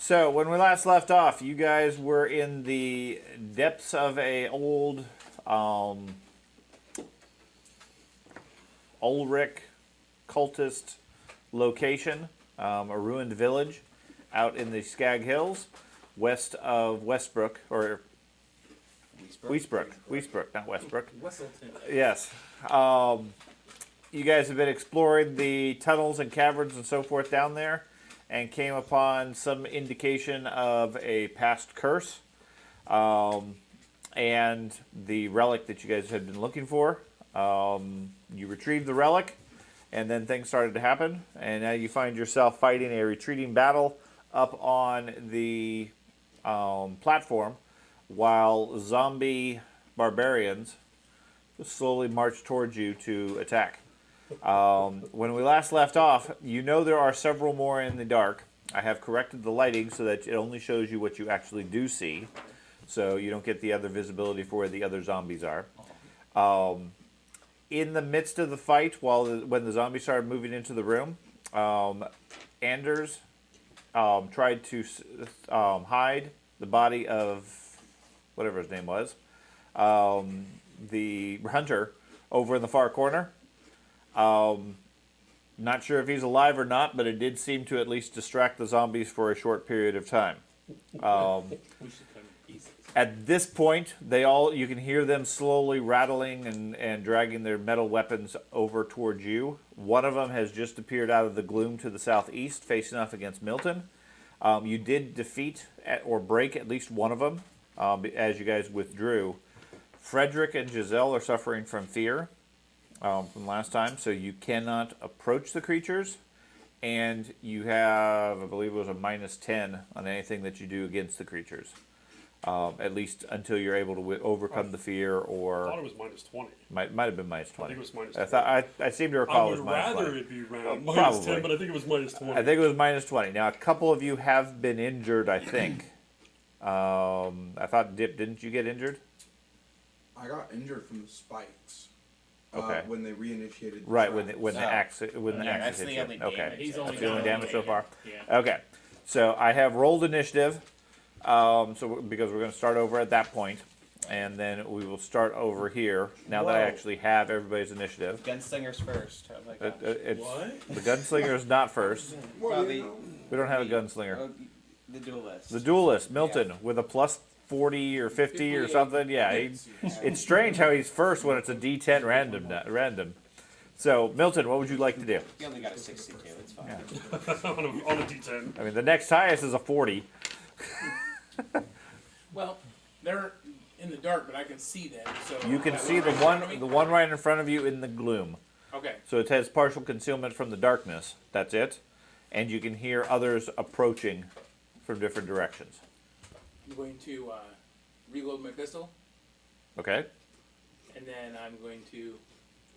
So when we last left off, you guys were in the depths of a old Ulrich cultist location, a ruined village out in the Skag Hills, west of Westbrook, or Wiesbrook, not Westbrook. Wesselton. Yes. You guys have been exploring the tunnels and caverns and so forth down there, and came upon some indication of a past curse, and the relic that you guys had been looking for. You retrieved the relic, and then things started to happen, and now you find yourself fighting a retreating battle up on the platform, while zombie barbarians slowly march towards you to attack. When we last left off, you know there are several more in the dark. I have corrected the lighting so that it only shows you what you actually do see, so you don't get the other visibility for where the other zombies are. In the midst of the fight, when the zombies started moving into the room, Anders tried to hide the body of whatever his name was, the hunter, over in the far corner. Not sure if he's alive or not, but it did seem to at least distract the zombies for a short period of time. At this point, you can hear them slowly rattling and dragging their metal weapons over towards you. One of them has just appeared out of the gloom to the southeast, facing off against Milton. You did defeat or break at least one of them as you guys withdrew. Frederick and Giselle are suffering from fear from last time, so you cannot approach the creatures, and you have, I believe it was a -10 on anything that you do against the creatures. At least until you're able to overcome the fear, or... I thought it was -20. Might have been -20. I think it was -20. I seem to recall it was -20. I would rather it be around probably. -10, but I think it was -20. I think it was -20. Now, a couple of you have been injured, I think. I thought, Dip, didn't you get injured? I got injured from the spikes. Okay. When they reinitiated. Right, when the axe hit you. That's the only Okay, damage. He's that's only the only done damage so far. Yeah. Okay, so I have rolled initiative. Because we're going to start over at that point, and then we will start over here. Now that I actually have everybody's initiative. Gunslingers first. Oh my gosh. What? The gunslinger is not first. Well, the, We don't have a gunslinger. the duelist. The duelist, Milton, with a plus 40 or 50 or something. Yeah, it's strange how he's first when it's a D10 random. So, Milton, what would you like to do? You only got a 62. It's fine. Yeah. on a D10. I mean, the next highest is a 40. Well, they're in the dark, but I can see them. So You can see the right in front of me? one right in front of you in the gloom. Okay. So it has partial concealment from the darkness. That's it. And you can hear others approaching from different directions. I'm going to reload my pistol, Okay? and then I'm going to.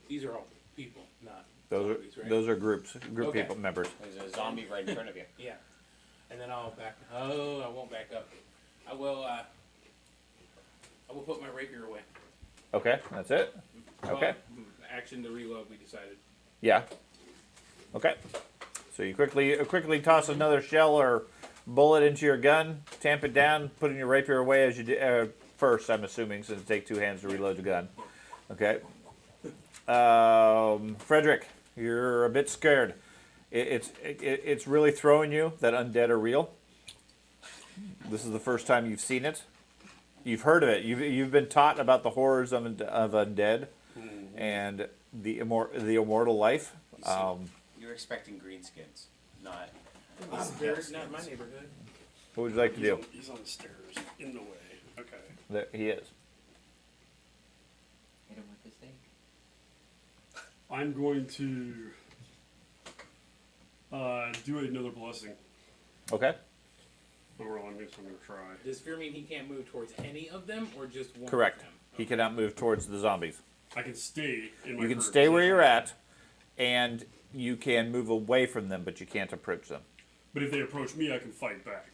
These are all people, not Those zombies, right? are groups, Okay. people, members. There's a zombie right in front of you. Yeah. And then I'll back. Oh, I won't back up. I will put my rapier away. Okay, that's it? Okay. Well, action to reload. We decided. Yeah. Okay. So you quickly toss another shell or bullet into your gun, tamp it down, putting your rapier away as you do, first, I'm assuming, since it takes 2 hands to reload the gun. Okay. Frederick, you're a bit scared. It's really throwing you that undead are real. This is the first time you've seen it. You've heard of it. You've been taught about the horrors of undead and the immortal life. You're expecting greenskins, not. There's not my neighborhood. What would you like to do? He's on the stairs, in the way. Okay. There he is. Hit him with the stake. I'm going to do another blessing. Okay. Overall, I'm going to try. Does fear mean he can't move towards any of them, or just one? Correct. Of them? He cannot move towards the zombies. I can stay in my You can current stay where position. you're at, and you can move away from them, but you can't approach them. But if they approach me, I can fight back.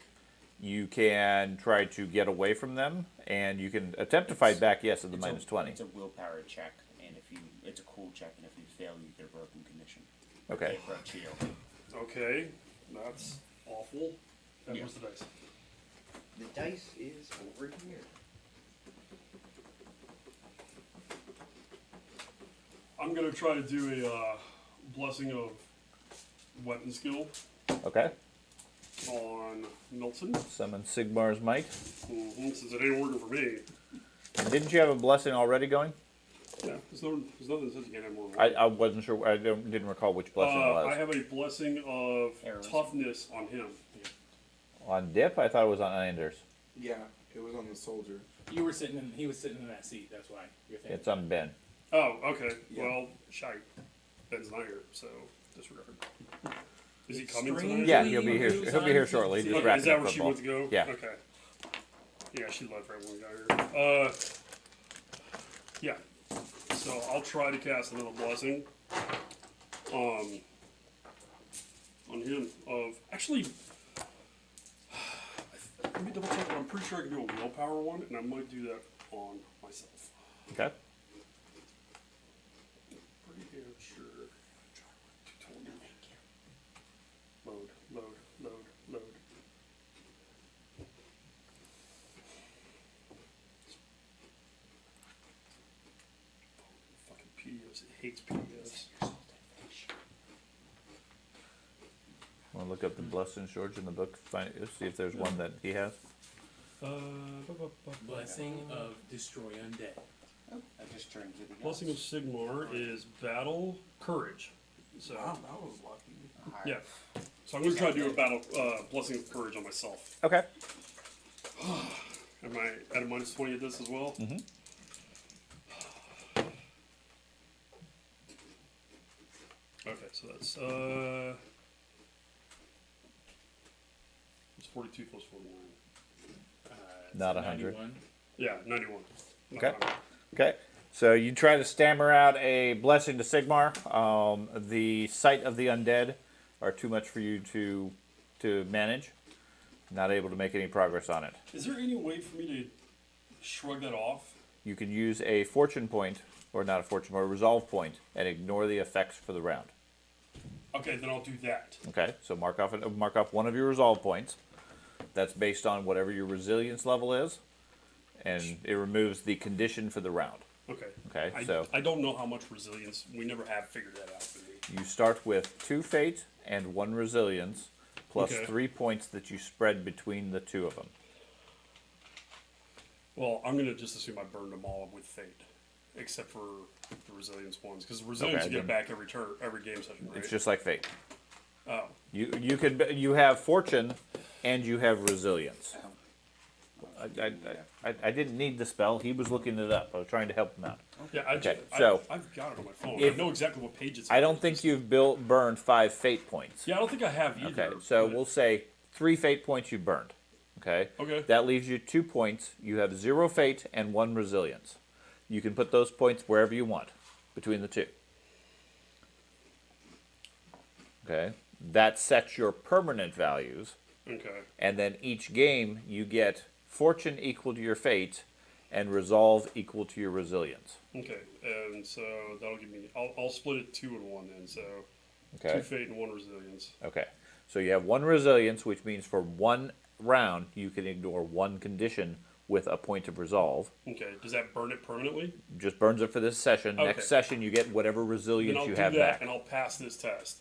You can try to get away from them, and you can attempt to fight back, yes, at the It's a- -20. It's a willpower check, and it's a cool check, and if you fail, you get a broken condition. Okay. They approach you. Okay, that's awful. And where's the dice? The dice is over here. I'm gonna try to do a blessing of weapon skill Okay. on Milton. Summon Sigmar's Might. Since it ain't working for me. Didn't you have a blessing already going? Yeah, there's nothing that says you can't have more than I, one. I wasn't sure. I didn't recall which blessing it I was. have a blessing of Heroism. toughness on him. On Dip? I thought it was on Anders. Yeah, it was on the soldier. You were sitting in. He was sitting in that seat. That's why you're thinking. It's on Ben. Oh, okay. Yeah. Well, shite. Ben's not here, so disregard. Is he coming Strange. tonight? Yeah, he'll be here. Moves He'll be here on shortly. to- Just Okay, wrapping is that up where she football. wants to go? Yeah. Okay. Yeah, she left right when we got here. Yeah. So I'll try to cast another blessing. On him of actually. Let me double check. I'm pretty sure I can do a willpower one, and I might do that on myself. Okay. Pretty damn sure. Load, load, load, load. Fucking PDFs. It hates PDFs. Want to look up the blessings, George, in the book? See if there's one that he has. Blessing of destroy undead. I just turned to the Blessing of Sigmar is battle courage. So Wow, that was lucky. yeah. So I'm gonna try to do a battle blessing of courage on myself. Okay. Am I at a minus 20 at this as well? Mm-hmm. Okay, so that's it's 42 plus 49. Not 100. 91. Yeah, 91. Not Okay. 100. Okay. So you try to stammer out a blessing to Sigmar. The sight of the undead are too much for you to manage. Not able to make any progress on it. Is there any way for me to shrug that off? You can use a fortune point, or not a fortune, or a resolve point, and ignore the effects for the round. Okay, then I'll do that. Okay. So mark off one of your resolve points. That's based on whatever your resilience level is, and it removes the condition for the round. Okay. Okay, I, so- I don't know how much resilience. We never have figured that out for me. You start with 2 fate and 1 resilience, plus Okay. 3 points that you spread between the two of them. Well, I'm gonna just assume I burned them all with fate, except for the resilience ones, because the resilience Okay, you get then- back every game session, right? It's just like fate. Oh, You have fortune and you have resilience. I didn't need the spell. He was looking it up. I was trying to help him out. yeah. Okay, so I've got it on my phone. if- I know exactly what page it's. I on. don't think you've burned 5 fate points. Yeah, I don't think I have either. Okay, so but- we'll say 3 fate points you burned. Okay. Okay. That leaves you 2 points. You have 0 fate and 1 resilience. You can put those points wherever you want between the two. Okay. That sets your permanent values, Okay. and then each game you get fortune equal to your fate and resolve equal to your resilience. Okay, and so that'll give me. I'll split it 2 and 1 then. So Okay. 2 fate and 1 resilience. Okay. So you have 1 resilience, which means for 1 round you can ignore 1 condition with a point of resolve. Okay, does that burn it permanently? Just burns it for this session. Okay. Next session you get whatever Then resilience I'll you do have that, back. and I'll pass this test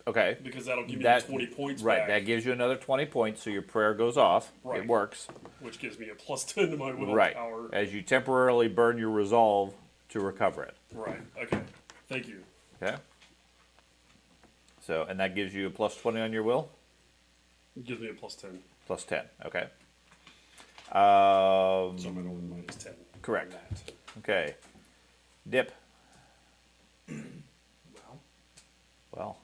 Okay. because that'll give me That 20 points right. back, That gives you another 20 points, so your prayer goes off. Right. It works. which gives me a plus 10 to my Right. willpower. As you temporarily burn your resolve to recover it. Right. Okay. Thank you. Okay. So, and that gives you a plus 20 on your will. It gives me a plus 10. Plus 10. Okay. So I'm at only minus 10. Correct. on that. Okay. Dip. Well, Well.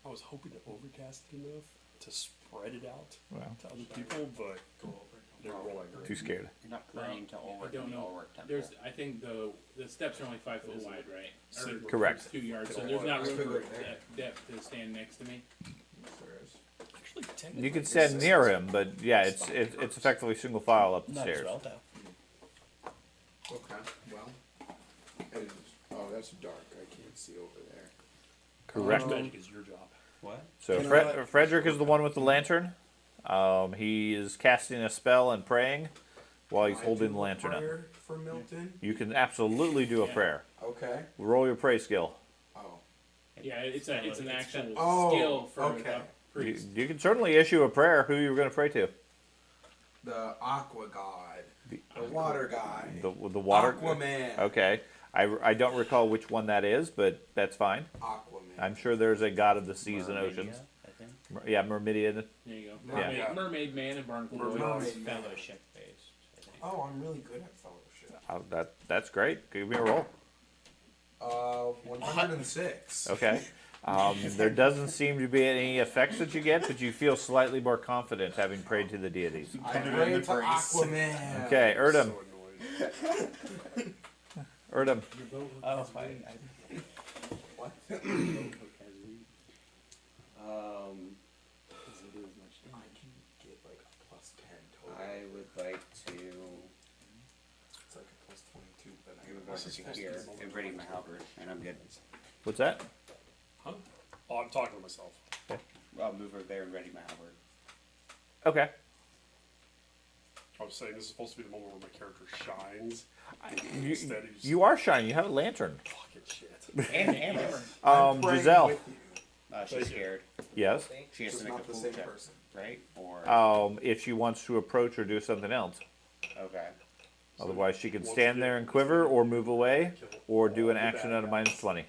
I was hoping to overcast it enough to spread it out Well. to other people, but Go over. they're all like Too scared. You're not planning to I overwork don't the know. overwork temple. There's, I think the steps are only 5 foot wide, right? Or Correct. 2 yards, so there's not room Could for go there. depth to stand next to me. there is. actually technically. You can stand near him, but yeah, it's effectively single file up the Not as stairs. well, though. Okay, well. It is, oh, that's dark. I can't see over there. Correct. Magic is your job. What? So Can I- Frederick is the one with the lantern. He is casting a spell and praying while he's Can I holding do the a lantern up. prayer for Milton? You can absolutely do a Yeah. prayer. Okay. Roll your pray skill. Oh. Yeah, it's an actual Oh, skill for okay. a You, priest. you can certainly issue a prayer. Who you were going to pray to? The aqua god. The water guy. The water. Aquaman. Okay. I don't recall which one that is, but that's fine. Aquaman. I'm sure there's a god of the seas and Mermaidia, oceans. I think. Yeah, Mermaidia. There you go. Yeah. Mermaid, Yeah. Mermaid Man and Barnacle Boy. Mermaid Man. Fellowship based, I think. Oh, I'm really good at fellowship. That's great. Give me a roll. 106. Okay. There doesn't seem to be any effects that you get, but you feel slightly more confident having prayed to the deities. I prayed to Aquaman. Okay, Erdem. So annoyed. Erdem. Oh, What? Um, I can get like a +10 total. I would like to It's like a +22, but I move was over to here and ready my halberd, and I'm good. What's that? Huh? Oh, I'm talking to myself. I'll move over there and ready my halberd. Okay. I was saying this is supposed to be the moment where my character shines. You, Instead, he's you are shining. You have a lantern. fucking shit. And hammer. I'm praying Giselle. with you. She's scared. Yes. She has Just to make a not the pool same check, person. right? Or If she wants to approach or do something else. okay. Otherwise, she can stand there and quiver or move away or do an action at a -20.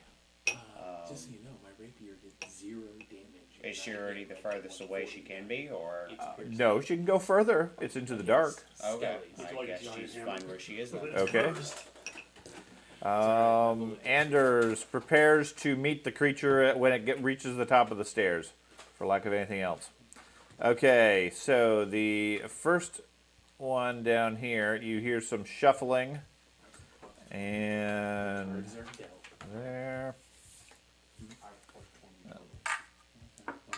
Just so you know, my rapier did 0 damage. Is she already the farthest away she can be, or No, she can go further. It's into the dark. okay? It's I like a guess giant she's hammer. fine where she is then. Okay. Anders prepares to meet the creature when it reaches the top of the stairs, for lack of anything else. Okay, so the first one down here, you hear some shuffling, and Cards are dealt. there. I have +20.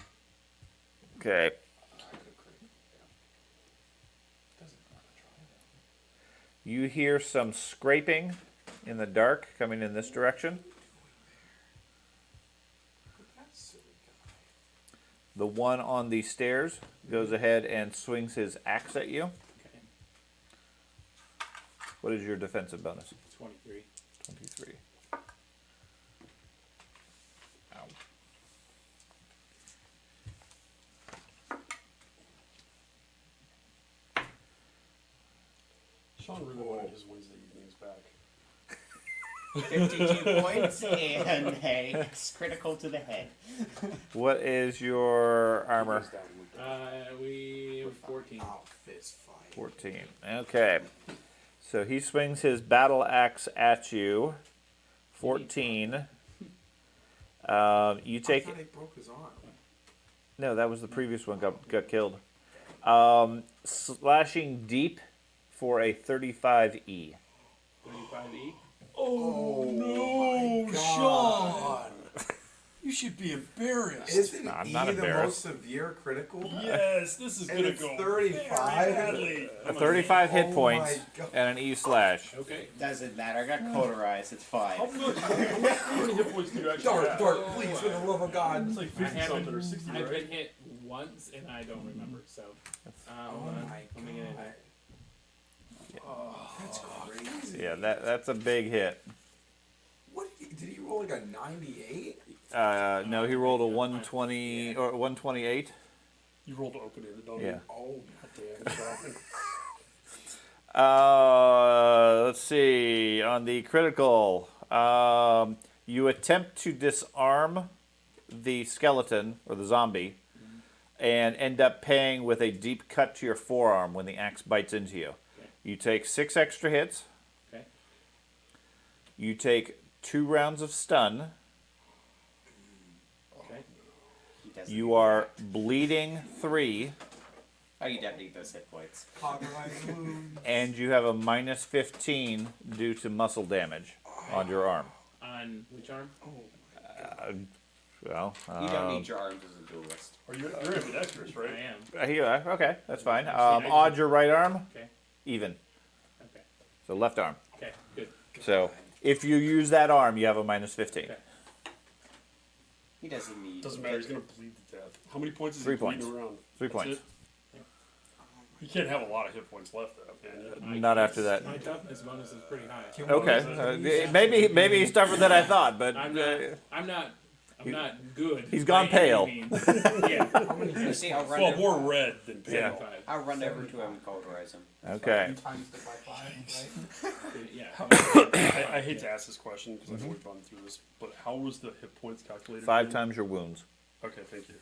Okay, I could crit. Yeah. Doesn't matter. Try it. you hear some scraping in the dark coming in this direction. That's silly guy. The one on the stairs goes ahead and swings his axe at you. Okay. What is your defensive bonus? 23. 23. Ow. Sean really wanted his Wednesday evenings back. 52 points and a critical to the head. What is your armor? He's down with that. We have 14. Oh, fist fight. 14. Okay. So he swings his battle axe at you. 14. You I take. thought he broke his arm. No, that was the previous one. Got killed. Slashing deep for a 35E. 35E. Oh no, Sean! You should be embarrassed. Isn't I'm E not the embarrassed. most severe critical? Yes, this is And gonna it's go 35? very badly. A 35 hit Oh points my God. and an E slash. Okay. Doesn't matter. I got cauterized. It's fine. How many hit points do you actually Dart, have? Dart, please, for the love of God. It's like I 50 something or haven't. 60, I've right? been hit once and I don't remember. So. Oh my Let me get it. God. That's crazy. Yeah, that's a big hit. What did he roll like a 98? No, he rolled a 120 or 128. You rolled to open it, don't Yeah. you? Oh, Damn, Sean. Let's see. On the critical, you attempt to disarm the skeleton or the zombie, and end up paying with a deep cut to your forearm when the axe bites into you. Okay. You take 6 extra hits. Okay. You take 2 rounds of stun. Okay. He doesn't You need are that. bleeding 3, Oh, you don't need those hit points. cauterized wound. and you have a -15 due to muscle damage on your arm. On which arm? Well, You don't need your arms as a duelist. You're ambidextrous, I right? am. okay, that's fine. Actually, Odd your right arm, Okay. even. Okay. So left arm. Okay. Good. So if you use that arm, you have a -15. Okay. He doesn't need. Doesn't matter, he's gonna bleed to death. How many points is 3 he bleeding points. around? 3 That's points. it? You can't have a lot of hit points left, though, man. Not after that. My toughness bonus is pretty high. Okay. Maybe he's tougher than I thought, but I'm not good. he's gone by any pale. means. Yeah. See, I'll run Well, over. more red than pale. Yeah. 75. I'll run over to him and cauterize him. Okay. Times it by 5, right? Yeah. I hate to ask this question because I know we've gone through this, but how was the hit points calculated? 5 again? times your wounds. Okay, thank you.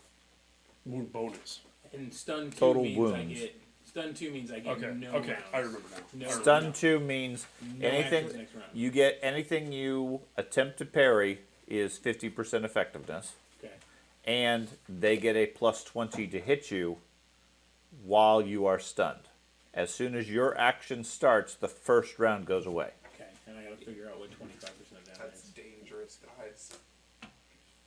Wound bonus. And stun 2 Total means wounds. I get. Stun 2 means I get Okay, no okay, rounds. I remember now. No Stun rounds. 2 means No anything actions next round. you get anything you attempt to parry is 50% effectiveness, Okay. and they get a plus 20 to hit you while you are stunned. As soon as your action starts, the first round goes away. Okay. And I gotta figure out what 25% of that That's is. dangerous, guys.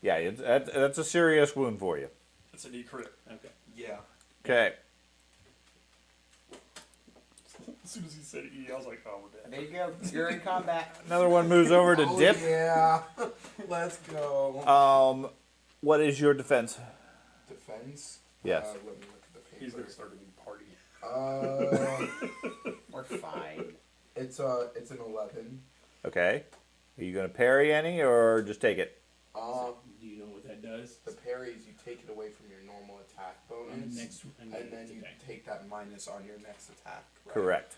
Yeah, that's a serious wound for you. It's an E-crit. Okay. Yeah. Okay. As soon as he said E, I was like, oh, we're There dead. you go. You're in combat. Another one moves over to Oh, Dip. yeah. Let's go. What is your defense? Defense? Yes. Let me look at the He's paper. gonna start a new party. Or 5. It's an 11. Okay. Are you going to parry any or just take it? Do you know what that does? The parries, you take it away from your normal attack bonus, And and then you attack. take that minus on your next attack. Right? Correct.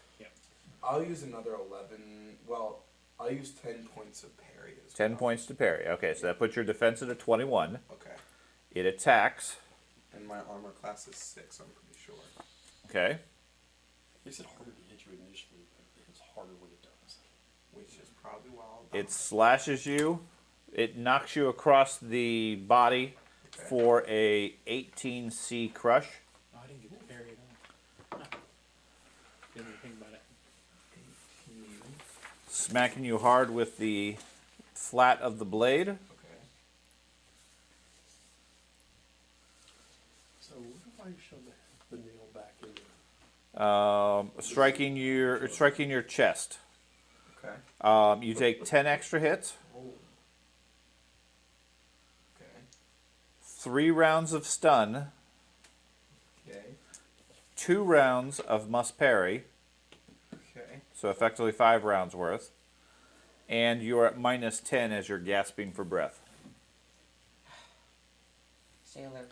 I'll use another 11. Well, I'll use 10 points of parry as 10 well. points to parry. Okay, so that puts your defense at a 21. Okay. It attacks. And my armor class is 6, I'm pretty sure. Okay. They said harder to hit you initially, but it's harder when it does. Which is probably why I'll It slashes you. It knocks you across the body Okay. for a 18C crush. Oh, I didn't get to parry it all. Didn't even think about it. 18. Smacking you hard with the flat of the blade. Okay. So what if I shove the nail back into it? Striking your chest. Okay. You take 10 extra hits, Oh. Okay. 3 rounds of stun, Okay. 2 rounds of must parry, Okay. so effectively 5 rounds worth, and you're at minus 10 as you're gasping for breath. Sailor,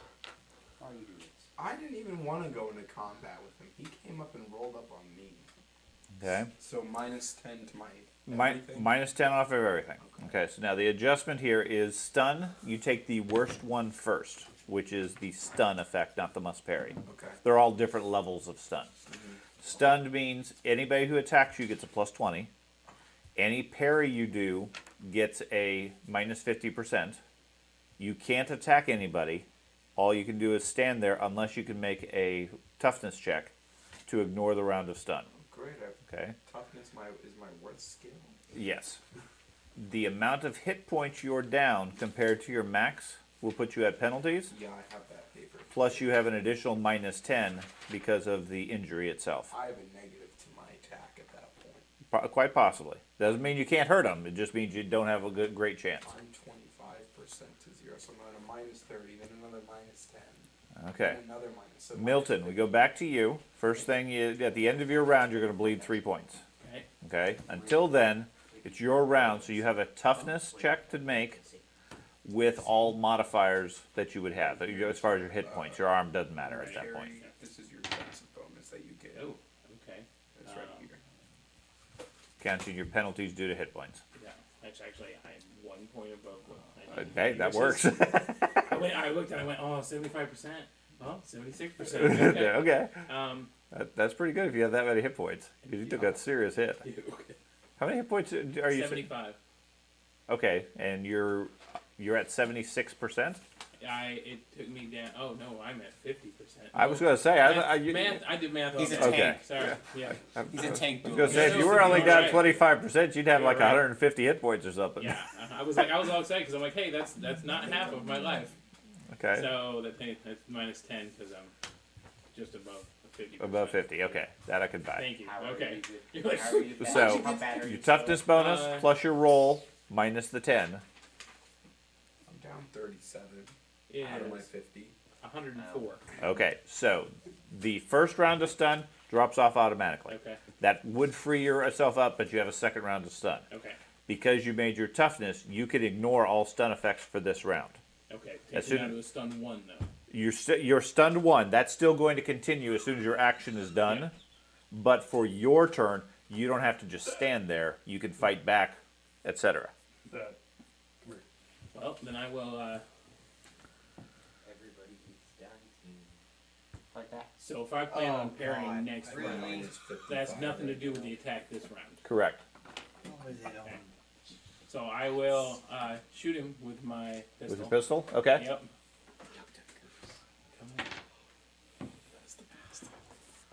why you do this? I didn't even want to go into combat with him. He came up and rolled up on me. Okay. So minus 10 to my everything? Minus 10 off of everything. Okay, so now the adjustment here is stun. You take the worst one first, which is the stun effect, not the must parry. Okay. They're all different levels of stun. Stunned means anybody who attacks you gets a plus 20. Any parry you do gets a minus 50%. You can't attack anybody. All you can do is stand there unless you can make a toughness check to ignore the round of stun. Great. Okay? Toughness is my worst skill. Yes. The amount of hit points you're down compared to your max will put you at penalties. Yeah, I have that paper. Plus, you have an additional minus 10 because of the injury itself. I have a negative to my attack at that point. Quite possibly. Doesn't mean you can't hurt them. It just means you don't have a great chance. I'm 25% to 0, so I'm at a minus 30, then another minus 10. Okay. Then another minus. So Milton, we go back to you. First thing, at the end of your round, you're going to bleed 3 points. Okay. Okay? Until then, it's your round, so you have a toughness check to make with all modifiers that you would have. As far as your hit points, your arm doesn't matter at that point. This is your defensive bonus that you get. Oh, okay. It's right here. Counting your penalties due to hit points. Yeah, that's actually, I'm 1 point above what I need. Hey, that Which is- works. I looked and I went, oh, 75%. Oh, 76%. Okay. Okay. That's Pretty good if you have that many hit points. Because you took a serious hit. How many hit points are you? 75. Okay, and you're at 76%. It took me down. Oh no, I'm at 50%. I was going to say, I did math. He's a all day. tank. Sorry. Yeah. He's a tank. was going to say, if you Yeah, were only you're down right. 25%, you'd have like You're right. 150 hit points or something. Yeah. I was all excited because I'm like, hey, that's not half of my life. Okay. So that's minus 10 because I'm just above 50%. Above 50. Okay, that I could buy. Thank you. How are Okay. you- You're like, how are you bad? So, How bad are your you? toughness bonus Uh, plus your roll minus the 10. I'm down 37 is out of my 50. 104. Okay, so the first round of stun, Drops off automatically. Okay. That would free yourself up, but you have a second round of stun. Okay. Because you made your toughness, you can ignore all stun effects for this round. Okay. As Take me soon- down to a stun 1 though. You're stunned 1. That's still going to continue as soon as your action is done. Yeah. But for your turn, you don't have to just stand there. You can fight back, etc. That. Come here. Well, then I will. Everybody eats dancing. Like that. So if I plan on Oh, parrying God. next Really? round, that has nothing to do with the attack this round. Correct. What was it on? So I will shoot him with my pistol. With your pistol? Okay. Yep.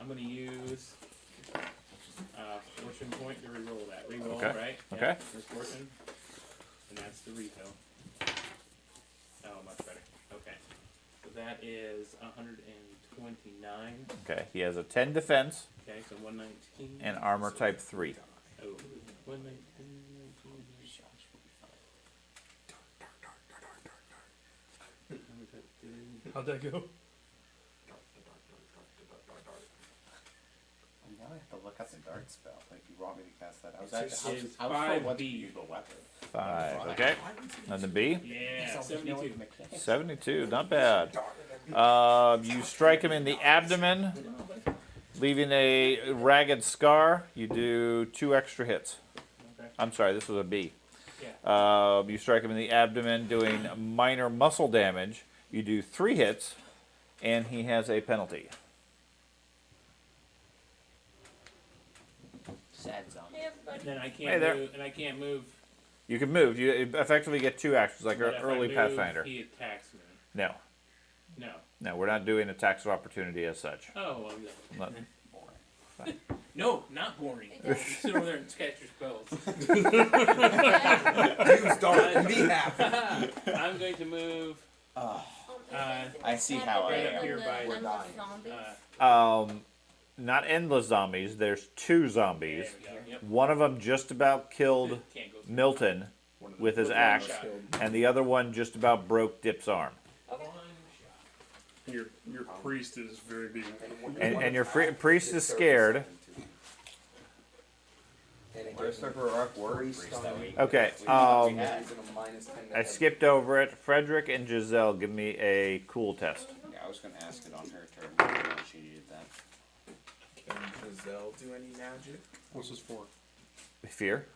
I'm going to use fortune point to reroll that. Reroll, Okay. right? Okay. Yep, for fortune. And that's the refill. Oh, much better. Okay. So that is 129. Okay. He has a 10 defense Okay, so 119. and armor type 3. Oh, 119. How'd that go? Now I have to look up the dart spell. Like, you want me to cast that? I was It's actually. just I was five told what to B. use a weapon. 5. Okay. And the B? Yeah, So, you know what 72. the mechanics- 72. Not bad. You strike him in the abdomen, leaving a ragged scar. You do 2 extra hits. Okay. I'm sorry, this was a B. Yeah. You strike him in the abdomen, doing minor muscle damage. You do 3 hits, and he has a penalty. Sad zombie. Hey everybody. Then I can't Hey there. move, and I can't move. You can move. You effectively get 2 actions, like but an if I early move, Pathfinder. He attacks me. No, No. no, we're not doing attacks of opportunity as such. Oh, well, no. Not- No, not boring. It does. Sit over there and sketch your spells. Use dark and be happy. I'm going to move. I see how I am. Here by- We're dying. Not endless zombies. There's 2 There zombies. we go. Yep. One of them just about killed Can't go. Milton with his axe, and the other one just about broke Dip's arm. One shot. Your priest is very big. And your priest is scared. Where's the heroic word priest that we? Okay, we I had? skipped over it. Frederick and Giselle, give me a cool test. Yeah, I was gonna ask it on her turn. I didn't know she needed that. Can Giselle do any magic? What's this for? Fear.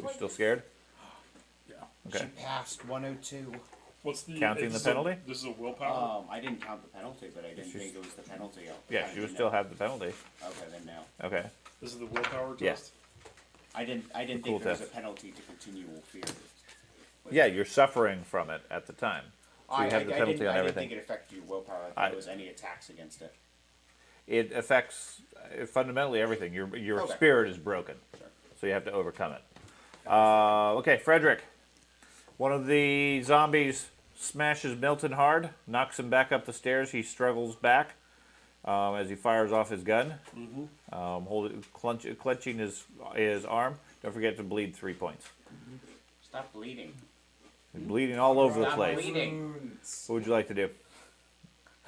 You're still scared? Yeah. Okay. She passed 102. What's the Counting the penalty? This is a willpower. I didn't count the penalty, but I didn't think it was the penalty. Yeah, you would still have the penalty. Okay, then no. Okay. This is the willpower Yeah. test. I didn't cool think there was a test. penalty to continual fear. Yeah, you're suffering from it at the time. So you have the penalty on I didn't everything. think it affected your willpower. I thought it was any attacks against it. It affects fundamentally everything. Your Okay. spirit is broken, Sure. so you have to overcome it. Okay, Frederick. One of the zombies smashes Milton hard, knocks him back up the stairs. He struggles back as he fires off his gun, clenching his arm. Don't forget to bleed 3 points. Stop bleeding. He's bleeding all over the Stop place. bleeding. What would you like to do?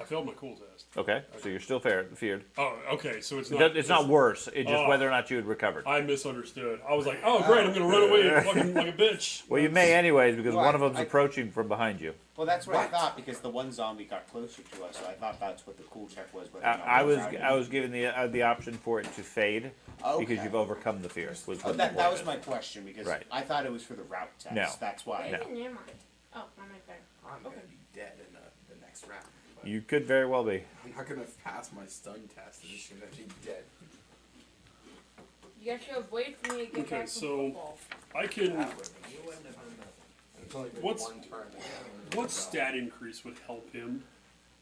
I failed my cool test. Okay, so you're still feared. Oh, okay. So it's It not. does- It's not worse. It's just Oh. whether or not you had recovered. I misunderstood. I was like, oh great, I'm gonna run away fucking like a bitch. Well, you may anyways because Well, one of them's I- approaching from behind you. Well, that's what I What? thought because the one zombie got closer to us, so I thought that's what the cool check was. Whether or not I we was were I was given the option for it to fade because Okay. you've overcome the fear. Was what the that point was is. my question because Right. I thought it was for the route test. No. That's why. No. Never mind. Oh, I'm right there. I'm Okay. gonna be dead in the next round. But You could very well be. I'm not gonna pass my stun test. I'm just gonna be dead. You guys should have waited for me to get Okay, back from so- football. I can. That would've been- you wouldn't have done nothing. It's only been What's- one turn. What stat increase would help him?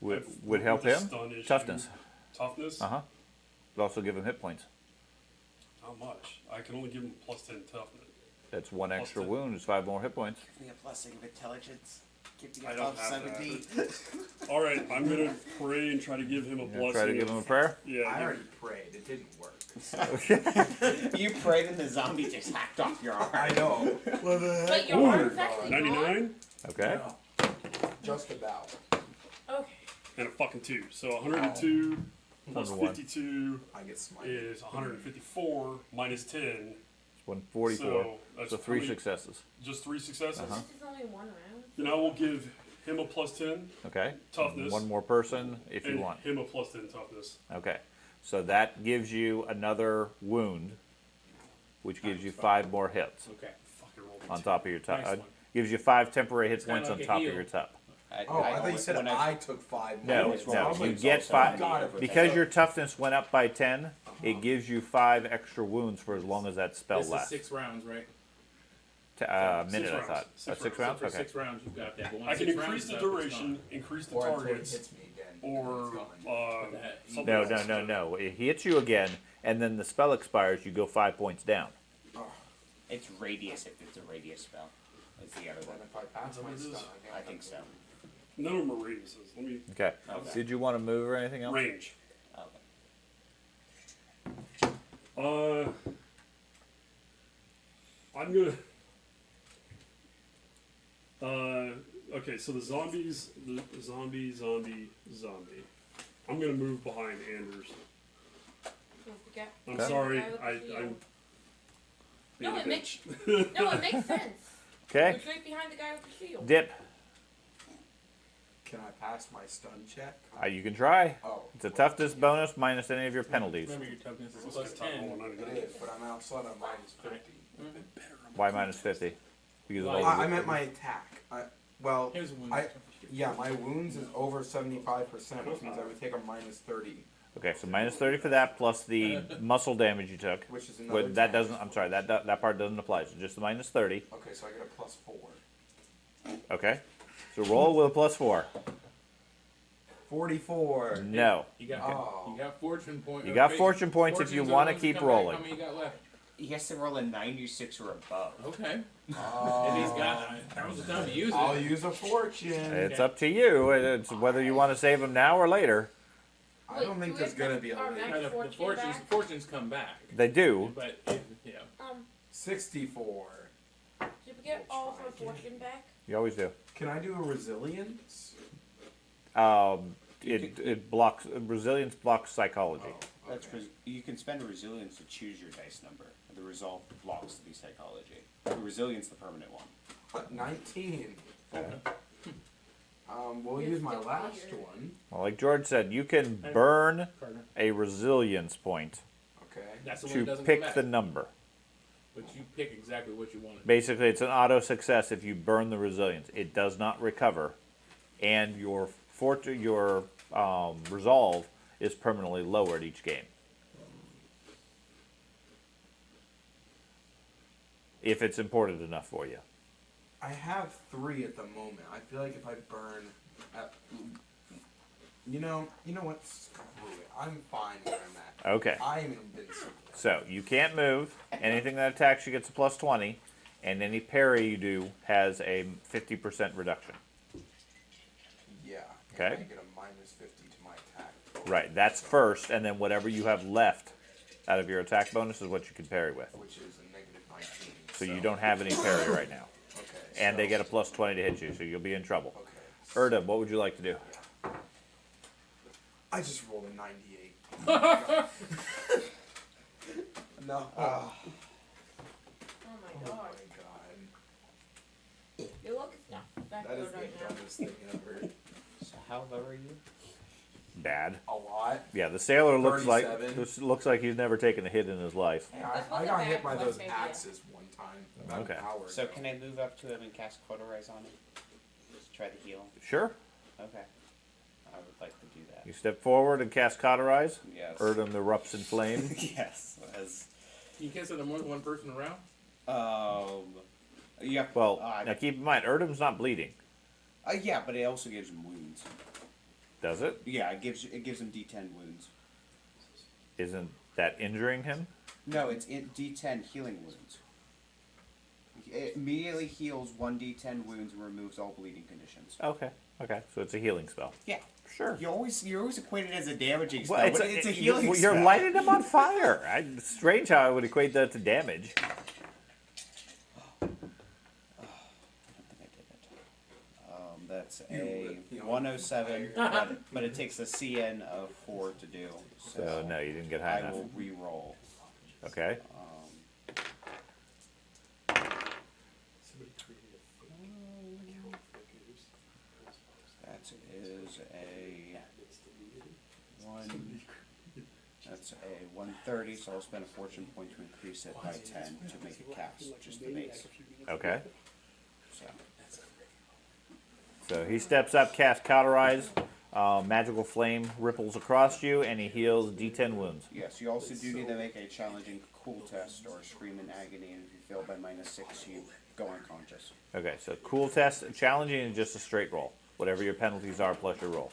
Would help with the him. stun issue? Toughness. Toughness? Uh huh. Would also give him hit points. Not much. I can only give him plus 10 toughness. That's 1 Plus extra 10. wound. It's 5 more hit points. Give me a blessing of intelligence. Give me I a don't plus have that. 17. All right, I'm gonna pray and try to give him a You gonna blessing. try to give him a prayer. Yeah. I give- already prayed. It didn't work. You prayed and the zombie just hacked off your arm. I know. But your Ooh, arm's actually gone. 99. Okay. No. Just about. and a fucking 2. So 102 plus Number one. 52 I get smited. is 154 minus 10. 144. So that's So 3 three- successes. Just 3 successes. Uh-huh. This is only one round. Then I will give him a plus 10 Okay. toughness. One more person if you and want. him a plus 10 toughness. Okay. So that gives you another wound, which gives you 5 more hits Okay. Fucking roll on me top of your top. Nice one. Gives you 5 temporary hit It's kinda points like on a top heal. of your top. Oh, I thought you always- said when I took 5 No, more. always no, roll you it's get also 5 God, because your toughness went up by 10. It Uh-huh. gives you 5 extra wounds for as long as that spell This is lasts. 6 rounds, right? Minute, I rounds. thought. 6 6 So rounds. for Okay. 6 rounds, you've got that. But when I can 6 increase rounds the is up, it's duration, gone. increase the Or until it targets, hits me again. or It's gone. That- something No, else. no. It hits you again, and then the spell expires. You go 5 points down. It's radius if it's a radius spell. Is the other Then one. if I pass my Is that stun, what it I think so. None of them are radiuses. Let me Okay. Okay. Did you want to move or anything else? range. Okay. I'm gonna. Okay, so the zombies, the zombie. I'm gonna move behind Anders. Don't forget. I'm Okay. sorry, Guy with the I'm. shield. being No, a it makes bitch. no, it makes sense. Okay. It's right behind the guy with the shield. Dip. Can I pass my stun check? You can try. Oh. It's a toughness bonus minus any of your penalties. Remember, your toughness is Let's plus get top 10. roll 99. It is, but I'm outside on minus 50. Why minus 50? Because of Why? all I the- meant my attack. Well, Here's one. yeah, my wounds is over 75%, which means I would take a minus 30, Okay, so minus 30 for that plus the muscle damage you took. which is another. But that 10. doesn't. I'm sorry. That part doesn't apply. So just the minus 30. Okay, so I get a plus 4. Okay. So roll with a plus 4. 44. No. You got, Oh. you got fortune points. You got fortune points if you want to keep rolling. How many you got left? He has to roll a 96 or above. Okay. Oh. If he's got, now's the time to use it. I'll use a fortune. It's up to you. It's whether you want to save them now or later. I don't Wait, think do there's we gonna have be a our late. max Now, the fortune back? fortunes come back. They do. But, yeah. 64. Did we get all of our fortune back? You always do. Can I do a resilience? It blocks resilience blocks psychology. Oh, That's okay. you can spend resilience to choose your dice number. The resolve blocks the psychology. The resilience, the permanent one. 19. We'll It's use my still last weird. one. Well, like George said, you can burn Partner. a resilience point Okay. That's the one that to doesn't pick come back. the number. But you pick exactly what you want. Basically, it's an auto success if you burn the resilience. It does not recover, and your resolve is permanently lowered each game. If it's important enough for you. I have 3 at the moment. I feel like if I burn, you know what? Screw it. I'm fine where I'm at. Okay. I am invincible. So you can't move. Anything that attacks you gets a plus 20, and any parry you do has a 50% reduction. Yeah. Okay. And I get a minus 50 to my attack. Right. That's first, and then whatever you have left out of your attack bonus is what you can parry with. Which is a negative 19. So you don't have any parry right now. Okay. And so- they get a plus 20 to hit you, so you'll be in trouble. Okay. Erda, what would you like to do? I just rolled a 98. No. Oh Oh my my god. god. Your luck is not that That is good the right now. dumbest thing ever. So how low are you? Bad. A lot. Yeah, the sailor looks like 37. looks like he's never taken a hit in his life. Hey, Let's I look got at hit by that those West India. axes one time. About Okay. an hour So ago. can I move up to him and cast Cauterize on him? Just try to heal. Sure. Okay. I would like to do that. You step forward and cast Cauterize. Yes. Erdem erupts in flame. Yes. As You can't send more than one person around? yeah. Well, now keep in mind, Erdem's not bleeding, yeah, but it also gives him wounds. does it? Yeah, it gives him D10 wounds. Isn't that injuring him? No, it's D10 healing wounds. It immediately heals 1d10 wounds and removes all bleeding conditions. Okay. Okay. So it's a healing spell. Yeah. Sure. You're always equated as a damaging spell. Well, but it's a healing You're spell. lighting him on fire. It's strange how I would equate that to damage. I don't think I did it. That's a 107, but it takes a CN of 4 to do. So no, you didn't get high I enough. will re-roll. Okay. That is a 1. That's a 130, so I'll spend a fortune point to increase it by 10 to make it cast, just the base. Okay. So, So he steps up, casts Cauterize. Magical flame ripples across you, and he heals D10 wounds. yes, you also do need to make a challenging cool test or scream in agony, and if you fail by -6, you go unconscious. Okay, so cool test, challenging, and just a straight roll. Whatever your penalties are, plus your roll.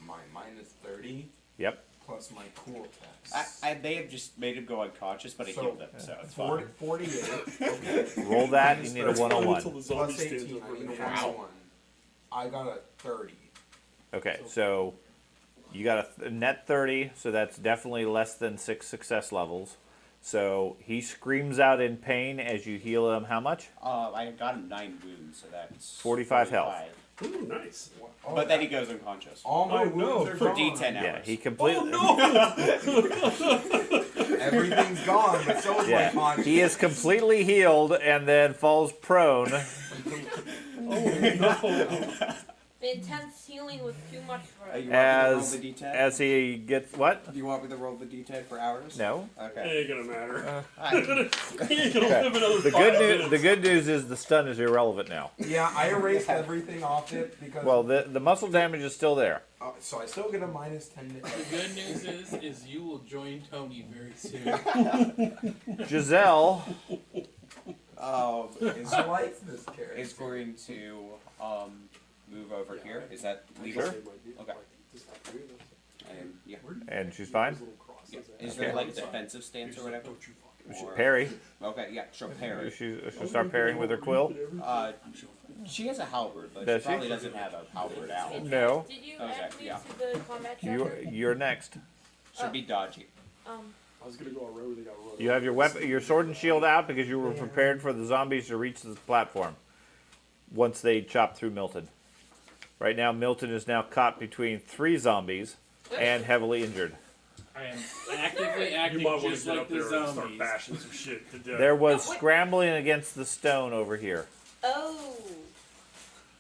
My -30 Yep. plus my cool test. I may have just made him go unconscious, but I So, healed him, so it's 40, fine. 48. Okay. Roll that. You need a Until 101. the zombie Plus stands 18. over I need the a fence. 101. I got a 30. Okay, so you got a net 30, so that's definitely less than 6 success levels. So he screams out in pain as you heal him. How much? I got him 9 wounds, so that's 45 health. Ooh, nice. Oh, But then he goes unconscious. all my Oh, no. wounds are For gone. D10 Yeah, hours. he completely. Everything's gone, but so is my Yeah, conscience. he is completely healed and then falls prone. The intense healing was too much for You him. want me to roll As the D10? as he gets what? Do you want me to roll the D10 for hours? No. Okay. Ain't gonna matter. Alright. He ain't gonna live another The 5 good news. minutes. The good news is the stun is irrelevant now. Yeah, I erased everything off it because. Well, the muscle damage is still there. So I still get a -10. The good news is you will join Tony very soon. Giselle. Is, I like this character. is going to move over here. Is that legal? Sure. Okay. And, yeah. And she's fine. Yeah. Is there like a defensive stance or whatever? Or- Parry. Okay, yeah, sure, parry. She'll start parrying with her quill. She has a halberd, but Does she she? probably doesn't have a halberd out. No. Did you Okay, add me yeah. to the combat tracker? You're next. Should be dodgy. I was gonna go on road, they got run. You have your weapon, your sword and shield out because you were prepared for the zombies to reach the platform once they chop through Milton. Right now, Milton is now caught between 3 zombies and heavily injured. I am actively You acting might want to just get like up the there and start zombies. bashing some shit to death. There was No, wait. scrambling against the stone over here. Oh.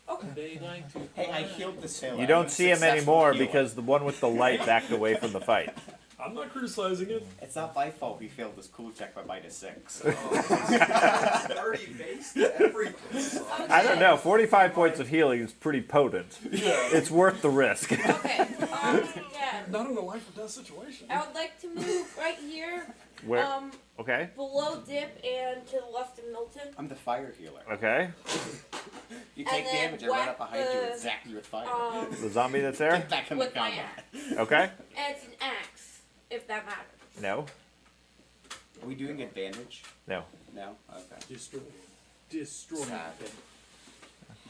Okay. They like to. Hey, I fight. healed the sailor. You I'm don't a see him successful anymore healer. because the one with the light backed away from the fight. I'm not criticizing it. It's not my fault he failed this cool check by -6. 30 base to everything. I don't know. 45 points of healing is pretty potent. Yeah. It's worth the risk. Okay. Yeah. Not in a life or death situation. I would like to move right here. Where? Okay. Below Dip and to the left of Milton. I'm the fire healer. Okay. You take And then damage, I run whack up behind you and the, zap you with fire. The zombie that's there? Get back in the with my combat. Okay. And it's an axe, if that matters. No. Are we doing advantage? No. No? Okay. Destroy. Sad.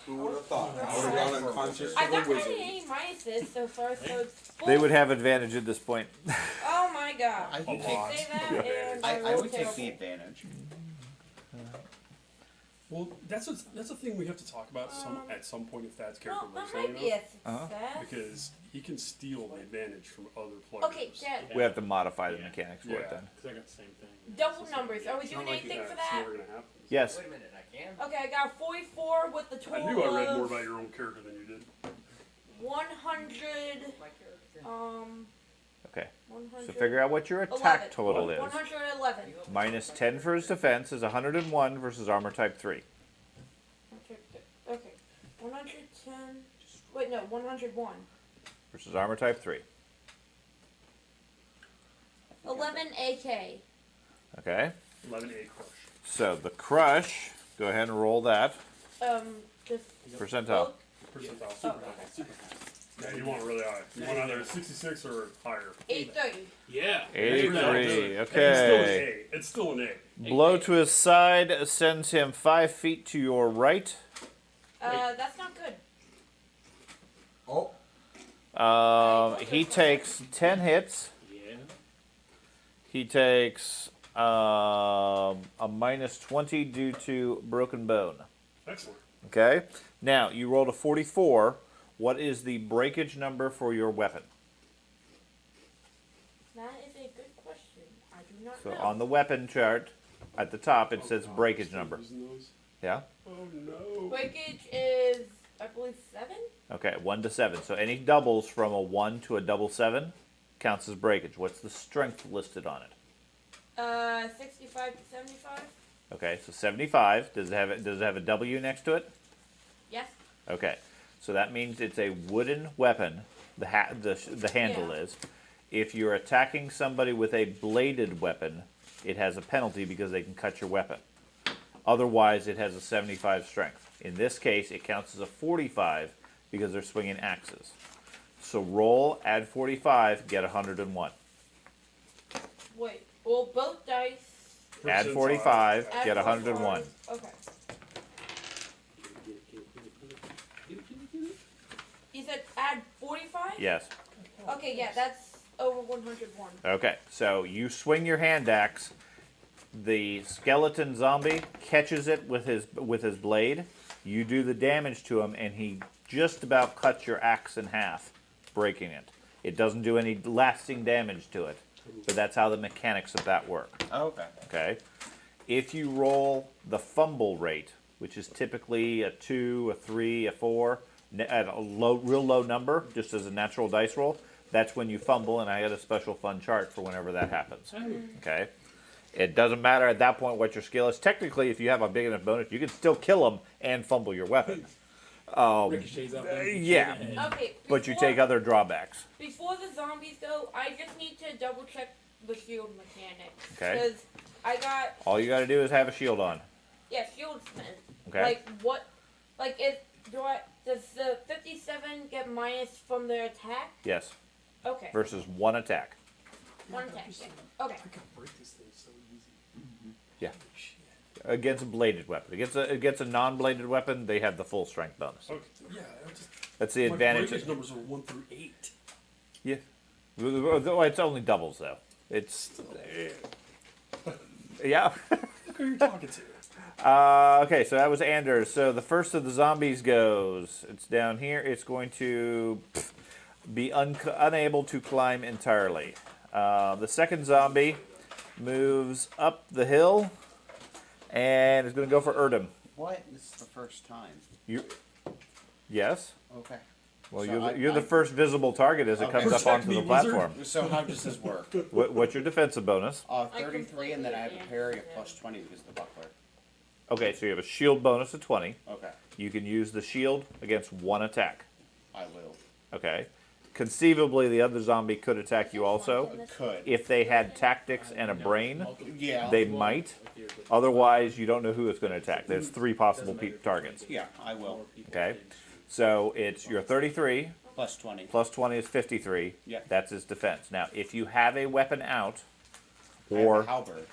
Who would have thought? I would have gone unconscious I to don't the have wizard. any minuses so far, so it's full. They would have advantage at this point. Oh my god. I You would can take, say that, and I roll would take the terrible. advantage. Well, that's a thing we have to talk about at some point if Thad's character Well, lives that long might be a enough. success. Because he can steal the advantage from other players. Okay, Dad. We have to modify the Yeah. mechanics for Yeah. it then. Because I got the same thing. Double numbers. Are we It's not doing like anything for it's that? never gonna happen. Yes. Wait a minute, I can. Okay, I got 44 with the total I knew I read more of about your own character than you did. 100. My character. Okay. 100. So figure out what your 11. attack total is. 111. Minus 10 for his defense is 101 versus armor type 3. Okay. 110. Wait, no, 101. Versus armor type 3. 11 AK. Okay. 11A crush. So the crush, go ahead and roll that. Just Percentile. Percentile. Oh, Super. okay. Yeah, you want it really high. You want either 66 or higher. 830. Yeah. 83. It's still an Okay. A. It's still an A. Blow to his side sends him 5 feet to your right. That's not good. Oh, He takes 10 hits. Yeah. He takes a minus 20 due to broken bone. Excellent. Okay. Now you rolled a 44. What is the breakage number for your weapon? That is a good question. I do not So know. on the weapon chart, at the top it says breakage number. Yeah. Oh no. Breakage is, I believe, 7? Okay, 1 to 7. So any doubles from a 1 to a double 7 counts as breakage. What's the strength listed on it? 65 to 75? Okay, so 75. Does it have a W next to it? Yes. Okay, so that means it's a wooden weapon. The handle Yeah. is. If you're attacking somebody with a bladed weapon, it has a penalty because they can cut your weapon. Otherwise, it has a 75 strength. In this case, it counts as a 45 because they're swinging axes. So roll, add 45, get 101. Wait, well, both dice. Add 45, Add get 101. 45. Okay. You said add 45? Yes. Okay, yeah, that's over 101. Okay, so you swing your hand axe. The skeleton zombie catches it with his blade. You do the damage to him, and he just about cuts your axe in half, breaking it. It doesn't do any lasting damage to it, but that's how the mechanics of that work. Okay. Okay, if you roll the fumble rate, which is typically a 2, a 3, a 4, at a real low number, just as a natural dice roll, that's when you fumble, and I got a special fun chart for whenever that happens. Okay. It doesn't matter at that point what your skill is. Technically, if you have a big enough bonus, you can still kill them and fumble your weapon. Ricochets off them. Yeah, Okay. but you before- take other drawbacks. Before the zombies go, I just need to double check the shield mechanics. Okay. Because I got, All you got to do is have a shield on. yeah, shield spin. Okay. Like, what, like, does the 57 get minus from their attack? Yes, Okay. versus one attack. One attack, yeah. Okay. I can break this thing so easy. Yeah. Against a bladed weapon. Against a non-bladed weapon, they have the full strength bonus. Okay. Yeah. I just, That's the my advantage. breakage numbers are 1 through 8. Yeah. Well, it's only doubles though. It's yeah. Look who you're talking to. Okay, so that was Anders. So the first of the zombies goes. It's down here. It's going to be unable to climb entirely. The second zombie moves up the hill and is going to go for Erdem. What? This is the first time. Yes. Okay. Well, So you're the first visible target as it Okay. comes up Protect onto me, the wizard. platform. So how does this work? What's your defensive bonus? 33, and then I have a parry of plus 20 because of the buckler. Okay, so you have a shield bonus of 20. Okay. You can use the shield against one attack. I will. Okay. Conceivably, the other zombie could attack you also. Could. If they had tactics and a brain, Yeah. they might. Otherwise, you don't know who it's going to attack. There's 3 possible targets. Yeah, I will. Okay. So it's your 33 Plus 20. plus 20 is 53. Yeah. That's his defense. Now, if you have a weapon out, I have a or halberd.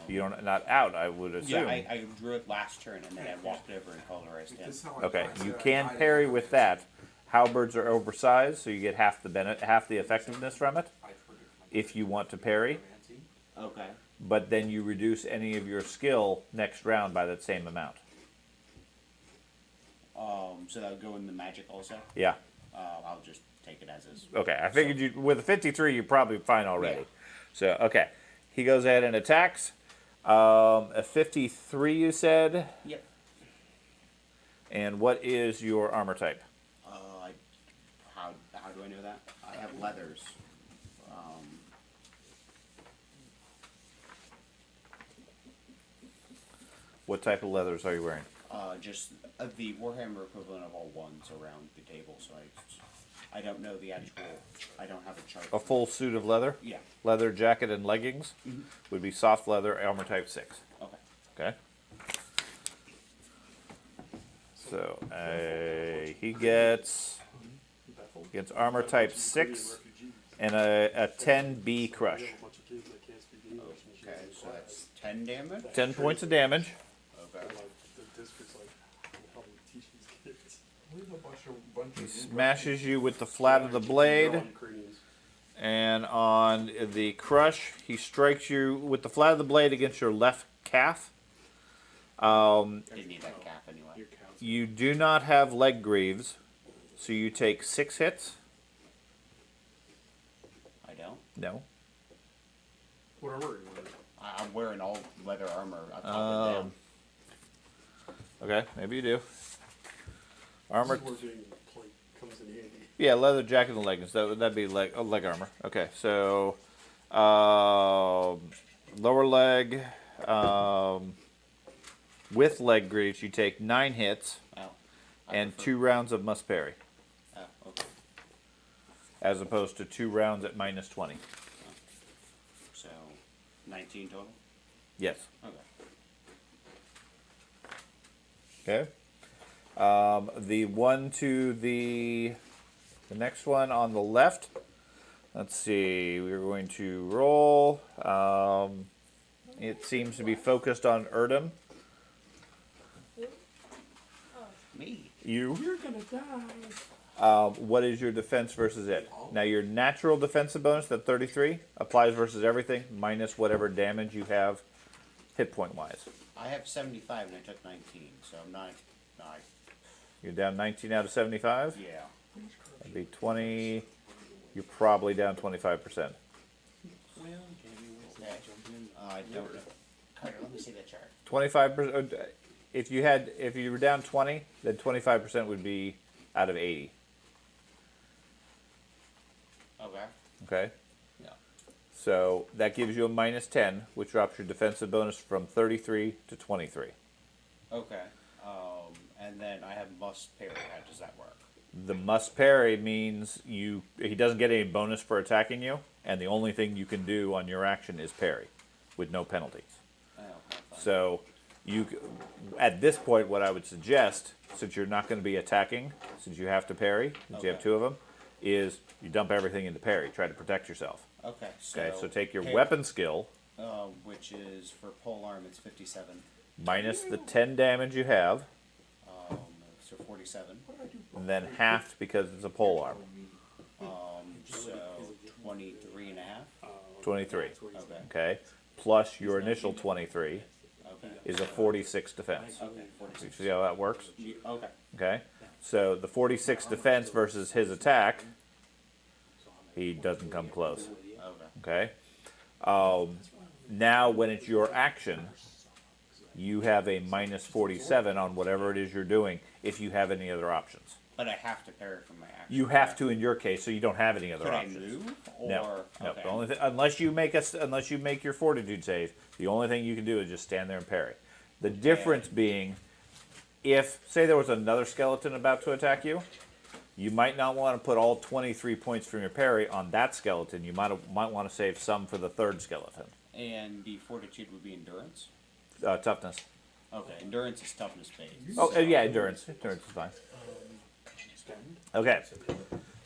you don't not out, I would assume. Yeah, I drew it last turn, and then I walked over and colorized him. Okay, you can parry with that. Halberds are oversized, so you get half the effectiveness from it if you want to parry. Okay. But then you reduce any of your skill next round by that same amount. So that would go in the magic also? Yeah. I'll just take it as is. Okay, I figured you with a 53 you're probably fine already. Yeah. So okay, he goes ahead and attacks. A 53 you said. Yep. And what is your armor type? How do I know that? I have leathers. What type of leathers are you wearing? Just the Warhammer equivalent of all ones around the table, so I don't know the actual. I don't have a chart. A full suit of leather? Yeah. Leather jacket and leggings would be soft leather, armor type 6. Okay. Okay. So he gets armor type 6 and a 10B crush. Okay, so that's 10 damage. 10 points of damage. Okay. He smashes you with the flat of the blade, and on the crush, he strikes you with the flat of the blade against your left calf. Didn't need that cap anyway. You do not have leg greaves, so you take 6 hits. I don't. No. What armor are you wearing? I'm wearing all leather armor up top and down. Okay, maybe you do. Armor. This is where being plate comes in handy. Yeah, leather jacket and leggings. That'd be leg armor. Okay, so lower leg with leg greaves, you take 9 hits Oh. and 2 rounds of must parry, Oh, okay. as opposed to 2 rounds at -20. So, 19 total? Yes. Okay. Okay. The one to the next one on the left. Let's see. We're going to roll. It seems to be focused on Erdem. Me. You. You're gonna die. What is your defense versus it? Now your natural defensive bonus, that 33, applies versus everything, minus whatever damage you have, hit point wise. I have 75 and I took 19, so I'm not. You're down 19 out of 75. Yeah. That'd be 20. You're probably down 25%. Okay. I don't know. Carter, let me see the chart. 25%. If you were down 20, then 25% would be out of 80. Okay. Okay. Yeah. So that gives you a -10, which drops your defensive bonus from 33 to 23. Okay. And then I have must parry. How does that work? The must parry means he doesn't get any bonus for attacking you, and the only thing you can do on your action is parry, with no penalties. Oh, okay, fine. So at this point, what I would suggest, since you're not going to be attacking, since you have to parry, since you have Okay. 2 of them, is you dump everything into parry. Try to protect yourself. Okay. Okay, so take your parry, weapon skill which is for polearm, it's 57. minus the 10 damage you have, So 47. and then halved because it's a pole arm. So 23 and a half. 23. Okay. Okay, plus your initial 23 Okay. is a 46 defense. Okay. You 46. see how that works? Okay. Okay, so the 46 defense versus his attack, he doesn't come close. Okay. Okay. Now, when it's your action, you have a -47 on whatever it is you're doing. If you have any other options, But I have to parry from my action. you have to in your case, so you don't have any other Could I options. move? Or, No, no. Okay. The only thing, unless you make your fortitude save, the only thing you can do is just stand there and parry. The difference being, if say there was another skeleton about to attack you, you might not want to put all 23 points from your parry on that skeleton. You might want to save some for the third skeleton. And the fortitude would be endurance? Toughness. Okay, endurance is toughness based. Oh, yeah, endurance. Endurance is fine. Okay.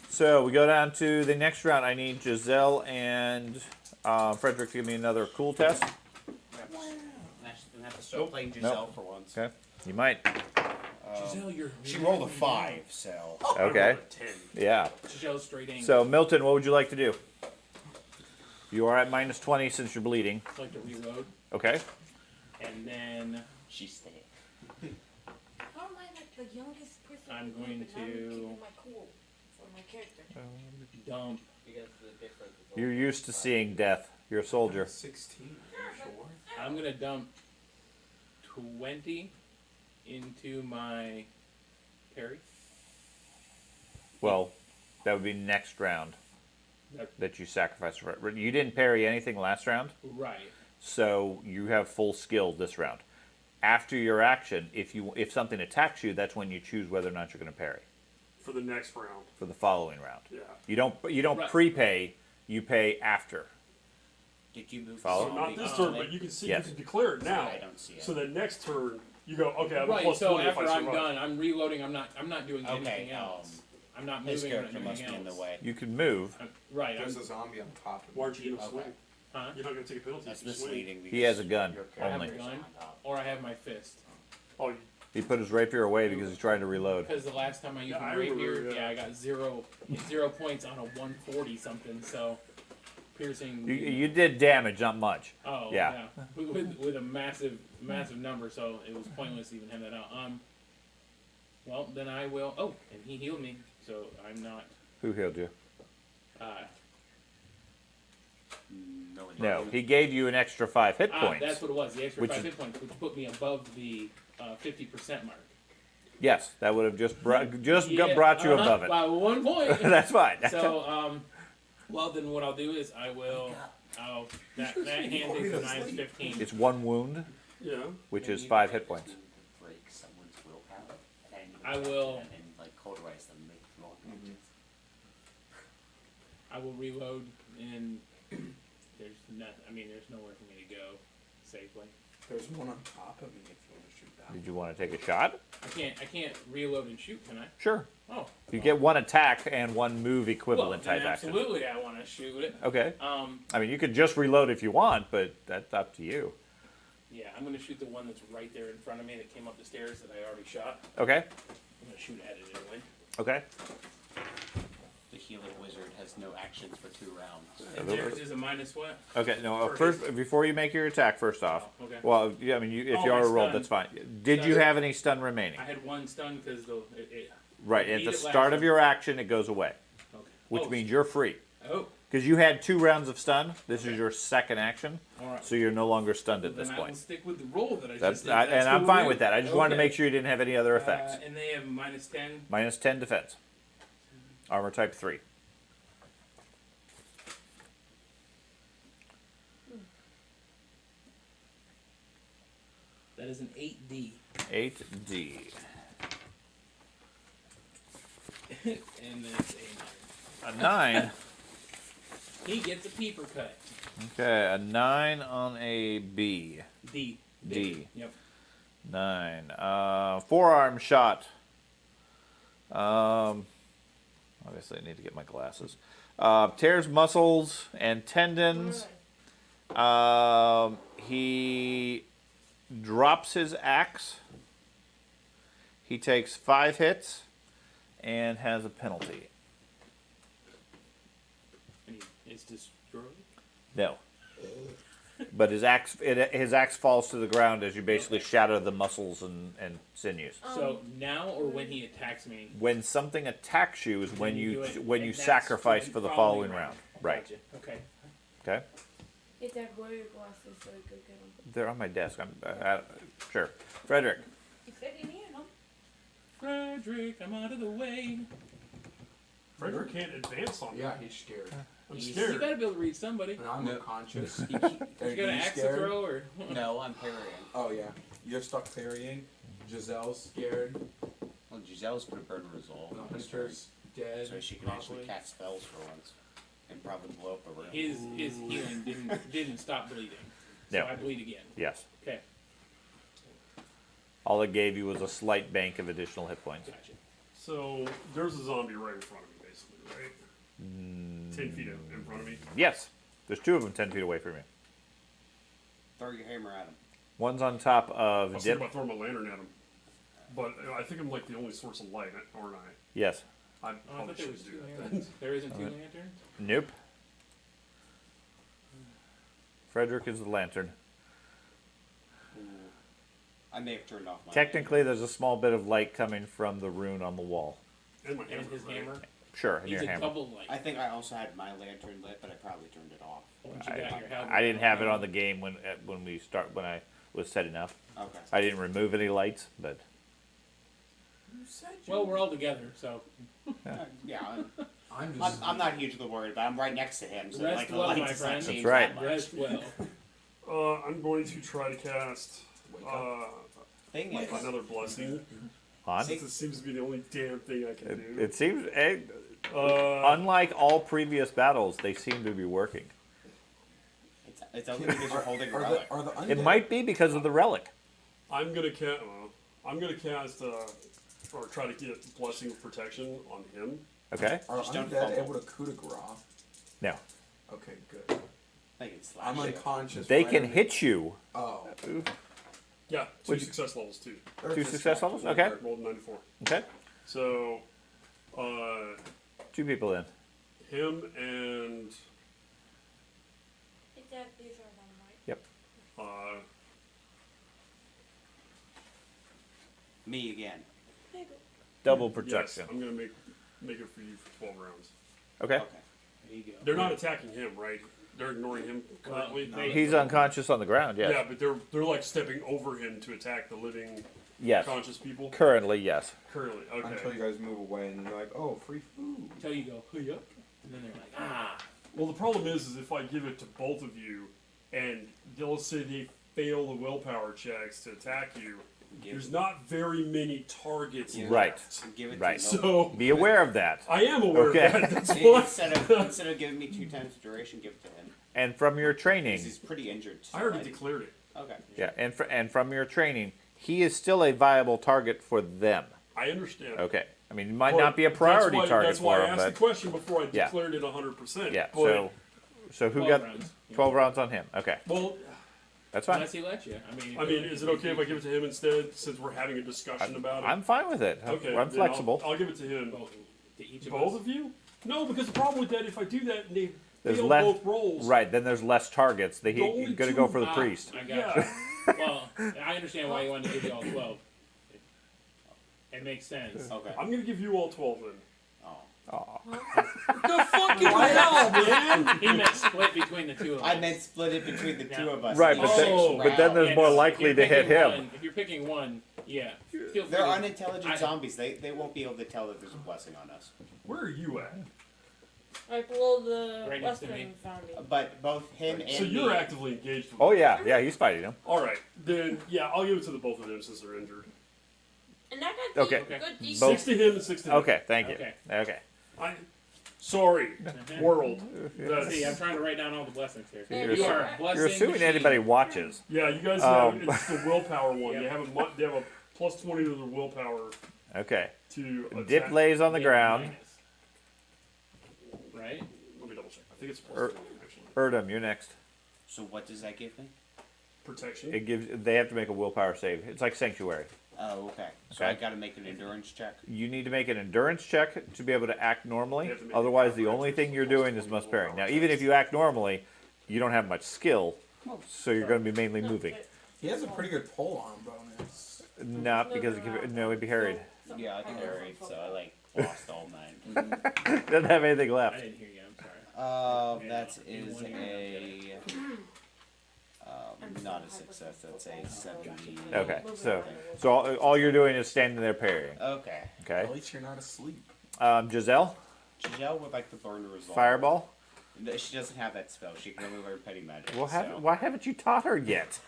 So we go down to the next round. I need Giselle and Frederick to give me another cool test. I have to start playing Giselle for once. Okay. You might. Giselle, you're She rolled a 5, so. Okay. 10. Yeah. Giselle straight angle. So Milton, what would you like to do? You are at -20 since you're bleeding. I'd like to reload, Okay. and then She's staying. How am I like the youngest person? I'm in here, going but now I'm to- keeping my cool for my character. dump. You're used to seeing death. You're a soldier. 16, are you sure? I'm gonna dump 20 into my parry. Well, that would be next round that you sacrifice. You didn't parry anything last round, Right. so you have full skill this round. After your action, if something attacks you, that's when you choose whether or not you're going to parry For the next round. for the following round. Yeah. You don't Right. prepay. You pay after. Did you move Follow? the So zombie not this on turn, me? but you can see, Yes. you can declare it now. I don't see it. So the next turn, you go, okay, I have a Right. plus So 20 if I after I'm survive. done, I'm reloading. I'm not doing Okay, anything else. I'm not His moving. I'm character not must doing be in anything the else. way. You can move. Right. There's a zombie on top of me. Why aren't you going to Okay. swing? Huh? You're not going to take a penalty That's if you swing. misleading. He has a because gun your I have only. a character's gun, on top. or I have my fist. Oh, you- He put his rapier away because he's trying to reload. Because the last time I used Yeah, my I remember, rapier, yeah. I got zero points on a 140 something. So piercing. You did damage, not much. Oh Yeah. yeah, with a massive number, so it was pointless to even have that out. Well, then I will. Oh, and he healed me, so I'm not. Who healed you? No, one No, he gave you an extra 5 hit Ah, points. that's what it was. The extra Which 5 is- hit points, which put me above the 50% mark. Yes, that would have just brought Yeah, brought you above it. By 1 point. That's fine. So, well, then what I'll do is I will. That hand takes a 9 is 15. It's 1 wound, Yeah. which is 5 hit points. Break someone's willpower, and you I will. and like cauterize them, make them all I will reload, and there's not. I mean, there's nowhere for me to go safely. There's one on top of me if you want to shoot that. Did you want to take a shot? I can't reload and shoot, can I? Sure. Oh. You get 1 attack and 1 move equivalent well, type then action. absolutely, I want to shoot it. Okay. Um, I mean, you could just reload if you want, but that's up to you. yeah, I'm gonna shoot the one that's right there in front of me that came up the stairs that I already shot. Okay. I'm gonna shoot at it anyway. Okay. The healing wizard has no actions for 2 rounds. And theirs is a minus what? Okay. No. For First, before you make your attack, first off. Oh, okay. Well, yeah. I mean, if Oh, you my already rolled, stun. that's fine. Did you Stun. have any stun remaining? I had 1 stun because it Right. I At need the it start last of your action, it goes away, okay. which oh, means you're free. Oh, Because you had 2 rounds of stun. This is your second action, all right. so you're no longer stunned at Then this I will point. stick with the roll that I That's, just did. and That's I'm cool fine you? with that. I just wanted to Okay. make sure you didn't have any other effects. And they have minus 10. Minus 10 defense. Armor type 3. That is an 8D. 8D. And that's a 9. A 9. He gets a peeper cut. Okay, a 9 on a B. D. D. Yep. 9. Forearm shot. Obviously, I need to get my glasses. Tears muscles and tendons. He drops his axe. He takes 5 hits and has a penalty. And it's destroyed. No. But his axe falls to the ground as you basically shatter the muscles and sinews. So now or when he attacks me? When something attacks you is when you do you it, when and you that's sacrifice the for the following round. Right. Gotcha. Okay. Okay. Get that warrior glasses so we go get them. They're on my desk. I'm sure. Frederick. You said you needed them. Frederick, I'm out of the way. Frederick can't advance on me. Yeah, he's scared. I'm You scared. gotta be able to read somebody. And I'm No. unconscious. You Are got an you axe to scared? throw or? No, I'm parrying. Oh yeah, you're stuck parrying. Giselle's scared. Well, Giselle's gonna burn resolve. The on this hunter's dead. turn, so she can actually probably. cast spells for once, and probably blow up a room. His healing didn't stop bleeding. So No. I bleed again. Yes. Okay. All it gave you was a slight bank of additional hit points. Gotcha. So there's a zombie right in front of me, basically, right? 10 feet in front of me. Yes. There's 2 of them 10 feet away from you. Throw your hammer at him. One's on top I of was Dip. thinking about throwing my lantern at him, but I think I'm like the only source of light, aren't I? Yes. I Oh, I probably thought there was should 2 do that. lanterns. There isn't 2 lanterns? Nope. Frederick is the lantern. I may have turned off my. Technically, there's a small bit of light coming from the rune on the wall. And my hammer. And his right? hammer? Sure, and He's your a hammer. double light. I think I also had my lantern lit, but I probably turned it off. Once you got your helmet I didn't have it on. on the game when when I was setting up. Okay. I didn't remove any lights, but Well, we're all together, so Yeah, I'm not hugely worried, but I'm right next to him, so Rest like the well, light my does not friend. change That's right. that much. rest well. I'm going to try to cast Thing is, another blessing, on. since it seems to be the only damn thing I can do. It seems, Uh, unlike all previous battles, they seem to be working. it's only because you're holding a Are relic. the undead? It might be because of the relic. I'm gonna cast or try to get blessing of protection on him. Okay. Are Just don't undead fumble. able to coup de grace? No. Okay, good. They can slash I'm you. unconscious. They but I can don't- hit you. Oh. Yeah, 2 Would you- success levels too. They're 2 just success back levels? to Okay. Rolled 94. Okay. So, 2 people in. him and These are them, right? Yep. uh, Me again. There you double Yes, protection. I'm gonna make it for you for 12 rounds. Okay. Okay. There you go. They're not attacking him, right? They're ignoring him currently. Well, He's unconscious on the ground. Yes. Yeah, but they're like stepping over him to attack the living Yes. conscious people. Currently, yes. Currently, Until okay. you guys move away and you're like, oh, free food. Until you go, "Hey, up," and then they're like, "Ah." Well, the problem is if I give it to both of you, and they'll say they fail the willpower checks to attack you, there's not very many targets Right. left. Give it Right. to So Be aware of that. I am aware Okay. of that. That's why. Instead of giving me 2 times the duration, give it to him. And from your 'Cause training, he's pretty injured. So I already declared it. Okay. yeah, and from your training, he is still a viable target for them. I understand. Okay. I mean, it might But not be a priority that's why, target That's why for I him, asked but the question before I Yeah. declared it 100%. yeah. But, So who 12 got rounds. 12 rounds on him? Okay, well, that's fine. Unless he lets you. I mean, is it okay if I give it to him instead, since we're having a discussion about it? I'm fine with it. Okay, I'm then flexible. I'll give it to him. both to each of Both us. of you? No, because the problem with that, if I do that and they There's fail less- both rolls, Right, then there's less targets. He's only going to two- go for the Ah, priest. I got yeah. you. Well, I understand why you wanted to give you all 12. It makes sense. Okay. I'm gonna give you all 12 then. Oh. Aw. The fucking hell, man! He meant split between the two of us. I meant split it between the two of us. Right, Each but then- round. but then there's Yeah, more no, likely if you're to hit picking him. one- if you're picking one, yeah. Feel free They're to- unintelligent I- zombies. They won't be able to tell that there's a blessing on us. Where are you at? Right below the Right next to western me. founding. But both him and So you're me. actively engaged with Oh them. yeah, he's fighting him. Alright, then, yeah, I'll give it to the both of them since they're injured. And that got Okay. good Both- decent. 6 to him and 6 to him. Okay, thank you. Okay. Okay. Sorry, world. See, I'm trying to write down all the blessings here. Yeah, You are a you're blessing You're assuming machine. anybody watches. Yeah, you guys Um, have, it's the willpower one. Yep. They have a plus 20 to their willpower Okay. to attack. Dip lays on the Yeah, ground. minus. Right? Let me double check. I think it's plus Er- 20 actually. Erdem, you're next. So what does that give me? Protection. It gives. They have to make a willpower save. It's like sanctuary. Oh, okay. So Okay. I got to make an endurance check. You need to make an endurance check to be able to act normally. You have to make Otherwise, a the only thing you're doing is must pairing. Now, even if you act normally, you don't have much skill, so you're going to be mainly moving. He has a pretty good pole arm bonus. Not because no, it'd be harried. Yeah, I can narrate, so I like lost all mine. Doesn't have anything I left. didn't hear you. I'm sorry. That is a not a success. That's a 70. Okay, so all you're doing is standing there parrying. Okay. Okay. At least you're not asleep. Giselle, Giselle would like to burn the resolve. fireball. She doesn't have that spell. She can only learn petty magic. Well, so. why haven't you taught her yet?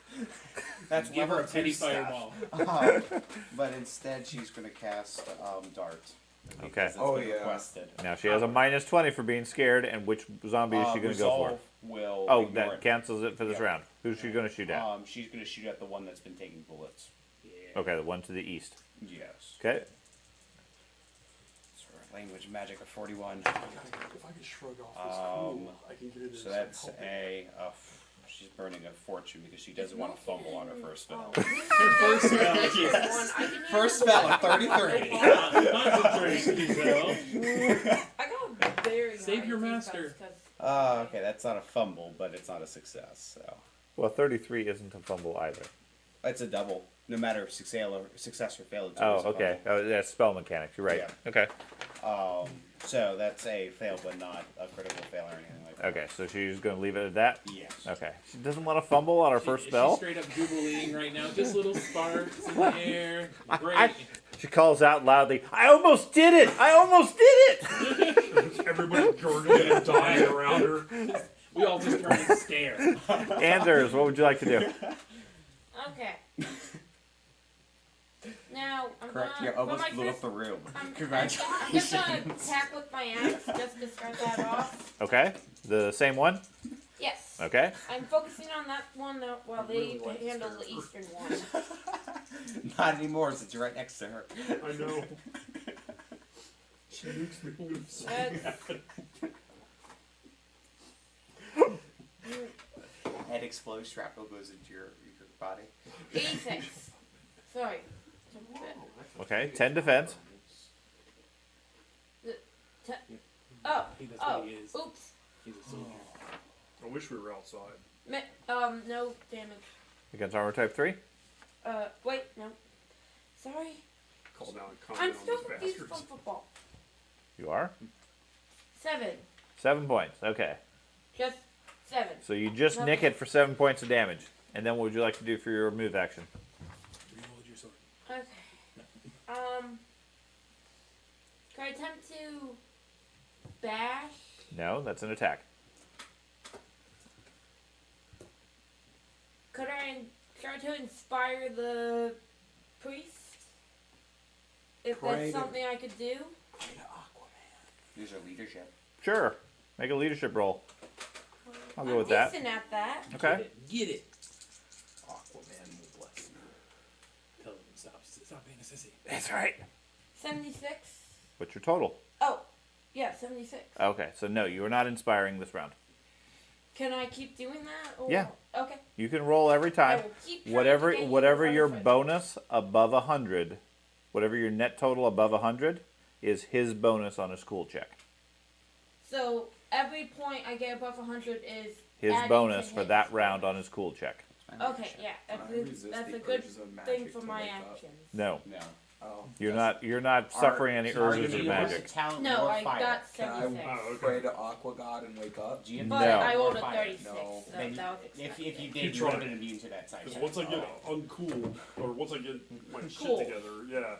That's Give her a level petty 2 stuff. fireball. But instead, she's going to cast dart. Okay. Because it's Oh, been yeah. requested. Now she has a minus 20 for being scared, and which zombie is she going to go for? Resolve will Oh, ignore that it. cancels it for this Yeah. round. Who's she going to shoot at? She's going to shoot at the one that's been taking bullets. Yeah. Okay, the one to the east. Yes. Okay. Sort of language magic of 41. If I could shrug off this cool, I can get into So that's she's burning a fortune because she doesn't want to fumble on her first spell. Her first spell. Yes. First spell of 33. Concentrate, Giselle. I got very Save high your defense master. 'cause Okay, that's not a fumble, but it's not a success. So Well, 33 isn't a fumble either. it's a double, no matter if success or fail. It's Oh, always a okay. Oh, that's spell mechanics. You're right. Yeah. Okay. fumble. So that's a fail, but not a critical fail or anything like that. Okay, so she's going to leave it at that? Yes. Okay. She doesn't want to fumble on her first She's spell? straight up jubileeing right now. Just little sparks in the air. Great. She calls out loudly, I almost did it! I almost did it! everybody gurgling and dying around her. We all just turn and stare. Anders, what would you like to do? Okay. Now I'm Correct. gonna. You almost for my blew up first, the room. I'm Congratulations. just gonna attack with my axe just to start that off. Okay. The same one? Yes. Okay. I'm focusing on that one while they handle the eastern one. Not anymore, since you're right next to her. I know. She makes me move so Head explodes, shrapnel goes into your body. 86. Sorry. Okay. 10 defense. Oh. That's Oh. what he is. Oops. He's a soldier. I wish we were outside. No damage. Against armor type 3. Wait, no. Sorry. call down and I'm comment on still these confused from bastards. football. You are? 7. 7 points. Okay. Just 7. So you just nick Okay. it for 7 points of damage. And then what would you like to do for your move action? Reload your sword. Okay. Can I attempt to bash? No, that's an attack. Could I try to inspire the priest? If Pray that's to- something I could do? Use your leadership. Sure. Make a leadership roll. I'll go I'm with that. decent at that. Okay. Get it. Aquaman will bless you. Tell him stop being a sissy. That's right. 76? What's your total? Oh, yeah, 76. Okay, so no, you are not inspiring this round. Can I keep doing that? Or? Yeah. Okay. You can roll every I time. will keep trying Whatever to get you whatever harder your for it. bonus above 100, whatever your net total above 100 is his bonus on his cool check. So every point I get above 100 is His adding bonus to for his. that round on his cool check. Spend your Okay, leadership. yeah, that's I a, resist that's the a good urges of thing magic for to my wake up. actions. No, No. Oh, you're that's- not suffering any Are urges you of more magic. talent No, or I fire? got Can I 76. Oh, okay. pray to Aqua God and wake up? Do you have But No. I rolled a fire? 36, No. so Then that was if expected. you Keep did, you would trying. have been immune to that type. Because once I get uncool, or once I get my Cool. shit together, yeah,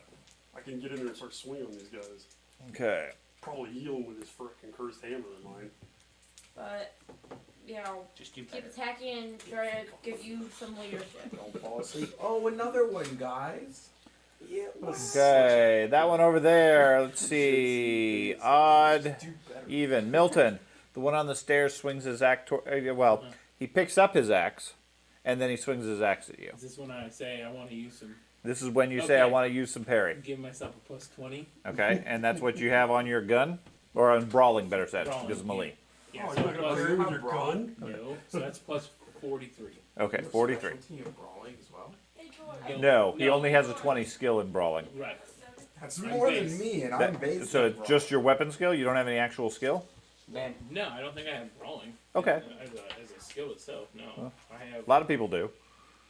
I can get in there and start swinging on these guys. Okay. Probably heal him with his frickin' cursed hammer of mine. But, you know, Just do keep better. attacking and try to give you some leadership. Don't fall asleep. Oh, another one, guys. Yeah. Okay, that one over there. Let's see. Odd, Do better. even. Milton, the one on the stairs, swings his axe. Well, he picks up his axe, and then he swings his axe at you. Is this when I say I want to use some, This is when you say, "I Okay. want to use some parry." give myself a plus 20? Okay, and that's what you have on your gun, or on brawling, better said, Brawling, because of melee. Yeah, Oh, so you're not gonna plus, parry with your gun? no, so that's plus 43. Okay, 43. Specialty in brawling as well. Hey, George. No, he No. only has a 20 skill in brawling. Right. That's I'm more base. than me, and That- I'm based. so on it's just your weapon skill. You don't have any actual skill. Man, No, I don't think I have brawling. Okay. As a skill itself, no. I have. A lot of people do.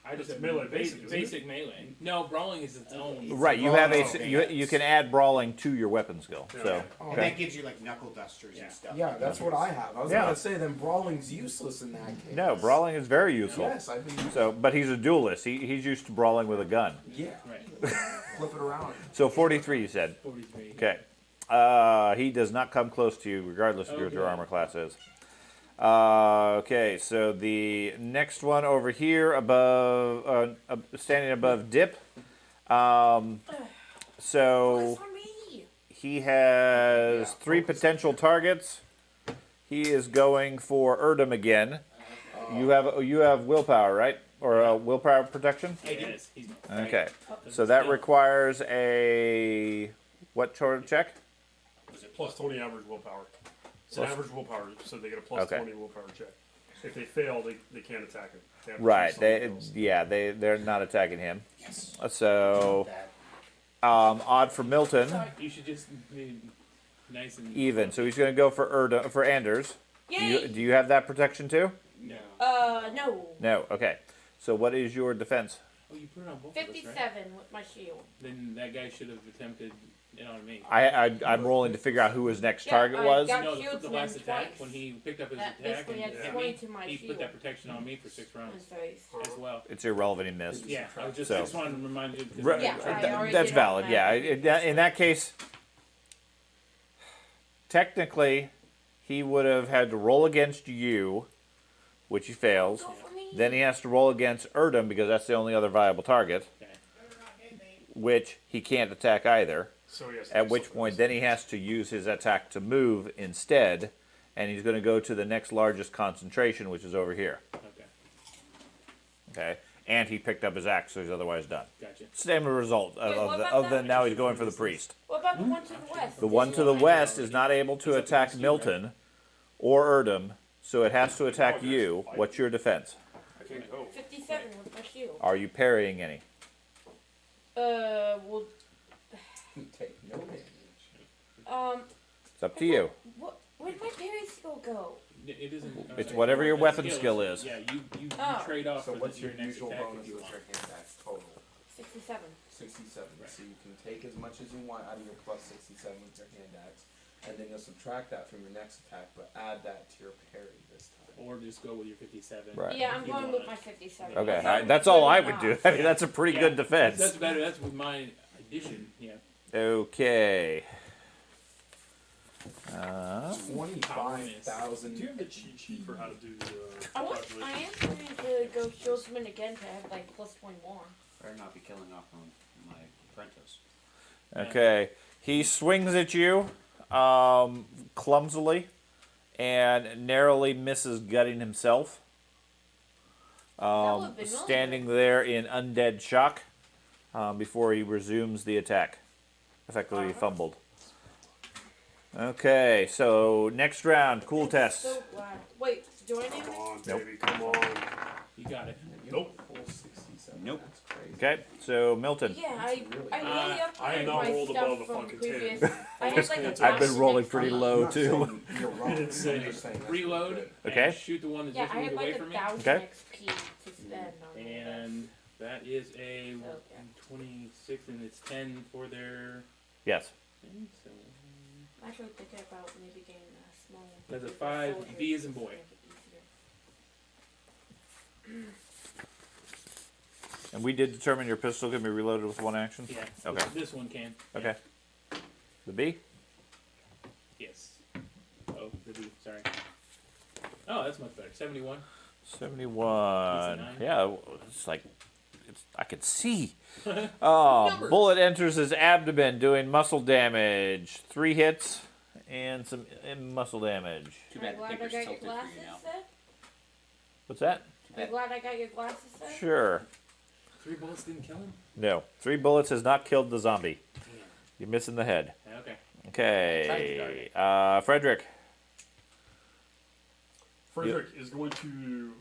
I just It's have melee basic, isn't it? basic melee. No, brawling is its own. Right, you have Oh, you can add brawling to your weapon skill. So Oh, and that gives you like knuckle dusters Yeah. and stuff. Yeah, that's what I have. I was Yeah. gonna say then brawling's useless in that case. no, brawling is very useful. Yes, I've been using. So, but he's a duelist. He's used to brawling with a gun. Yeah, Right. flip it around. So 43, you said. 43. Okay. He does not come close to you, regardless of what your Okay. armor class is. Okay, so the next one over here, standing above Dip. So For me. he has Yeah, 3 potential targets. He is going for Erdem again. You have willpower, right? Or willpower protection? Yes, he's Okay. So that requires a what sort of check? Was it plus 20 average willpower? It's an Plus- average willpower, so they get a plus Okay. 20 willpower check. If they fail, they can't attack him. They have to Right. choose something else. They're not attacking him. Yes. So That. odd for Milton, You should just be nice and even. So he's going to go for Anders. Yay! Do you have that protection too? No. No. No. Okay. So what is your defense? Oh, you put it on both of us, right? 57 with my shield. Then that guy should have attempted it on me. I'm rolling to figure out who his next Yeah, target I was. got- No, shields the him last attack twice. when he picked up his That attack basically and adds hit 20 me, to my he put shield. that protection on me for 6 On rounds his face. as well. It's irrelevant. He missed. Yeah, I just So- wanted to remind you. 'cause Right, Yeah, I already that's did valid. all Yeah. that. In that case, technically, he would have had to roll against you, which he fails. Go for me. Then he has to roll against Erdem because that's the only other viable target, Okay. which he can't attack either. So he has to At do which something point, else. then he has to use his attack to move instead, and he's going to go to the next largest concentration, which is over here. Okay. Okay, and he picked up his axe, so he's otherwise done. Gotcha. Same result Wait, what about other than that? now he's going for the priest. What about the one to the west? The one to the west is not able to attack Milton or Erdem, so it has to attack you. What's your defense? I can't go. 57 with my shield. Are you parrying any? Well, Take no damage. It's up to you. where'd my parry skill go? It isn't. It's whatever your that weapon skill Yeah, you Oh. trade off So for what's your your next usual attack if bonus you with want. your hit attack total? 67. 67. So you can take as much as you want out of your plus 67 with your hand axe, and then you'll subtract that from your next attack, but add that to your parry this time. Or just go with your 57. Right. Yeah, I'm if you going want with it. my 57. Okay, That's that's all good I would enough. do. I mean, that's a pretty Yeah. good defense. That's better. That's with my addition. Yeah. Okay. 25,000. Do you have the cheat sheet for how to do the I am calculation? trying to go Shieldman again to have like plus 1 more. Better not be killing off on my apprentice. Okay. He swings at you clumsily and narrowly misses gutting himself. would've been really Standing there in undead shock before he resumes the attack. Effectively fumbled. Okay, so next round, cool test. So glad. Wait, do I name Come it? on, Nope. baby, come on. You got it. Nope. Full 67. Nope. That's crazy. Okay, so Milton. Yeah, I really upgraded I have not my rolled stuff above a from fucking previous. 10. I had like a I've been thousand rolling extra pretty money. low I'm not too. saying You're wrong. It's I'm insane. just saying that's Reload. pretty good. Okay. And shoot the one that's Yeah, just I had moved like away from me. 1,000 Okay. XP to spend on And that is a So, yeah. 26, and it's 10 for their Yes. thing. So I'm actually thinking about maybe getting a small. that's a 5. B as in boy. And we did determine your pistol can be reloaded with one action? Yeah. Okay. This one can. Okay. The B? Yes. Oh, the B. Sorry. Oh, that's much better. 71. 71. 69. Yeah, it's like I could see. Bullet enters his abdomen, doing muscle damage. 3 hits and some muscle damage. Too I'm bad the glad I paper's got your tilted for glasses you now. set. What's that? I'm glad I got your glasses set. Sure. 3 bullets didn't kill him? No. 3 bullets has not killed the zombie. Damn. You're missing the head. Okay. Okay. Frederick. Frederick is going to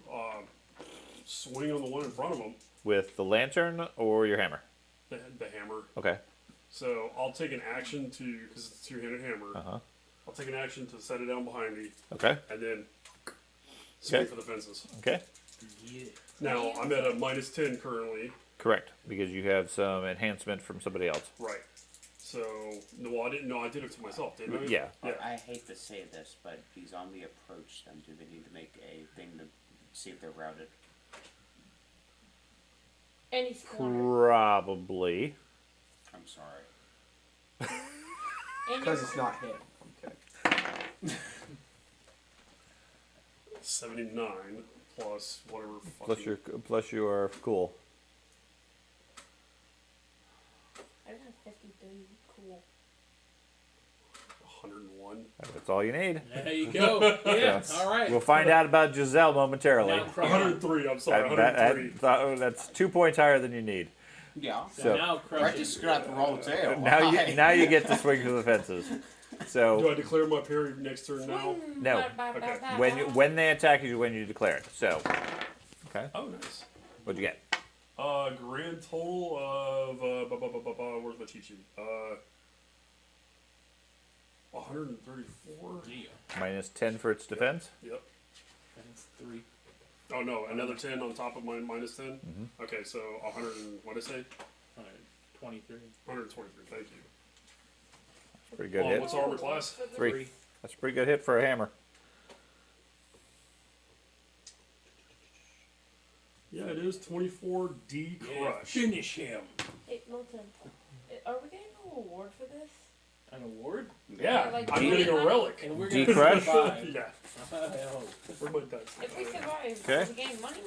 swing on the one in front of him, With the lantern or your hammer? the hammer. Okay. So I'll take an action to, because it's a two-handed hammer, Uh-huh. I'll take an action to set it down behind me, Okay. and then swing Okay. for the fences. Okay. Yeah. Now, I'm at a minus 10 currently. Correct. Because you have some enhancement from somebody else. Right. So, no, I didn't. No, I did it to myself, didn't I? Yeah. Yeah. I hate to say this, but these on the approach them, do they need to make a thing to see if they're routed? And he's cornered. Probably. I'm sorry. And Because you're- it's not him. I'm kidding. 79 plus whatever. Plus your cool. I got 53. Cool. 101. That's all you need. There you go. Yeah. All right. We'll find out about Giselle momentarily. Now I'm crushing. 103. I'm sorry. 103. That's 2 points higher than you need. Yeah. So now I crushing. just got the roll too. now you get to swing for the fences. Do So I declare my parry next turn now? Swing. No. Okay. when they attack is when you declare it. So okay, Oh, nice. what'd you get? Grand total of where's my cheat sheet? 134. Yeah. Minus 10 for its defense. Yep. That's 3. Oh no, another 10 on top of my minus 10. Okay, so 100. What did I say? 23. 123. Thank you. Pretty good hit. What's our armor class? 3. That's a pretty good hit for a hammer. Yeah, it is 24D Yeah. crush. Finish him. Hey, Milton, are we getting an award for this? An award? Yeah, like I'm D- getting a relic. And we're D gonna crush? survive. Yeah, Hell, where my dice? If we survive, Okay. are we getting money,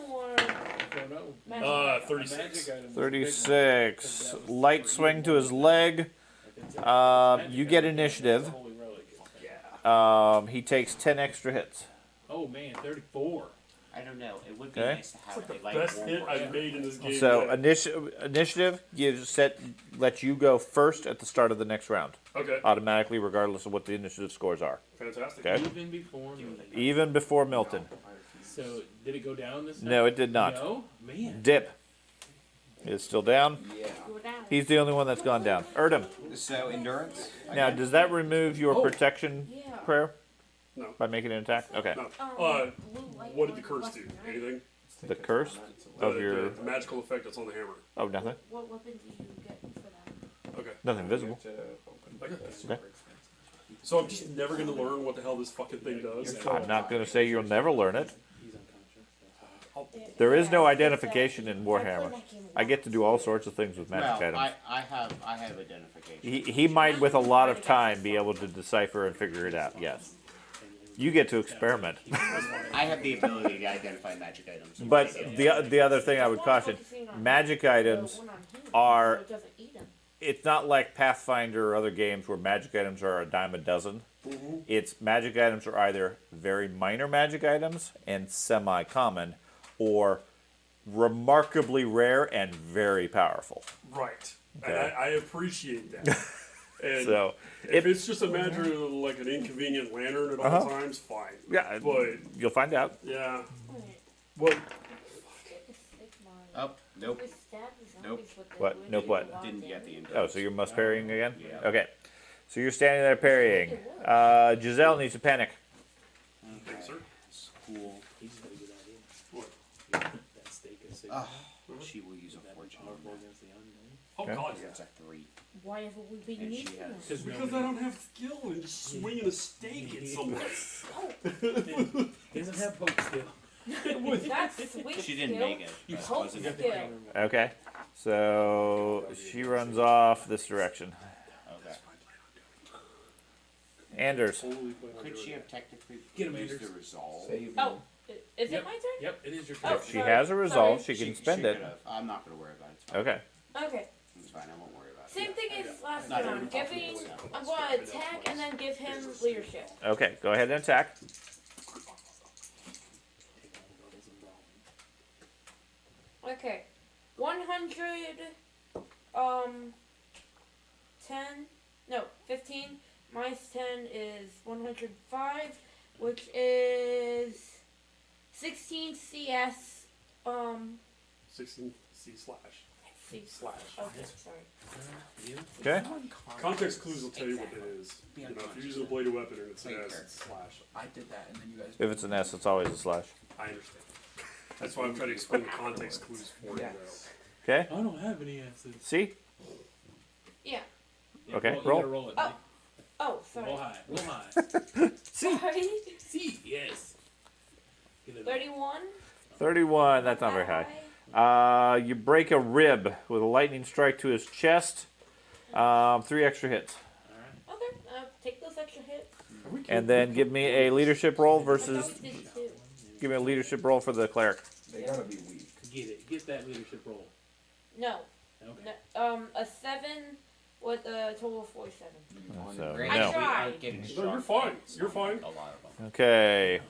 or don't know. magic? 36. Magic item is a big one. 36. Because that was Light for swing you. to his leg. If it's a magic You get item, initiative. that's a holy relic. Yeah. He takes 10 extra hits. Oh man, 34. I don't know. It would be Okay. nice to have It's like a the light best warm hit brush. I've made in this game. So yet. initiative lets you go first at the start of the next round, Okay, automatically, regardless of what the initiative scores are. fantastic. Okay. Even before me. Even before Milton. So did it go down this time? No, it did not. No? Man. Dip is still down. Yeah. Go down. He's the only one that's gone down. Erdem. So endurance. Now, does that remove your Oh. protection Yeah. prayer No. by making an attack? Okay. No. Blue light What did the or curse do? lesson, right? Anything? The curse of your. The magical effect that's on the hammer. Oh, nothing. What weapon do you get for that? Okay. Nothing visible. Okay. So I'm just never gonna learn what the hell this fucking thing does. I'm not going to say you'll never learn it. He's unconscious. There is no identification in Warhammer. I get to do all sorts of things with magic Well, items. I have identification. He might, with a lot of time, be able to decipher and figure it out. Yes. You get to experiment. I have the ability to identify magic items. But the other thing I would caution, magic items are. It's not like Pathfinder or other games where magic items are a dime a dozen. It's magic items are either very minor magic items and semi-common, or remarkably rare and very powerful. Right. Okay. And I appreciate that. And So, if it's just a matter of like an inconvenient lantern at all times, fine. Yeah, But you'll find out. yeah. Well, Oh, nope. Nope. What? Nope, what? Didn't get the info. Oh, so you're must parrying again? Yeah. Okay. So you're standing there parrying. Giselle needs to panic. thanks, sir. Cool. He's got a good idea. What? That stake is safe. She will use a fortune. Powerful against the unknown. Oh Okay. God, It's a 3. Why haven't we been And she using them? has. because I don't have skill in just swinging a stake at someone. He doesn't have boat skill. That's sweet She didn't skill. make it. You but it hope wasn't skill. good. Okay. So she runs off this direction. Okay. Anders. Holy fuck. Could she have technically Get him, used Anders. the resolve? Save Oh, is Yep. it my turn? Yep, it is your Oh, turn. If she has a resolve, she sorry. can spend it. could've. I'm not going to worry about it. It's fine. Okay. Okay. It's fine. I won't worry about it. Same thing as last Not round. every Giving, possible I'm going to attack and then give him leadership. Okay. Go ahead and attack. Okay. 100, 10, no, 15 minus 10 is 105, which is 16 CS, 16 C slash. C slash. Okay, sorry. Okay. Context clues will tell you what it is. You know, if you're using a bladed weapon and it's an Thank S, you. it's slash. I did that, and then you guys. If it's an S, it's always a slash. I understand. That's why I'm trying to explain the context clues for you. Yes. Okay. I don't have any answers. See? Yeah. Okay, you roll. gotta roll it. Oh. Mike. Oh, sorry. Roll high. Roll high. Sorry. C. Yes. Get it. 31. 31. That's not very high. You break a rib with a lightning strike to his chest. 3 extra hits. All right. Okay, take those extra hits. And then give me a leadership roll I versus. thought we did two. Give me a leadership roll for the cleric. They gotta be weak. Get it. Get that leadership roll. No. Okay. No. A 7 with a total of 47. So, Great. I no. tried. aren't getting No, shot you're fine. at You're fine. A lot of them. Okay.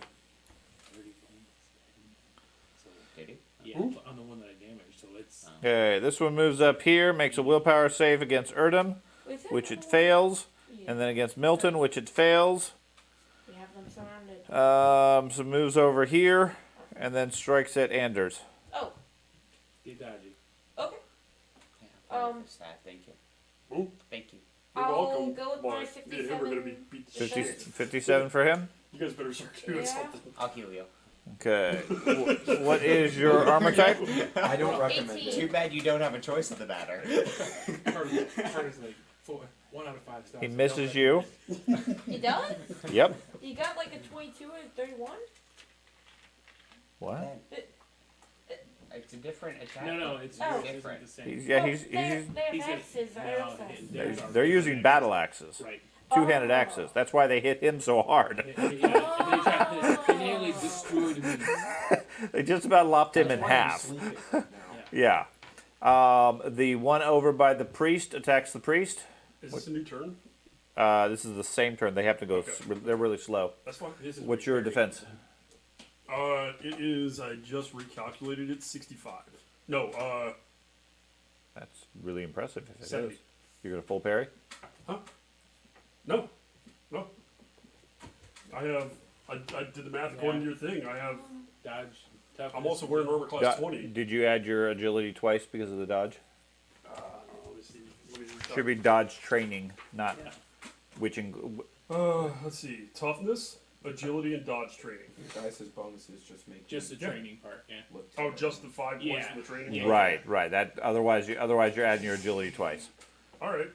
Did he? Yeah, on the one that I damaged, so it's. Okay. This one moves up here, makes a willpower save against Erdem, Wait, is that which it another one? fails, Yeah. and then against Milton, which it fails. We have them surrounded. So moves over here, and then strikes at Anders. Oh, Get dodgy. okay. Yeah, Um, stat. Thank you. Ooh. Thank you. You're I'll welcome. go with But my me and him are gonna be 57. beat the 50, shit. 57 for him. You guys better start doing Yeah. something. I'll heal you. Okay. What is your armor type? I don't recommend 18. it. Too bad you don't have a choice in the matter. Carter's like 1 out of 5 stars. He misses you. He does? Yep. You got like a 22 or a 31? What? It's a different attack. No, it's Oh. different. The same. He's, yeah, Oh, he's they have he's gonna- axes. I no, also have. they're using battle axes, Right. two-handed Oh. axes. That's why they hit him so hard. They nearly destroyed me. They just about lopped him in half. Yeah. The one over by the priest attacks the priest. Is this a new turn? This is the same turn. They have to go. They're really slow. That's fine. This is What's your very- defense? It is. I just recalculated it. 65. No. That's really impressive. If it 70. is. You're gonna full parry. No. No. I have. I did the math according to your thing. I have. Dodge. Toughness. I'm also wearing armor class 20. Did you add your agility twice because of the dodge? Let me see. Let me recalculate. Should be dodge training, not Yeah. witching. Let's see. Toughness. agility and dodge training. Guys, his bonuses just make Just the Yeah. training part, yeah. look Oh, just the 5 points Yeah. for the training. Yeah. Right. That otherwise you're adding your agility twice. All right.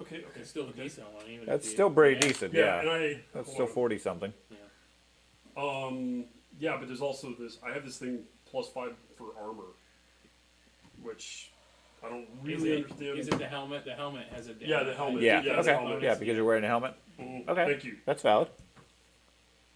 Okay. Okay. It's still a decent one. Even That's if you, still pretty yeah. decent. Yeah, Yeah. and I. That's hold still on. 40 something. Yeah, but there's also this. I have this thing +5 for armor, which I don't really understand. Is it the helmet? The helmet has a Yeah, the helmet. Yeah. Yeah, it's okay. a helmet. Yeah, because you're wearing a helmet. Okay. Thank you. That's valid.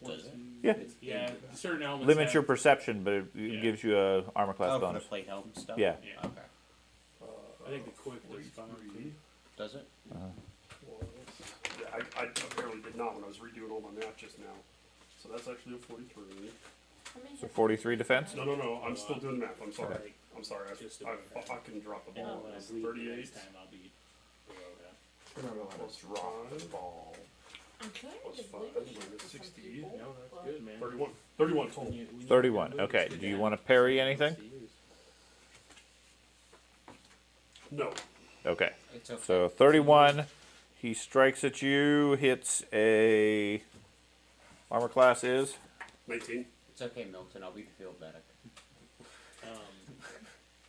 Does it? Yeah. Yeah, certain helmets Limits have- your perception, but it Yeah. gives you a armor class Oh, for the bonus. plate helmet stuff? Yeah. Yeah. Okay. I think the quick does fine too. Does it? Yeah, I apparently did not when I was redoing all my math just now. So that's actually a 43. So 43 defense. No. I'm still doing the math. I'm sorry. Okay. I'm sorry. Just I about fucking dropped the And ball. when I It's bleed the 38. next time, I'll be. We're not allowed Plus to drop the 5. ball. I'm trying Plus to 5 leadership minus for some 60. people, No, that's but- good, man. 31. 31 total. When you 31. move Okay. to Do you that, want to parry it's anything? to use. No. Okay. It's okay. So 31. He strikes at you. Hits a armor class is 19. It's okay, Milton. I'll be the field medic.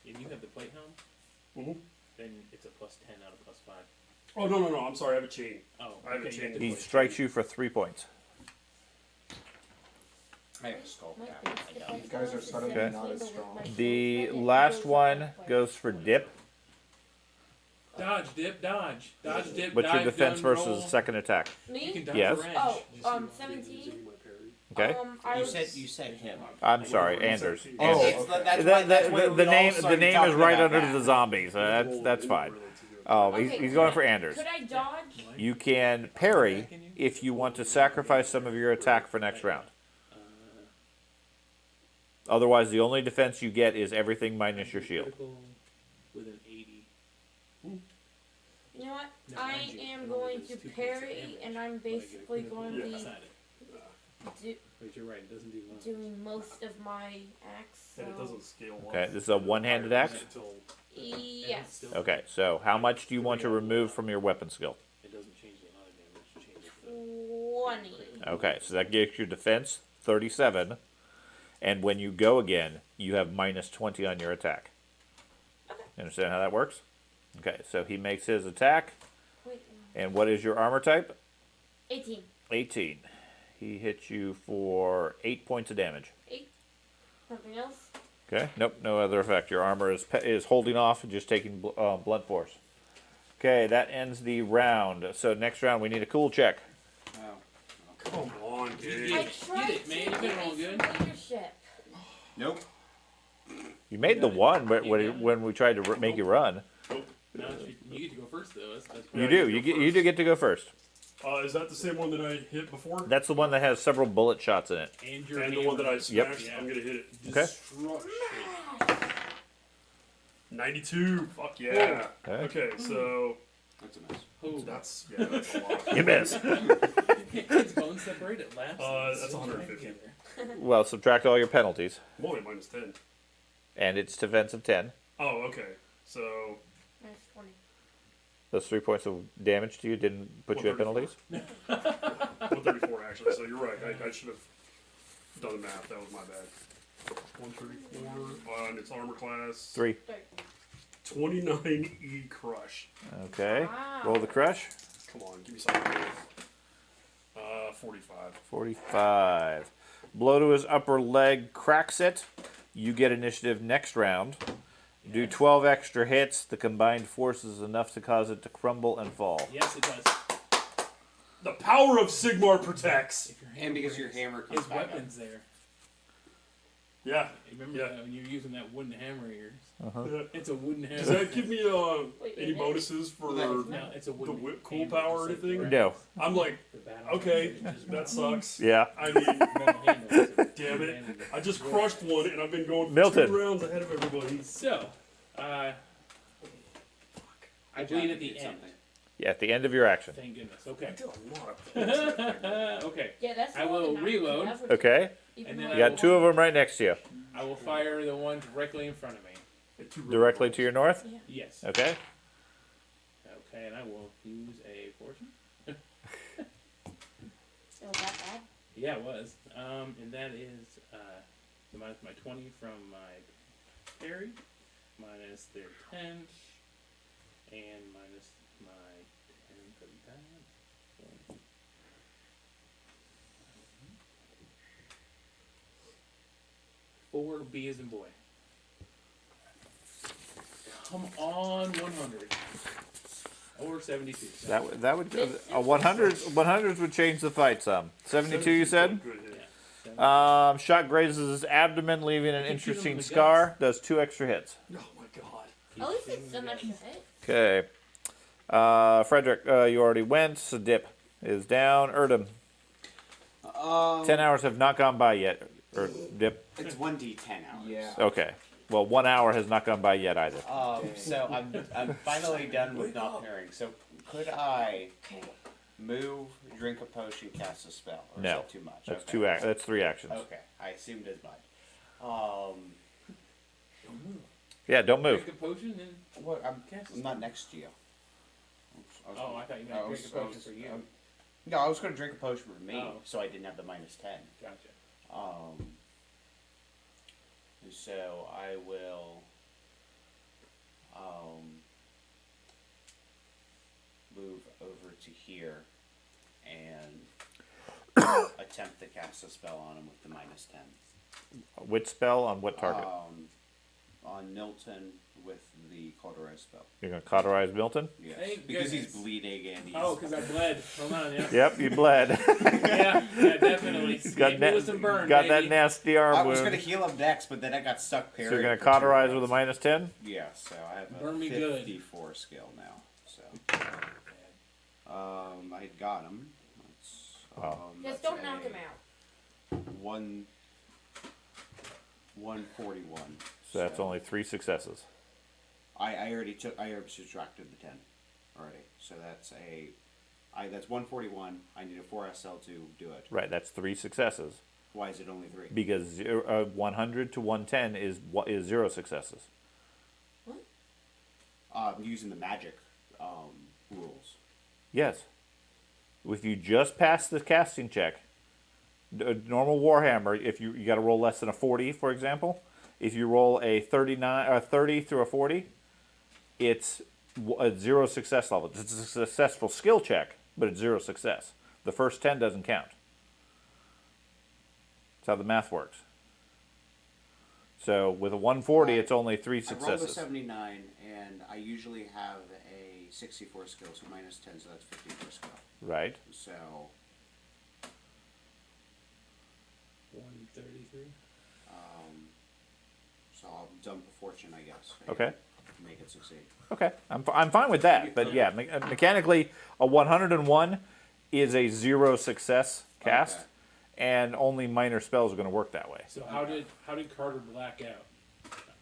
And you have the plate helm, Mm-hmm. then it's a +10 out of +5. Oh, no. I'm sorry. I have a chain. Oh, I have a okay, you chain. have the he plate. strikes you for 3 points. I have a skull My cap. base I defense don't. These guys are bonus is suddenly 17, not as but with strong. my The shield, it last goes one up by goes for 20. dip. Dodge, dip, dodge. Dodge, dip, What's your dive, defense gun, versus roll. second attack? You Me? can dodge Yes. a wrench. Oh, 17. Okay. I You was, said him. I'm sorry, Anders. Oh, It's- okay. that's The, why, that's why the, we the all name started the name is talking right about under that. the zombies. That's fine. Oh, Okay, he's going for Anders. could I dodge? You can parry if you want to sacrifice some of your attack for next round. Otherwise, the only defense you get is everything minus your shield. Critical with an 80. You know what? No, I mind you, am it only going does to 2 points of parry, damage, and I'm but I get a basically critical going to be inside it. But you're right, it doesn't do much. doing most of my acts. So. And it doesn't scale well. Okay, this is a one-handed axe. Yes. Okay, so how much do you want to remove from your weapon skill? It doesn't change the amount of damage, it changes the 20. Okay, so that gives your defense 37, and when you go again, you have minus 20 on your attack. You understand how that works? Okay, so he makes his attack, Wait, and what is your armor type? 18. 18. He hits you for 8 points of damage. 8. Something else? Okay, nope, no other effect. Your armor is holding off and just taking blunt force. Okay, that ends the round. So next round, we need a cool check. Oh. Come on, I Gabe. tried it, man. to You've been give all me good. some leadership. Nope. You made the one, but when we tried to make you run, No, you get to go first, though. That's you do. You do get to go first. Is that the same one that I hit before? That's the one that has several bullet shots in it. And your And the one that I hammer. smashed, Yep. I'm gonna hit it. Okay. Destruction. 92. Fuck yeah. Okay. Okay, so That's a mess. Oh, that's a lot. You miss. it's bone separated. Lapse. That's 150. Well, subtract all your penalties, I'm only minus 10. and it's defensive 10. Oh, okay. So Minus 20. Those 3 points of damage to you didn't put you at penalties. 134 actually. So you're right. I should have done the math. That was my bad. 134 on its armor class. 3. 29 crush. Okay. Wow. Roll the crush. Come on, give me something. 45. 45. Blow to his upper leg, cracks it. You get initiative next round. Do 12 extra hits. The combined force is enough to cause it to crumble and fall. Yes, it does. The power of Sigmar protects. If your And because your breaks, hammer comes his back up. weapon's there. Yeah. Remember Yeah. when you're using that wooden hammer of yours? Yeah. It's a wooden hammer. Does that give me Wait, any it is? bonuses for No, it's a the wooden whip cool hammer, power or just like anything? the No. I'm like, the battle okay, hammer, just that sucks. Yeah. I mean, metal handle. damn it. I just crushed one and I've been going for Milton. 2 rounds ahead of everybody. So, I bleed at the end. Something. Yeah, at the end of your action. Thank goodness. I Okay. did a lot of points. Okay. Yeah, that's I more will than reload. average, Okay. even And though then You I got 2 of them right next to you. I will fire the one directly in front of me. Directly to your north? Yes. Okay. Okay, and I will use a fortune. Oh, that bad? Yeah, it was. And that is the minus my 20 from my parry, minus their 10, and minus my 10 from that. 4 B as in boy. Come on, 100. Or 72. So. That would a 100s would change the fight some. 72 you said? Good hit. Yeah, 70. Shot grazes his abdomen, leaving an You can shoot him in interesting the scar. Does 2 extra hits. Oh my god. At least it's so much hit. Okay. Frederick, you already went. So dip is down. Erdem, 10 hours have not gone by yet. Or dip. It's 1d10 hours. Yeah. Okay. Well, 1 hour has not gone by yet either. So I'm finally done with not pairing. So could I Okay. move, drink a potion, cast a spell? Or No. is that too much? That's Okay. That's 3 actions. Okay, I assumed as much. Don't move. Yeah, don't move. Drink a potion and What? I'm cast a not spell. next to you. Oh, I thought you meant drink a potion for you. No, I was going to drink a potion for me, Oh. so I didn't have the minus 10. Gotcha. And so I will move over to here and attempt to cast a spell on him with the minus 10. Which spell on what target? On Milton with the cauterize spell. You're going to cauterize Milton? Yes. Thank Because goodness. he's bleeding and he's. Oh, because I bled. Hold on, yeah. Yep, you bled. yeah, definitely. got Maybe with some burn, got that baby. nasty arm I wound. was going to heal him next, but then I got stuck So parrying. you're going to for 2 cauterize with a rounds. minus 10? Yeah, so I have a Burn me good. 54 skill now. So I got him. Just That's don't knock him out. 141. So that's only 3 successes. I already subtracted the 10 already. So that's that's 141. I need a 4 SL to do it. Right, that's 3 successes. Why is it only 3? Because 100 to 110 is 0 successes. Using the magic rules. Yes. If you just pass the casting check, normal Warhammer, if you got to roll less than a 40, for example, if you roll a 30 through a 40, it's a 0 success level. It's a successful skill check, but it's 0 success. The first 10 doesn't count. That's how the math works. So with a 140, it's only 3 I rolled a successes. 79, and I usually have a 64 skill, so minus 10, so that's 54 skill. Right. So 133. so I'll dump a fortune, I guess. Okay. Make it succeed. Okay, I'm fine with that. But yeah, mechanically, a 101 is a 0 success cast, Okay. and only minor spells are going to work that way. So how did Carter black out?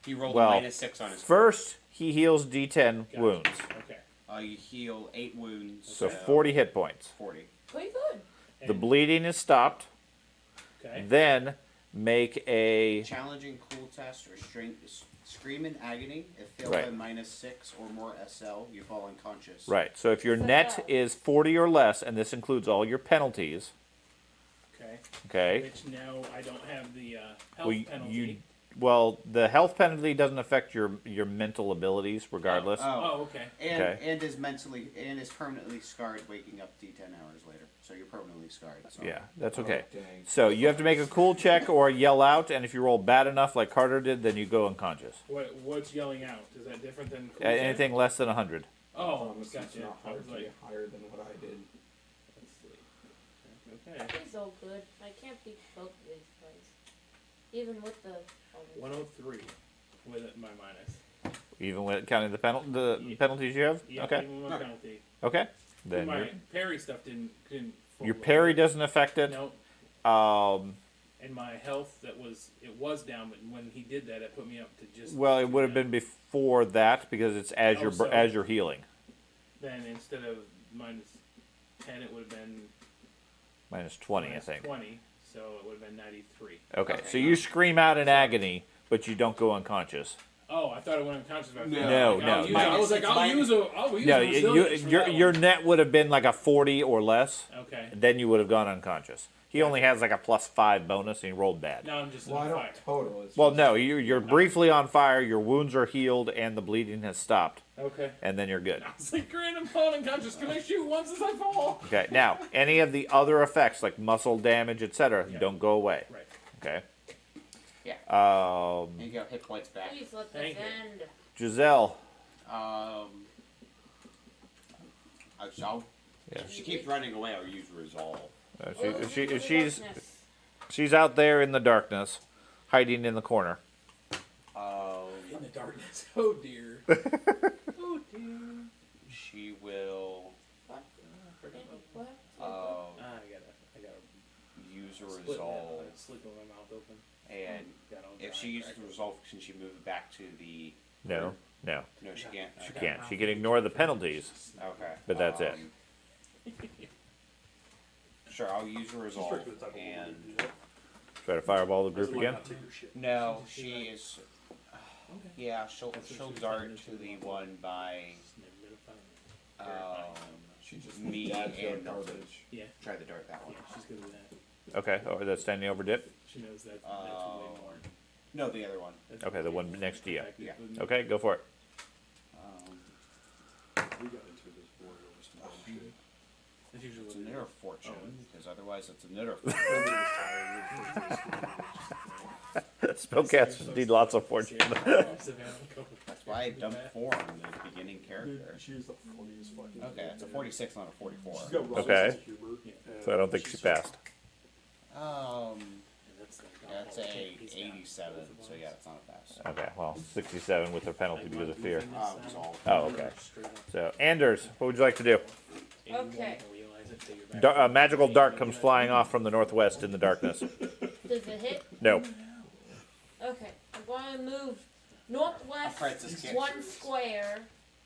He rolled Well, a minus 6 on his First, he heals D10 Gotcha. wounds, Okay. You heal 8 wounds. so 40 hit points. 40. Pretty good. The And- bleeding is stopped. Okay. Then make a Challenging cool test or scream in agony. If failed Right. by minus 6 or more SL, you fall unconscious. right. So if your So net that- is 40 or less, and this includes all your penalties, Okay. okay. Which now I don't have the health Well, penalty. well, the health penalty doesn't affect your mental abilities, regardless. Oh, okay. And Okay. and is permanently scarred waking up D10 hours later. So you're permanently scarred. So. Yeah, that's okay. Oh, dang. So you have to make a cool check or yell out, and if you roll bad enough, like Carter did, then you go unconscious. What's yelling out? Is that different than cool Anything less than 100. Oh, Promise it's gotcha. not I hard was to like, get higher than what I did. let's see. Okay. He's all good. I can't beat both of these guys. Even with the. 103 with it, my minus. Even with counting the penalties you have? Yeah, Okay. even with my penalty. Okay. Then My parry stuff didn't your parry doesn't affect it. No. Um, And my health it was down, but when he did that, it put me up to just. well, it would have been before that because it's as Oh, so- as you're healing. Then instead of minus 10, it would have been Minus 20, minus I think. 20, so it would have been 93. Okay. Okay. So you scream out in agony, but you don't go unconscious. Oh, I thought it went unconscious. But I No, figured, no, like, no, I'll use, no. I was like, I'll use No, a you, resilience for that your one. net would have been like a 40 or less. Okay. Then you would have gone unconscious. He only has like a +5 bonus, and he rolled bad. No, I'm just Well, I on don't fire. total. It's Well, just- no, you're briefly on fire. Your wounds are healed, and the bleeding has stopped, Okay. and then you're good. I was like, grand opponent unconscious. Can I shoot once as I fall? Okay. Now, any of the other effects like muscle damage, etc., Yeah. don't go away. Right. Okay. Yeah. Um, There you go, hit points back. Please let this Thank you. end. Giselle. I'll, Yeah. if she keeps running away, I'll use resolve. She's out there in the darkness, hiding in the corner. In the darkness. Oh dear. Oh dear. She will What? I gotta use a split resolve, that, sleep with my mouth open. and Got all if dry she uses crackers. the resolve, can she move it back to the? No. No, she can't. She can't. She can ignore the penalties. Okay. But that's it. Sure, I'll use a resolve, Strictly the type of woman and who do that. Try to fireball the Doesn't group like again. not take your shit. no, she is. Okay. Yeah, she'll dart to the one by Never been a fireman. She just me dabs your and garbage. Yeah. try the dart that Yeah, one. she's good with that. Okay. Oh, that's standing over dip. She knows that. That's way more. No, the other one. That's Okay, the one next to you. effective Yeah. than- Okay, go for it. We got into this Borgar stuff. Shit. That's usually It's a what it knitter is. fortune, Oh. because otherwise it's a knitter. Spellcasters need lots of fortune. That's why I dumped 4 on the beginning character. She's the funniest fucking. Okay, it's a 46, not a 44. She's got Russell's Okay. sense of humor, and So I don't think she passed. That's a 87, so yeah, it's not a pass. Okay, well, 67 with her penalty because of fear. Resolve. Oh, okay. So, Anders, what would you like to do? Okay. A magical dart comes flying off from the northwest in the darkness. Does it hit? No. Okay. I'm going to move northwest Francis can't one choose. square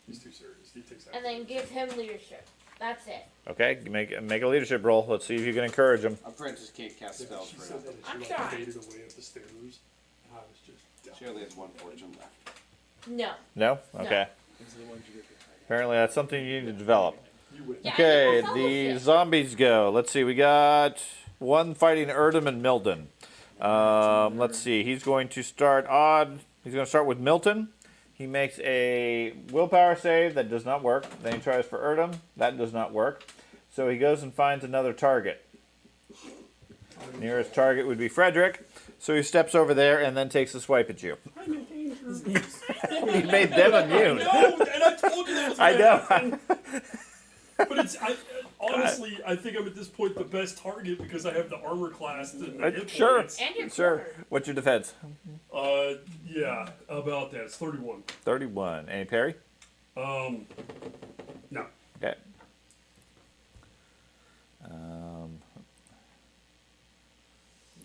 He's too serious. He takes that. and then give him leadership. That's it. Okay, make a leadership roll. Let's see if you can encourage him. Apprentice can't cast spells She for said that nothing. I'm she like trying. faded away up the stairs. And I was just. She only has 1 fortune left. No. No? Okay. Apparently that's something you need to develop. You win. Yeah, Okay, I can the fellowship. zombies go. Let's see, we got one fighting Erdem and Milton. Let's see, he's going to start odd. He's going to start with Milton. He makes a willpower save that does not work. Then he tries for Erdem. That does not work. So he goes and finds another target. Nearest target would be Frederick. So he steps over there and then takes a swipe at you. I'm in danger. He made them immune. No, and I told you that was I gonna know. happen. But it's honestly, I think I'm at this point the best target because I have the armor class and the hit Sure. points. And your Sure. quarter. What's your defense? Yeah, about that. It's 31. 31. Any parry? No. Okay.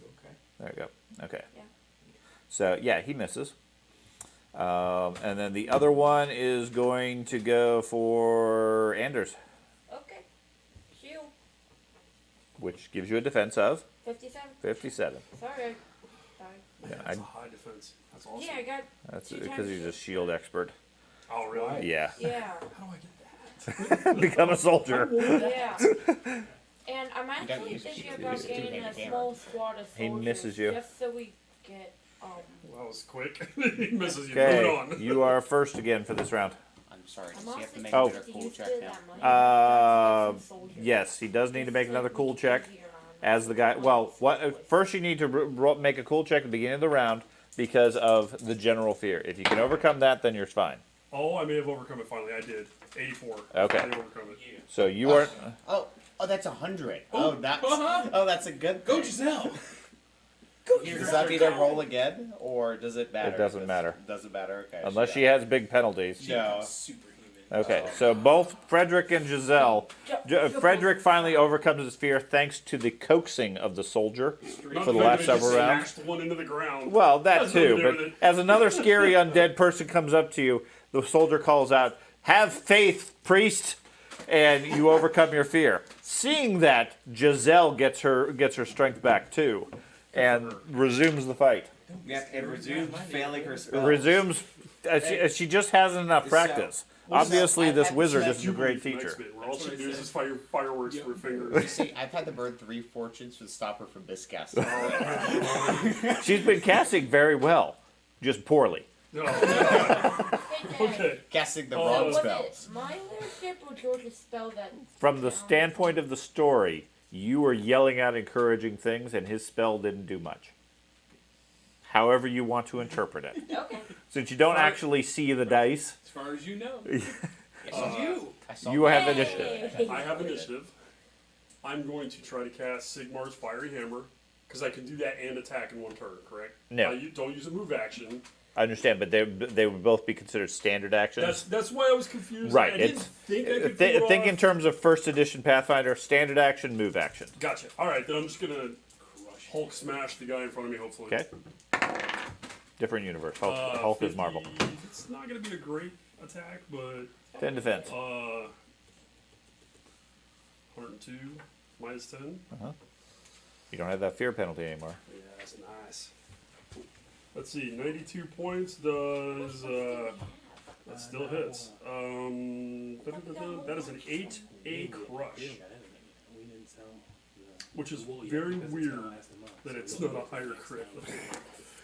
Okay. There you go. Okay. Yeah. So, yeah, he misses. And then the other one is going to go for Anders, Okay. Shield. which gives you a defense of 57. 57. Sorry. Sorry. Yeah, That's a high defense. That's awesome. Yeah, I got. that's Two because times he's a shield. shield expert. Oh, really? Yeah. Yeah. How do I get that? Become a soldier. Yeah. And I'm don't actually use it. thinking Use about it to getting hit a the small squad of He soldiers. misses you. Just so we get. Well, that was quick. He misses you. Okay, Moving on. you are first again for this round. I'm sorry, does I'm he also have to make Oh. another cool check now? Yes, he does need to make another cool check. As the guy, well, what first you need to make a cool check at the beginning of the round because of the general fear. If you can overcome that, then you're fine. Oh, I may have overcome it finally. I did. 84. Okay. I did overcome it. So you are. Oh, that's 100. Oh, that's a good thing. Go Giselle. Does that mean I roll again, or does it matter? It doesn't matter. Doesn't matter. Okay. Unless she has big penalties. No. Superhuman. Okay, so both Frederick and Giselle. Frederick finally overcomes his fear thanks to the coaxing of the soldier Not for the fact last that I several just rounds. smashed one into the ground. Well, that Has nothing too. to do But with it. as another scary undead person comes up to you, the soldier calls out, "Have faith, priest!" and you overcome your fear. Seeing that, Giselle gets her strength back too, and resumes the fight. Yeah, it resumes failing her spell. Resumes. She just hasn't enough practice. Obviously, I've this had wizard this- is a great teacher. Where all she That's what I does is said. fireworks Yep. for her You fingers. see, I've had to burn 3 fortunes to stop her from miscasting. She's been casting very well, just poorly. No. Hey, Dad, Okay. Casting the Oh. wrong was spells. it my leadership or George's spell that? From the standpoint of the story, you were yelling out encouraging things, and his spell didn't do much. However you want to interpret it. Okay. Since you don't actually see the dice, As far as you know. I saw you that. have initiative. Hey. I have initiative. I'm going to try to cast Sigmar's Fiery Hammer, because I can do that and attack in one turn, correct? No. Don't use a move action. I understand, but they would both be considered standard actions. That's why I was confused. Right, I didn't it's- think I could pull it think in off. terms of first edition Pathfinder, standard action, move action. Gotcha. Alright, then I'm just going to Hulk smash the guy in front of me, hopefully. Okay? Different universe. Hulk is Marvel. 50, it's not going to be a great attack, but 10 defense. 102 minus 10. You don't have that fear penalty anymore. Yeah, that's nice. Let's see, 92 points does, that still hits. That is an 8A crush, We didn't sell the which is wool yet very because it's weird gonna last a month. that So it's we'll not a get higher next crit. time.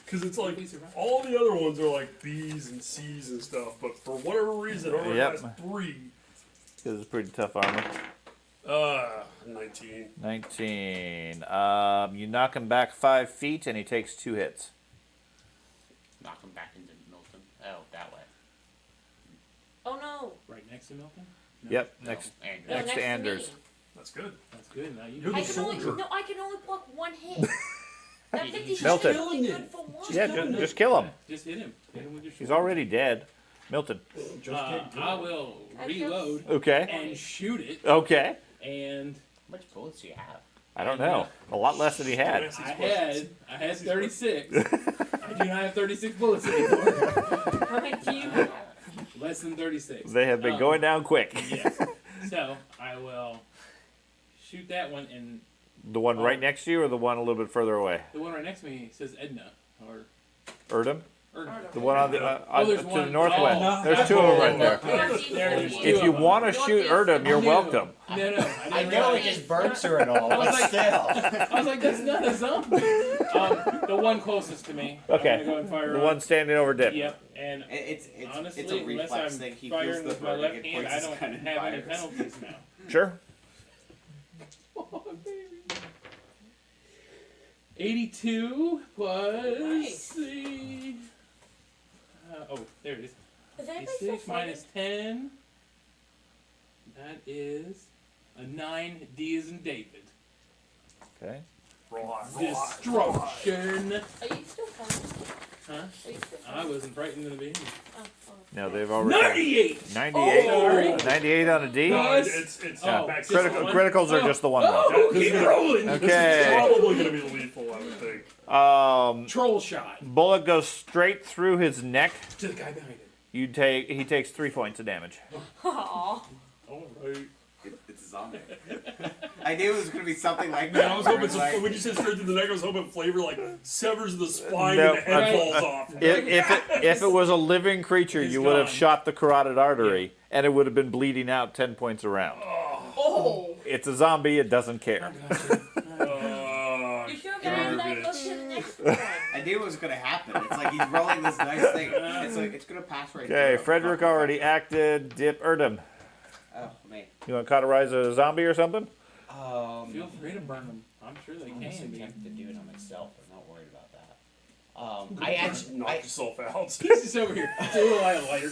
Because it's like, all the other ones are like B's and C's and stuff, but for whatever reason, it only Yep. has 3. Because it's pretty tough armor. 19. 19. You knock him back 5 feet, and he takes 2 hits. Knock him back into Milton. Oh, that way. Oh no. Right next to Milton? No. Yep, No, next Andrew. No, Next to me. Anders. That's good. That's good. Now you You're I the can only soldier. I can only block one hit. That 56 Milton. is only good for one. Yeah, just kill him. Just hit him. Hit him with your He's sword. already dead. Milton. I will reload Okay. and shoot it, Okay. and How much bullets do you have? I don't know. A lot less than he had. I had 36. I do not have 36 bullets anymore. How many do you have? Less than 36. They have been going down quick. Yes. So I will shoot that one, and The one right next to you, or the one a little bit further away? the one right next to me says Edna or Erdem? Erdna. The one on the there's to one. the northwest. Oh. There's 2 of them right there. There's two If you of them. want to shoot Erdem, you're No. welcome. No, I didn't know it realize- just burns her and all, I was but like- still. I was like, that's not a zombie. The one closest to me. Okay. I'm gonna go and fire The on. one standing over Dip. Yep. And It's honestly, it's a unless reflex I'm thing. He feels firing the with my burning left and hand, points I his don't gun and have any fires. penalties now. Sure. Oh, baby. 82 plus. Nice. See. Oh, there it is. Is anybody still 86 minus fighting? 10. That is a 9. D is in David. Okay. Destruction. Are you still fighting? Huh? Are you still I fighting? wasn't frightened in the beginning. Oh. No, they've already. 98! 98. Sorry. 98 on a D. No, It's Oh, back just Critical, one? criticals are Oh. just the one though. Oh, This keep is rolling! This Okay. is probably going to be lethal, I would think. Troll shot Bullet goes straight through his neck. to the guy behind him. He takes 3 points of damage. Aw. Alright. It's a zombie. I knew it was going to be something like Man, that. I was where hoping it's like- when you said straight through the neck, I was hoping flavor like severs the spine No, and the head right. falls off. If it was a living creature, He's you would have gone. shot the carotid artery, and it would have been bleeding out 10 points around. Oh. It's a zombie. It doesn't care. You sure about that? Go to the next one. I knew it was going to happen. It's like he's rolling this nice thing. It's like it's going to pass right Okay, through. Frederick already acted. Dip Erdem. Oh man. You want to cauterize a zombie or something? Feel free to burn them. I'm sure they I'm just can be. tempted to do it on myself. I'm not worried about that. I actually, Knock yourself out. He's just over here. Do a lighter.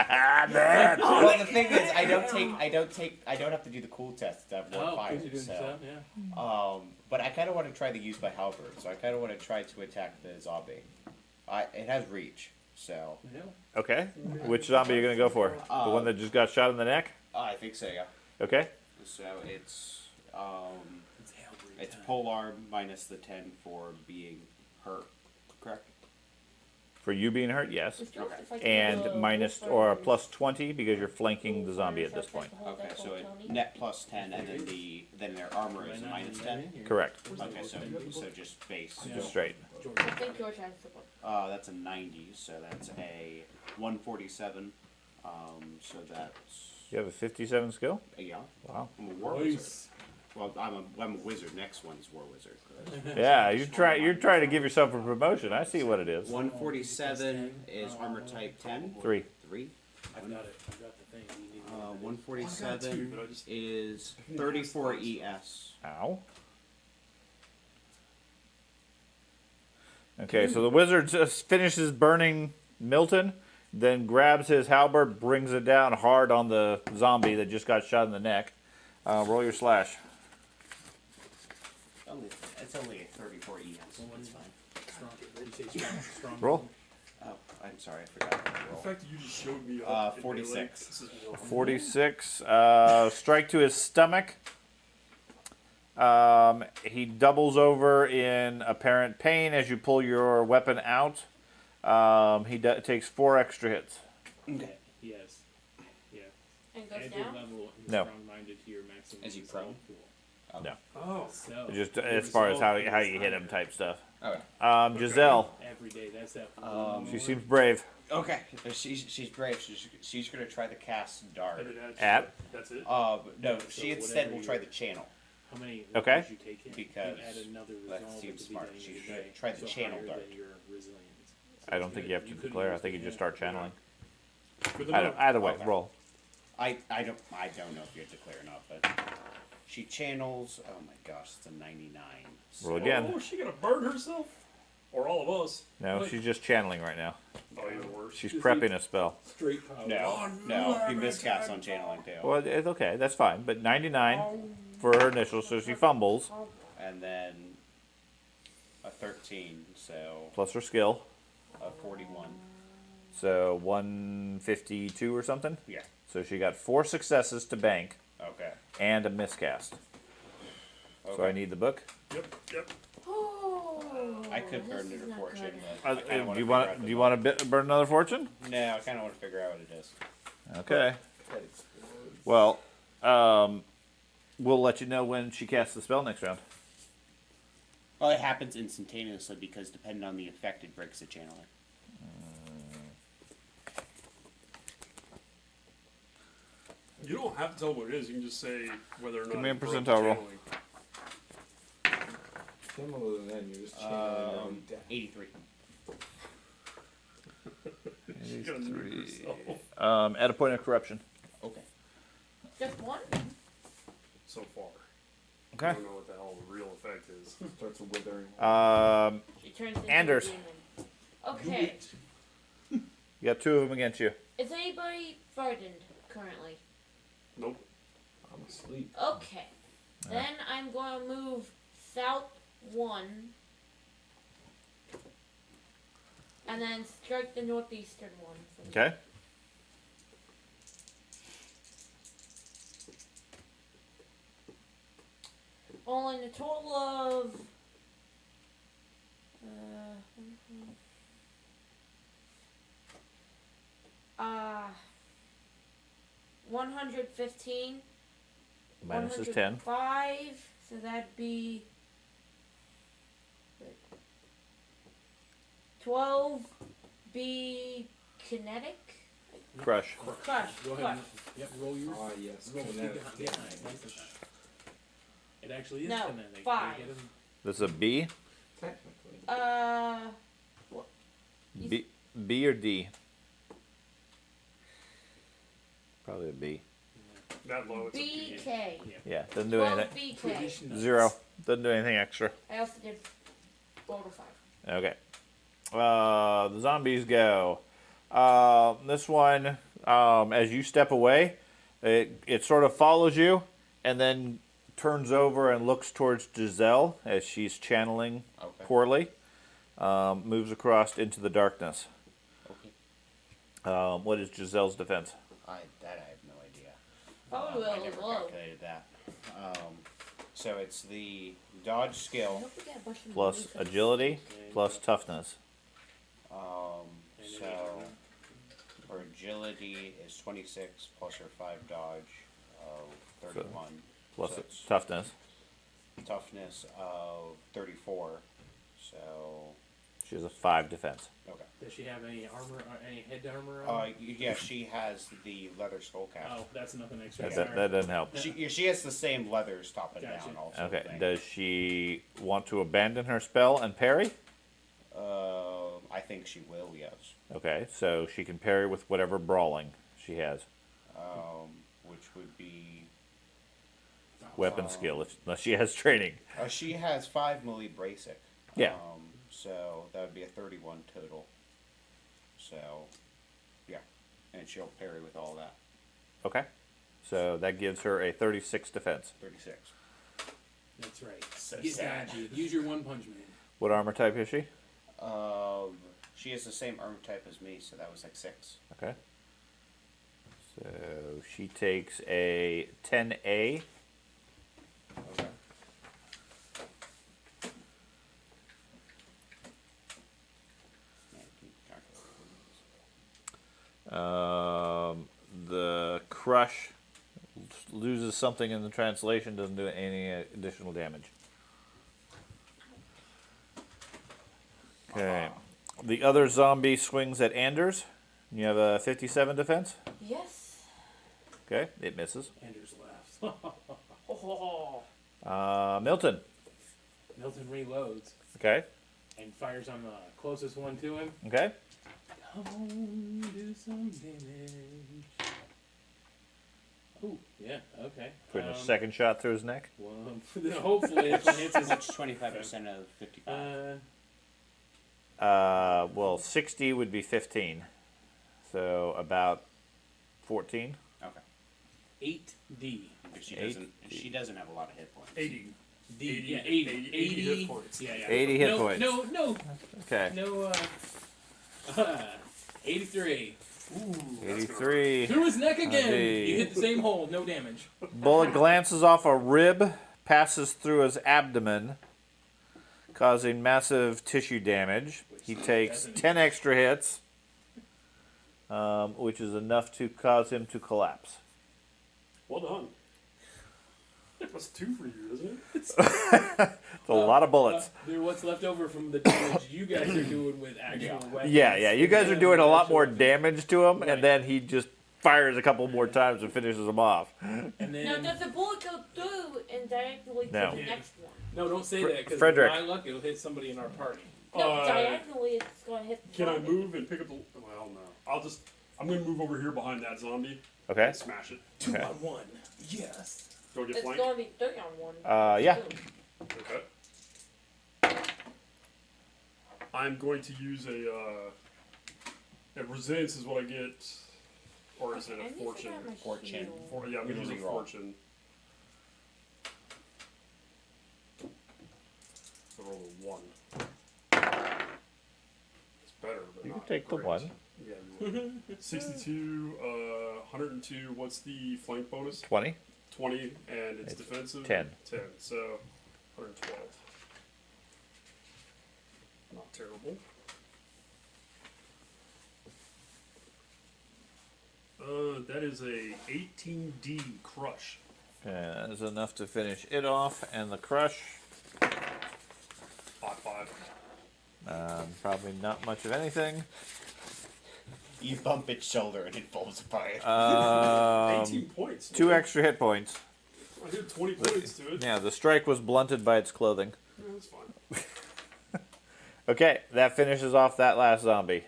well, the thing is, I don't have to do the cool test to have more Oh, fire. because you're doing So, stuff, yeah. but I kind of want to try the use by halberd. So I kind of want to try to attack the zombie. It has reach, so Yeah. Okay. Which zombie are you going to go for? The one that just got shot in the neck? I think so. Yeah. Okay. So it's It's Hellbreed it's time. polearm minus the 10 for being hurt. Correct. For you being hurt, yes. Just do it if I can And go minus over or a and- plus 20 because you're flanking the zombie at this point. Okay, so it net plus 10, and then their armor is a minus 10. Correct. Okay, so just base. Yeah. Just straight. I think George has support. That's a 90, so that's a 147. So that's You have a 57 skill? yeah. Wow. I'm a war wizard. Well, I'm a wizard. Next one's war wizard. Yeah, you're trying to give yourself a promotion. I see what it is. 147 is armor type 10. 3. 3. I've got it. I've got the thing. You need to 147 is 34 ES. Ow. Okay, so the wizard just finishes burning Milton, then grabs his halberd, brings it down hard on the zombie that just got shot in the neck. Roll your slash. It's only a 34 ES. It's fine. strong. Did you say strong? Roll. Oh, I'm sorry, I forgot to The roll. fact that you just showed me 46. This is real. 46. Strike to his stomach. He doubles over in apparent pain as you pull your weapon out. He takes 4 extra hits. Okay. Yes. Yeah. And goes Add down. your level and No. strong-minded to your maximum. Is he resolve prone? pool. No. Oh. So Just as far as how you hit him type stuff. Okay. Giselle. every day, that's that. She seems brave. Okay. She's brave. She's gonna try to cast dart. And then At? That's it. No, So she instead whatever will try your- the channel. How many? Okay. Did you take in? Because you add another that resolve seems at the smart. beginning She of the should day, try the so channel higher dart. than your resilience. So I don't think you have to could declare. I use think you the just hand. start channeling. Good to know. Either way, Okay. roll. I don't know if you declare or not, but she channels. Oh my gosh, it's a 99. Roll again. Oh, is she gonna burn herself? Or all of us? No, she's just channeling right now. Oh, even worse. She's prepping a spell. Straight power. No, you miscast on channeling too. Well, it's okay. That's fine. But 99 for her initial, so she fumbles. And then a 13, so Plus her skill. a 41. So 152 or something. Yeah. So she got 4 successes to bank Okay. and a miscast. So I Okay. need the book. Yep. Oh, I could this burn is it a not fortune, good. but I kinda Do you figure out want? the Do you want to burn another fortune? No, I kind of want to figure out what it is. Okay. That explodes. Well, we'll let you know when she casts the spell next round. Well, it happens instantaneously because depending on the effect, it breaks the channeling. You don't have to tell what it is. You can just say whether or not. Give me a you broke the percentile roll. channeling. Similar to then, you're just channeling every death. 83. You gotta move yourself. At a point of corruption. Okay. Just one? So far. I Okay. don't know what the hell the real effect is. Starts withering. She turns into Anders. a demon. Okay. You got 2 of them against you. Is anybody burdened currently? Nope. I'm asleep. Okay. Then I'm going to move south 1. And then strike the northeastern one. Okay. All in a total of 115. Minus is 10. 105, so that'd be 12 be kinetic. Crush. Crush. Go ahead. Crush. Yep. Roll yours. Ah, yes. Roll Kinetic yeah, damage. nice. It actually is No, kinetic. 5. They get 'em- This is a B. Technically. B or D? Probably a B. That low, it's a B. BK. Yeah, doesn't do 12 anything. BK. 0. Doesn't do anything extra. I also did 4 to 5. Okay. The zombies go. This one, as you step away, it sort of follows you and then turns over and looks towards Giselle as she's channeling Okay. poorly. Moves across into the darkness. Okay. What is Giselle's defense? I have no idea. Probably I will never low. calculated that. So it's the dodge skill. Don't forget a bunch of Plus movies. agility, plus toughness. So her agility is 26 plus her 5 dodge of 31. Plus So its toughness. toughness of 34. So She has a 5 defense. Okay. Does she have any armor, any head armor on? Yeah, she has the leather skull cap. Oh, that's nothing extra. That doesn't help. She has the same leathers top and Gotcha. down also. Okay. thing. Does she want to abandon her spell and parry? I think she will, yes. Okay, so she can parry with whatever brawling she has. Which would be... Weapon skill, unless she has training. she has 5 melee basic. Yeah. So that would be a 31 total. So, yeah. And she'll parry with all that. Okay. So that gives her a 36 defense. 36. That's right. So Get sad. down, G. Use your one punch man. What armor type is she? She has the same armor type as me, so that was like 6. Okay. So she takes a 10A. Okay. The crush loses something in the translation, doesn't do any additional damage. Okay. The other zombie swings at Anders. You have a 57 defense. Yes. Okay, it misses. Anders laughs. Milton. Milton reloads Okay. and fires on the closest one to him. Okay. Come on, do some damage. Oh, yeah, okay. Putting a second shot through his neck. Well, hopefully this one hits his... That's 25% of 55. Well, 60 would be 15. So about 14. Okay. 8D. But she 8. doesn't have a lot of hit points. 80. D, yeah, 80 hit points. Yeah, yeah. 80 hit no, points. No, Okay. 83. Ooh, 83. Through his neck again. Indeed. You hit the same hole, no damage. Bullet glances off a rib, passes through his abdomen, causing massive tissue damage. He takes 10 extra hits, which is enough to cause him to collapse. Well done. That's 2 for you, isn't it? It's a lot of bullets. They're what's left over from the damage you guys are doing with actual weapons. Yeah. You guys are doing a lot more damage. damage to him, Right. and then he just fires a couple more times and finishes him off. And Now, then... does the bullet go through and diagonally No. to the next one? No, don't say that, because Frederick. by luck it'll hit somebody in our party. No, diagonally it's going to hit the Can I zombie. move and pick up the... Well, no. I'm going to move over here behind that zombie Okay. and smash it. 2 Okay. on 1. Yes. Do I get It's flanked? going to be 3 on 1. Yeah. Okay. I'm going to use a resilience is what I get, or is it I a need to fortune? grab my Fortune. shield. Yeah, I'm going to use a Reroll. fortune. I roll a 1. It's better, but You can not take the great. 1. Yeah, you will. 62, 102. What's the flank bonus? 20. 20, and it's It's defensive. 10. 10. So 112. Not terrible. That is a 18D crush. Okay, that is enough to finish it off, and the crush. 5. Probably not much of anything. You bump its shoulder and it falls apart. 18 points. 2 extra hit points. I did 20 points to it. Yeah, the strike was blunted by its clothing. Yeah, that's fine. Okay, that finishes off that last zombie.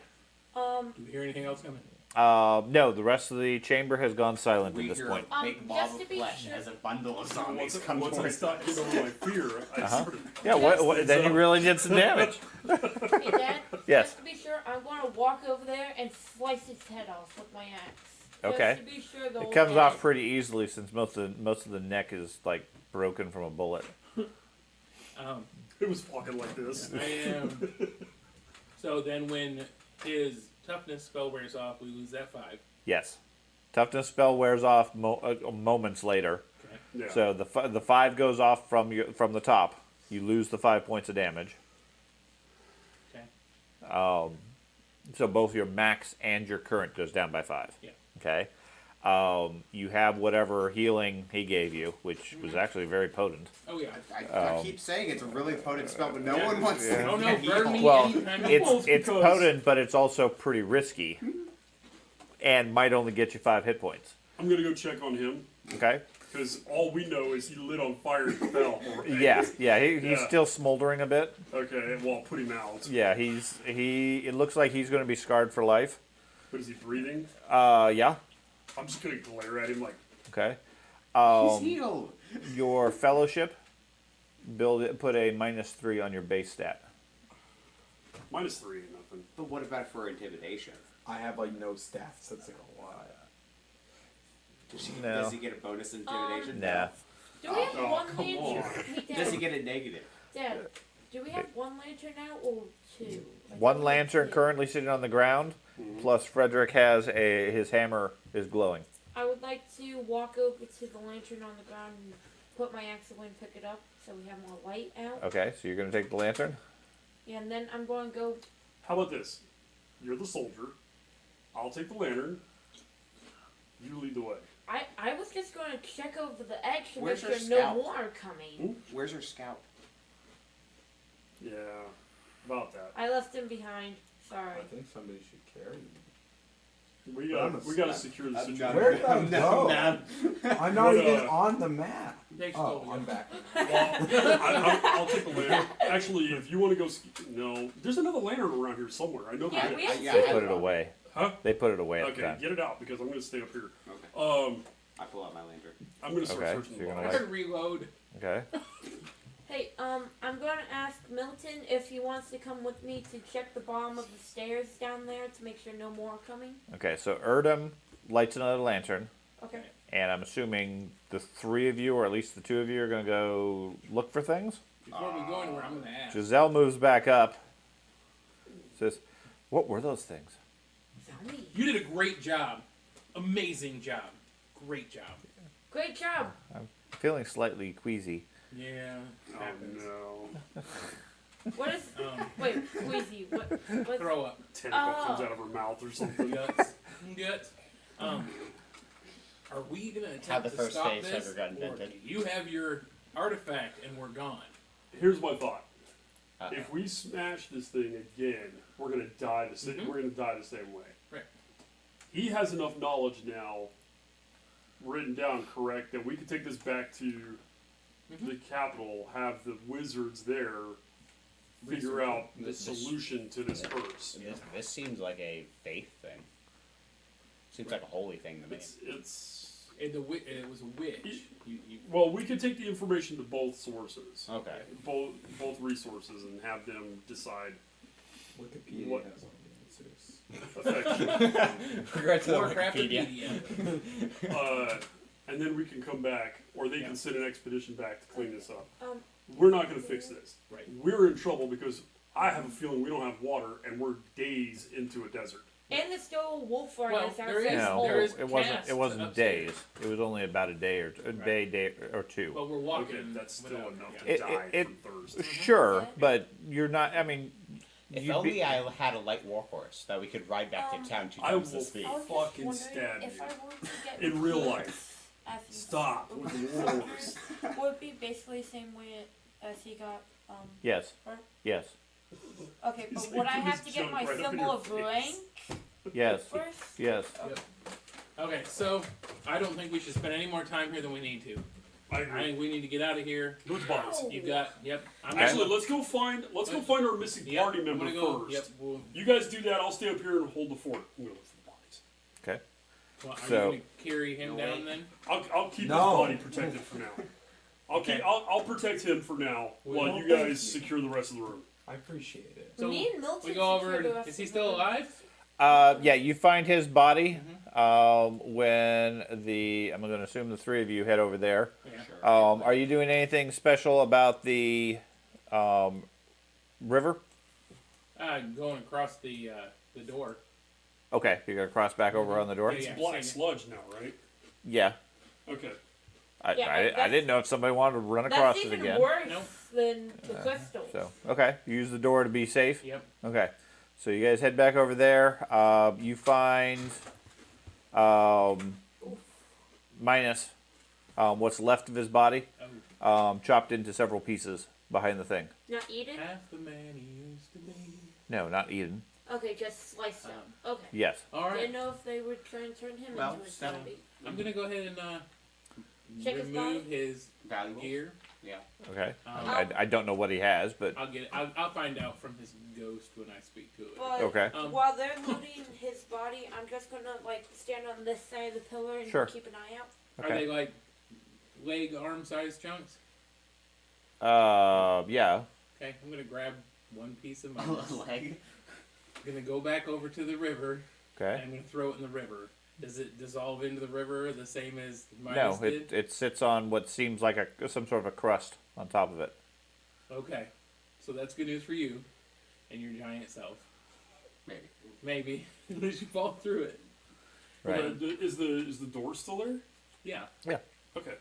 Do we hear anything else coming? No, the rest of the chamber has gone silent at this Reader, point. big blob just of to be flesh sure- as a bundle of zombies Once, come once I towards stopped us. getting over my fear, I started. Yeah, then you really did some damage. Hey, Dad, Yes. just to be sure, I'm going to walk over there and slice its head off with my axe. Okay. Just to be sure the It comes off pretty easily since most of the neck is like broken from a bullet. It was walking like this. I am. So then when his toughness spell wears off, we lose that 5. Yes, toughness spell wears off moments later. Okay. Yeah. So the 5 goes off from the top. You lose the 5 points of damage. Okay. So both your max and your current goes down by 5. Yeah. Okay. You have whatever healing he gave you, which was actually very potent. Oh yeah. I keep saying it's a really potent spell, but no one wants to. Oh no, burn me Well, anytime you It's want. it's because- potent, but it's also pretty risky, and might only get you 5 hit points. I'm gonna go check on him Okay. because all we know is he lit on fire and fell. Yeah, he's Yeah. still smoldering a bit. Okay, well, I'll put him out. Yeah, it looks like he's going to be scarred for life. But is he breathing? Yeah. I'm just gonna glare at him like, Okay. He's healed. Your fellowship, put a -3 on your base stat. -3 ain't nothing. But what about for intimidation? I have like no stats. That's like a lot. No. Does he get a bonus intimidation? Nah. Do we have Oh, one come lantern? on. Hey, Does he Dad, get a negative? Dad, do we have one lantern now or 2? I thought One we had lantern 2. currently sitting on the ground, plus Frederick has his hammer is glowing. I would like to walk over to the lantern on the ground and put my axe away and pick it up so we have more light out. Okay, so you're going to take the lantern? Yeah, and then I'm going to go. How about this? You're the soldier. I'll take the lantern. You lead the way. I was just going to check over the edge to Where's make your sure no scout? more are coming. Where's your scout? Yeah, about that. I left him behind. Sorry. I think somebody should carry me. We I'm gotta a gotta scout. secure the I'm situation. Where did I go? man. I'm not What, even on the map. Thanks, Oh, Góða. I'm back. I'll take the lantern. Actually, if you want to go, no, there's another lantern around here somewhere. I know Yeah, that. we have yeah, They two. put it away. Huh? They put it away at the Okay, time. get it out because I'm gonna stay up here. Okay. I pull out my lantern. I'm gonna start Okay, searching so the you're box. gonna I can reload. Okay. Hey, I'm going to ask Milton if he wants to come with me to check the bottom of the stairs down there to make sure no more are coming. Okay, so Erdem lights another lantern, Okay. and I'm assuming the 3 of you, or at least the 2 of you, are going to go look for things. Before we go anywhere, I'm gonna ask. Giselle moves back up. Says, "What were those things?" Tell me. You did a great job. Amazing job. Great job. Great job. I'm feeling slightly queasy. Yeah. Oh Happens. no! What is? Wait, Queasy. What? Throw up. Tentacle Oh. comes out of her mouth or something. Guts. Guts. Are we gonna attempt How the to first stop phase this, ever got or invented. do you have your artifact and we're gone? Here's my thought. Uh-oh. If we smash this thing again, we're gonna die the same. Mhm. We're gonna die the same way. Right. He has enough knowledge now, written down correct, that we could take this back to the capital, have the wizards there figure Research out the this. solution to this curse. This seems like a faith thing. Seems like a holy thing to me. It's It was a witch. You well, we could take the information to both sources, Okay. both resources, and have them decide Wikipedia What? has all the answers. effectively. Regard to Warcraft. And then we can come back, or they Yeah. can send an expedition back to clean this up. Um, We're not going to fix this. Right. We're in trouble because I have a feeling we don't have water, and we're days into a desert. and there's still a wolf Well, furnace there outside is- the No, hole. there is it wasn't. cast It wasn't upstairs. days. It was only about a day or a Right. day or 2. But we're walking. Okay, that's still without- enough yeah. to It- die it- from thirst. Sure, but you're not. I mean, If you'd only be- I had a light warhorse that we could ride back to town 2 I times the will speed. I was just fucking wondering stab if you. I were to get In real clothes life. as he- Stop with the wars. Would it be basically the same way as he got? yes, Or- yes, Okay, He's but would I like, have to "Please get jump my right up in symbol your of face." rank yes, first? yes. Okay, so I don't think we should spend any more time here than we need to. I I agree. think we need to get out of here. Which bodies? You got. Yep. I'm Actually, gonna- let's go find our missing Yep, party I'm member gonna go. first. Yep. Well, You guys do that. I'll stay up here and hold the fort. I'm gonna look for the bodies. Okay. well, are So- you gonna carry him No down way. then? I'll keep No. his body protected for now. Okay. I'll protect him for now while Well, you thank guys you. secure the rest of the room. I appreciate it. So we need Milton We go to secure over. the rest Is he of still the- alive? Yeah, you find his body when I'm going to assume the 3 of you head over there. Yeah. Sure. Are you doing anything special about the river? Going across the door. Okay, you're going to cross back over on the door? Yeah, It's yeah. black sludge now, right? Yeah. Okay. Yeah, I that's- didn't know if somebody wanted to run across That's it even again. worse Nope. than the crystal. So, okay, use the door to be safe. Yep. Okay, so you guys head back over there. You find minus what's left of his body, Oh, chopped into several pieces behind the thing. Not eaten? half the man he used to be. No, not eaten. Okay, just sliced up. Okay. Yes. All right. Didn't know if they were trying to turn him Well, into a so- zombie. I'm gonna go ahead and Check his remove body? his Valuable. gear. Yeah. Okay. Um, I don't know what he has, but I'll get it. I'll find out from his ghost when I speak to it. But okay. while they're looting his body, I'm just gonna like stand on this side of the pillar and Sure. keep an eye out. Are Okay. they like leg, arm size chunks? Yeah. Okay, I'm gonna grab one piece of mine. Leg. I'm gonna go back over to the river and Okay. I'm gonna throw it in the river. Does it dissolve into the river the same as mine No, did? it sits on what seems like some sort of a crust on top of it. Okay, so that's good news for you and your giant self. Maybe. Maybe unless you fall through it. Right. Is the door still there? Yeah. Okay.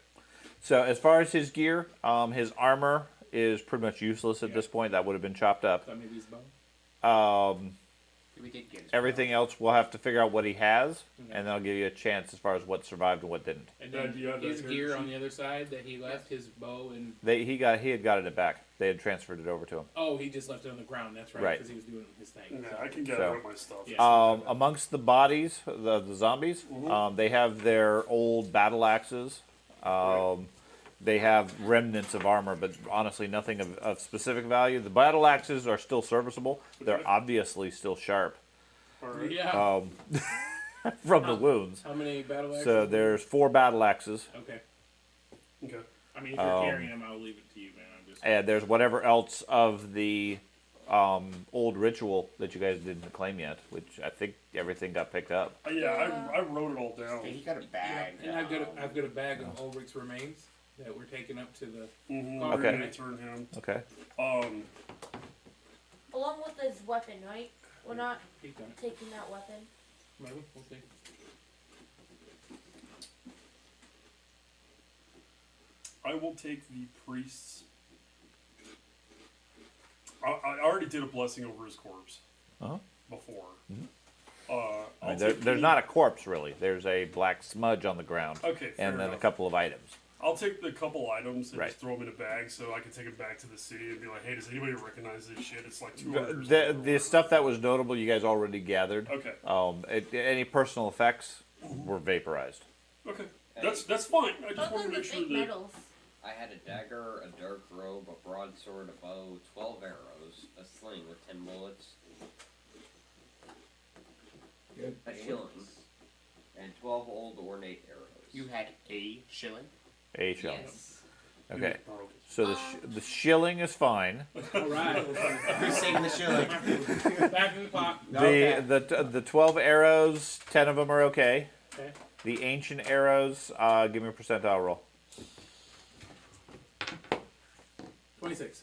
So as far as his gear, his armor is pretty much useless at Yeah. this point. That would have been chopped up. So maybe his bone. We did get his Everything else, we'll have to figure out what he has, Okay. and then I'll give you a chance as far as what survived and what didn't. And Yeah, then do you have his that gear here? on the other side that he left, his bow and He had gotten it back. They had transferred it over to him. oh, he just left it on the ground. That's right, Right. because he was doing his thing. Yeah, I can get So- rid of my stuff. Yeah. Amongst the bodies, the zombies, they have their old battle axes. They have remnants of armor, but honestly, nothing of specific value. The battle axes are still serviceable. They're Okay. obviously still sharp All right. Yeah. from the wounds. How many battle axes? So there's 4 battle axes, Okay. Okay. I mean, if you're carrying them, I'll leave it to you, man. I'm just. and there's whatever else of the old ritual that you guys didn't claim yet, which I think everything got picked up. Yeah, I wrote it all down. He got a bag. And I've got a bag of Ulrich's remains that we're taking up to the. Mm-hmm. Okay. We're gonna turn him. Okay. Along with his weapon, right? We're not He's done it. taking that weapon. Maybe we'll see. I will take the priest's. I already did a blessing over his corpse Uh-huh. before. I I'll mean, take there's the- not a corpse really. There's a black smudge on the ground, Okay, fair and then enough. a couple of items. I'll take the couple items and Right. just throw them in a bag so I can take them back to the city and be like, hey, does anybody recognize this shit? It's like 200. The stuff that was notable, you guys already gathered. Okay. Any personal effects were vaporized. Okay. That's fine. I just Those want are to the make sure fake that. medals. I had a dagger, a dark robe, a broadsword, a bow, 12 arrows, a sling with 10 bullets, Good. a shilling, and 12 old ornate arrows. You had a shilling? A shilling. Yes. Okay. So the shilling is fine. All right. Who's saving the shilling? Back in the pot. Okay. The 12 arrows, 10 of them are okay. Okay. The ancient arrows, give me a percentile roll. 26.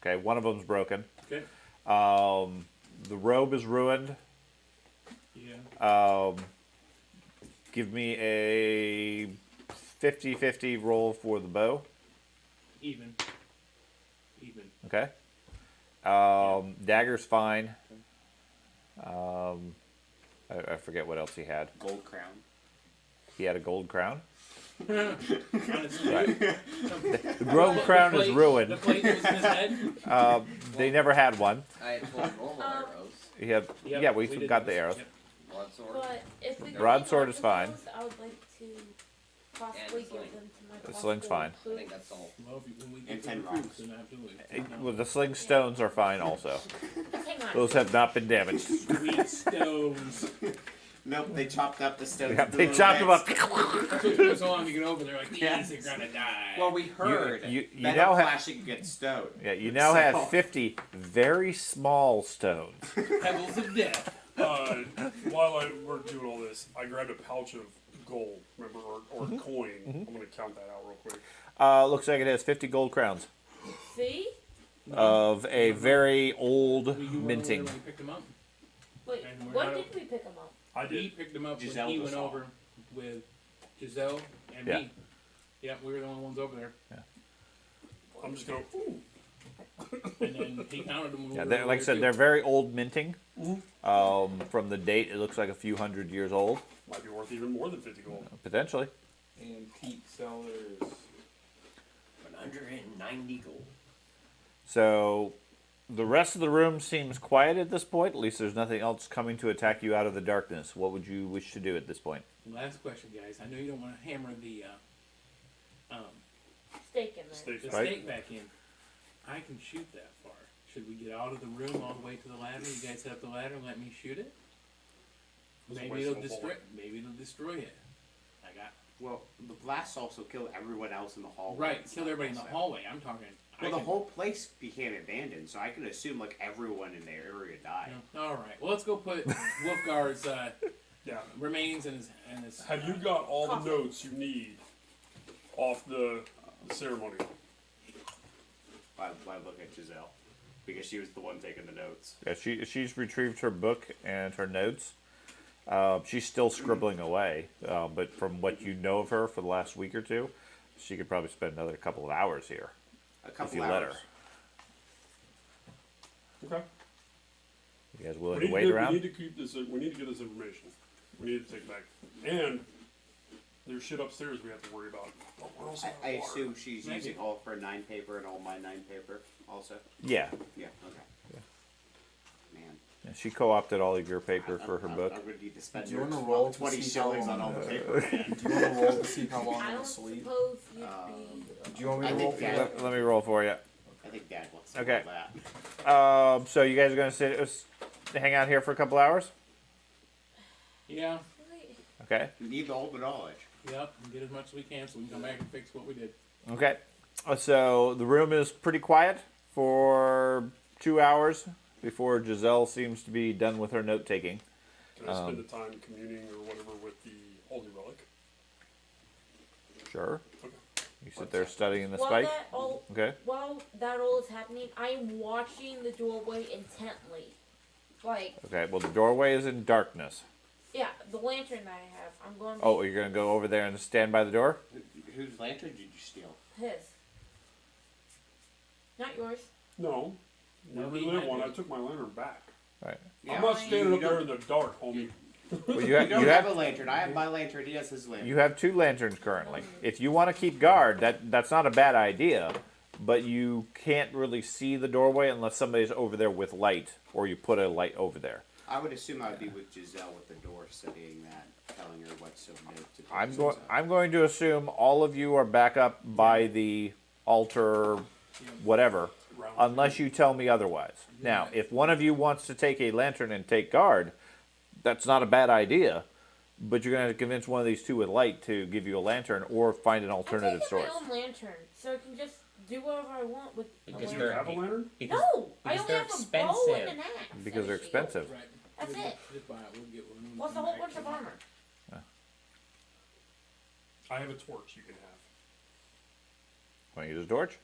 Okay, one of them's broken. Okay. The robe is ruined. Yeah. Give me a 50-50 roll for the bow. Even. Okay. Dagger's fine. I forget what else he had. Gold crown. He had a gold crown. Honestly. Right. The gold crown is The ruined. plate was in his head. They never had one. I had 12 normal arrows. He had, Yep, yeah, we did got the this. arrows. Yep. Broadsword. But if we Broadsword is get fine. those, I would like to possibly give them to my The sling's possible fine. I think that's all. Well, when we And get 10 to the rocks. then absolutely. Well, the sling stones are fine also. Just hang on. Those have not been damaged. Sweet stones. Nope, they chopped up the stones. Yeah, into they little chopped them up. bits. That's what took so long to get over there. Like, these Yes. are gonna die. Well, we heard you metal now have- flashing gets stone. Yeah, you now So- have 50 very small stones. Pebbles of death. While we're doing all this, I grabbed a pouch of gold, remember, or a coin. I'm going to count that out real quick. Looks like it has 50 gold crowns See? of a very old Were you weren't minting. aware when we picked them up? Wait, And we're when not- did we pick them up? I He did. picked them up Giselle when he went saw. over with Giselle and Yeah. me. Yeah, we were the only ones over there. I'm just going to. And then he counted them when Yeah, we were they're, over like I there said, too. they're very old minting. From the date, it looks like a few hundred years old. Might be worth even more than 50 gold. Potentially. Antique sellers. 190 gold. So the rest of the room seems quiet at this point. At least there's nothing else coming to attack you out of the darkness. What would you wish to do at this point? Last question, guys. I know you don't want to hammer the Steak in there. Steak. the Right. stake back in. I can shoot that far. Should we get out of the room all the way to the ladder? You guys set up the ladder and let me shoot it? It's a Maybe waste it'll of a destroy. bullet. Maybe it'll destroy it. I got Well, the blasts also kill everyone else in the hallway. right. and Kill stuff everybody in the also. hallway. I'm talking. Well, I the can- whole place became abandoned, so I can assume like everyone in the area died. All right. Well, let's go put Wolfgar's Yeah. remains and his. Have you got all the Coffee. notes you need off the ceremony? I look at Giselle because she was the one taking the notes. Yeah, she's retrieved her book and her notes. She's still scribbling away, but from what you know of her for the last week or two, she could probably spend another couple of hours here A if couple you hours. let her. Okay. You guys willing We to wait we around? need to keep this. We need to get this information. We need to take it back. And there's shit upstairs we have to worry about. Oh, we're also out of I water. assume she's Maybe. using all of her 9 paper and all my 9 paper also. Yeah. Yeah. Okay. Man. Yeah, she co-opted all of your paper for her I'm book. gonna need to spend Do you your wanna roll to 20 see how shillings long on all the the- paper. Do you want to roll to see how long I I'm don't asleep? suppose you'd be. Do you want me I to think roll for that- that? Let me roll for you. I think Dad wants to Okay. roll that. So you guys are going to hang out here for a couple hours? Yeah. Wait. Okay. We need all the knowledge. Yep. And get as much as we can so we can come back and fix what we did. Okay. So the room is pretty quiet for 2 hours before Giselle seems to be done with her note taking. Can I spend the time communing or whatever with the holy relic? Sure. Okay. You sit there studying the While spike. that all Okay. while that all is happening, I am watching the doorway intently. Like, Okay. Well, the doorway is in darkness. yeah, the lantern that I have. I'm going to Oh, you're going to go over there and stand by the door? Whose lantern did you steal? his. Not yours. No. No, When we he lit had one, it. I took my lantern back. Right. I'm not standing up you there in the dark, homie. Well, You don't have a lantern. I have my lantern. He has his lantern. You have 2 lanterns currently. If you want to keep guard, that's not a bad idea, but you can't really see the doorway unless somebody's over there with light, or you put a light over there. I would assume I would be with Giselle with the door studying that, telling her what's so new to do. I'm going to assume all of you are back up by the altar, whatever, unless you tell me otherwise. Now, if one of you wants to take a lantern and take guard, that's not a bad idea, but you're going to have to convince one of these 2 with light to give you a lantern or find an alternative I source. take my own lantern, so I can just do whatever I want with a Because You they're- lantern. have a lantern? Because, No, I because only they're have a bow expensive. and an axe. Because and they're a shield. expensive. Right. That's Just- it. Just buy it. We'll get one. Plus a whole bunch of armor. I have a torch you can have. Want to use a torch?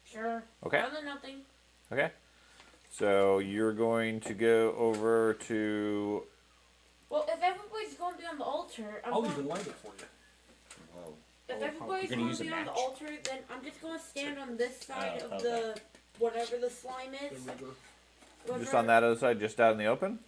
Sure. Okay. Better than nothing. Okay. So you're going to go over to. Well, if everybody's going to be on the altar, I'm I'll going. even light it for you. Whoa. If Oh, everybody's you're going gonna use to a be on the match? altar, then I'm just going to stand on this side Oh, of okay. the whatever the slime is. The river. Just on that other side, just out in the open?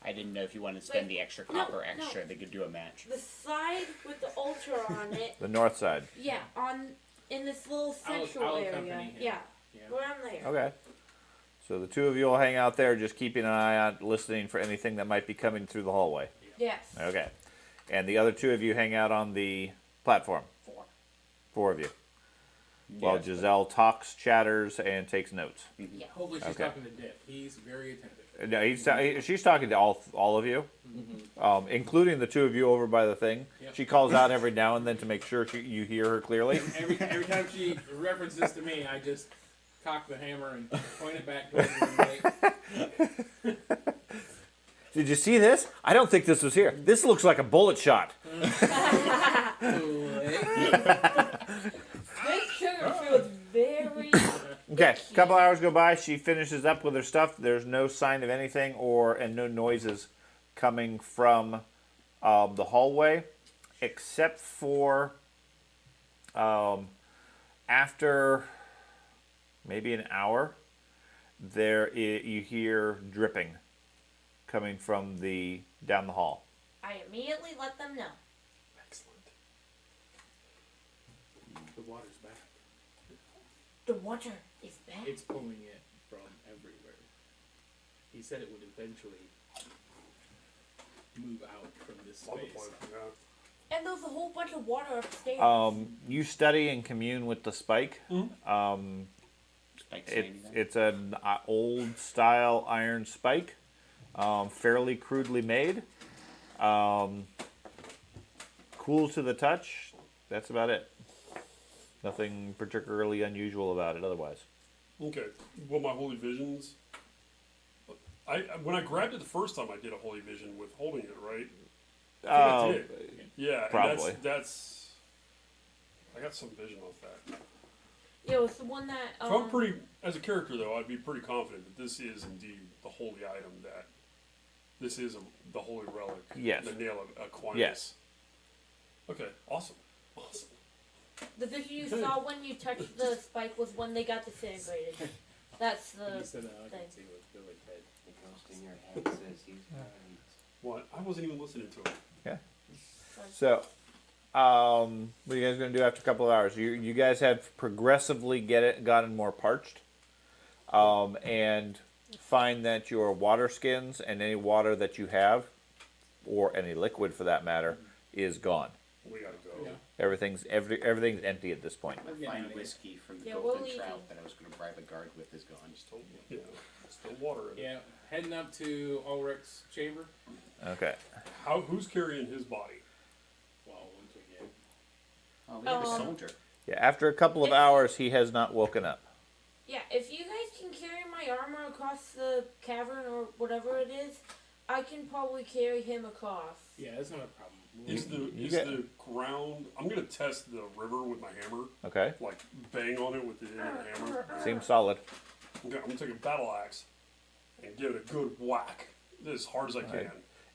I didn't know if you wanted to spend Wait, the extra no, copper no. extra, they could do a match. The side with the altar on it. The north side. Yeah, on in this little central I'll area. accompany him. Yeah, Yeah. around there. Okay. So the 2 of you will hang out there, just keeping an eye out, listening for anything that might be coming through the hallway. Yes. Okay. And the other 2 of you hang out on the platform. 4. 4 of you. While Yes, but- Giselle talks, chatters, and takes notes. Yeah. Hopefully she's Okay. talking to Dip. He's very attentive. No, she's talking to all of you, including the 2 of you over by the thing. Yep. She calls out every now and then to make sure you hear her clearly. Every time she references to me, I just cock the hammer and point it back towards the gate. Did you see this? I don't think this was here. This looks like a bullet shot. This sugar feels very. Okay, a couple hours go by. She finishes up with her stuff. There's no sign of anything and no noises coming from the hallway, except for after maybe an hour, you hear dripping coming from down the hall. I immediately let them know. Excellent. The water's back. The water is back. It's pulling it from everywhere. He said it would eventually move out from this Love the space. plan. Yeah. And there's a whole bunch of water upstairs. You study and commune with the spike. Spike say anything? It's an old style iron spike, fairly crudely made. Cool to the touch. That's about it. Nothing particularly unusual about it otherwise. Okay. Well, my holy visions. When I grabbed it the first time, I did a holy vision with holding it, right? I think I did. Yeah, and probably. that's. I got some vision off that. Yeah, it's the one that. So I'm pretty, as a character though, I'd be pretty confident that this is indeed the holy item. That this is the holy relic. Yes. The nail of Aquinas. Yes. Okay. Awesome. Awesome. The vision you saw when you touched the spike was when they got disintegrated. That's the. He said that I thing. can see what Billy said. The ghost in your head says he's right. What? I wasn't even listening to it. So, what are you guys going to do after a couple of hours? You guys have progressively gotten more parched, and find that your water skins and any water that you have, or any liquid for that matter, is gone. We gotta go. Yeah. Everything's empty at this point. My Yeah, fine yeah. whiskey from the Yeah, Golden we're leaving. Trout that I was going to bribe a guard with is gone. Still, still water in it. Yeah, heading up to Ulrich's chamber. Okay. Who's carrying his body? Well, once we get. Oh, we have a Um, soldier. Yeah. After a couple of hours, he has not woken up. Yeah, if you guys can carry my armor across the cavern or whatever it is, I can probably carry him across. Yeah, that's not a problem. Is the ground? I'm gonna test the river with my hammer. Okay. Like bang on it with the end of the hammer. Seems solid. Okay, I'm gonna take a battle axe and give it a good whack as hard as I can. Right.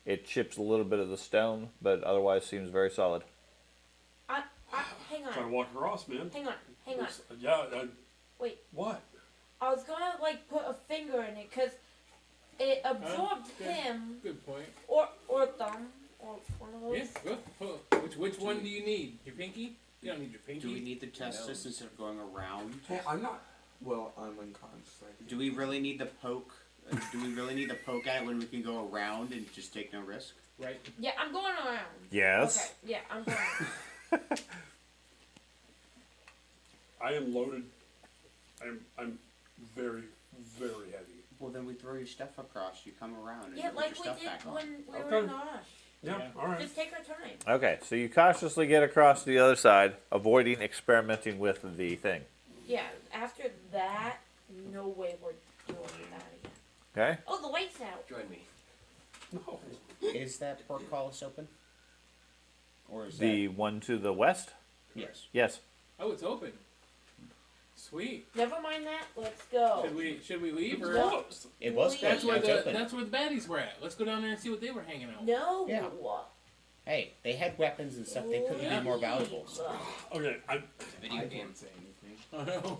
It chips a little bit of the stone, but otherwise seems very solid. Hang Trying to on. walk across, man. Hang on. Yeah. Wait. What? I was gonna like put a finger in it because it absorbed good. him Good point. or thumb or one of those. Yeah, good. Which one do you need? Your pinky? You don't need your pinky. Do we need to test this instead of going around? Well, I'm not. Well, I'm unconscious. Do we really need the poke? Do we really need to poke at it when we can go around and just take no risk? Right. Yeah, I'm going around. Yes. Okay. Yeah, I'm going around. I am loaded. I'm very, very heavy. Well, then we throw your stuff across. You come around and Yeah, put like your we stuff did back on. when we were Okay. in the rush. Yeah. Yeah. All right. Just take our time. Okay. So you cautiously get across to the other side, avoiding experimenting with the thing. Yeah, after that, no way we're doing that again. Okay. Oh, the light's out. Join me. No. Is that portcullis open? Or is The one to the west? that... Yes. Yes. Oh, it's open. Sweet. Never mind that. Let's go. Should we leave or? No. Closed. It was That's closed. That's Now where it's the open. that's where the baddies were at. Let's go down there and see what they were hanging out. No. Yeah. Hey, they had weapons and stuff. They could Yeah. be more valuable. Okay. I Video game. didn't say anything. I know.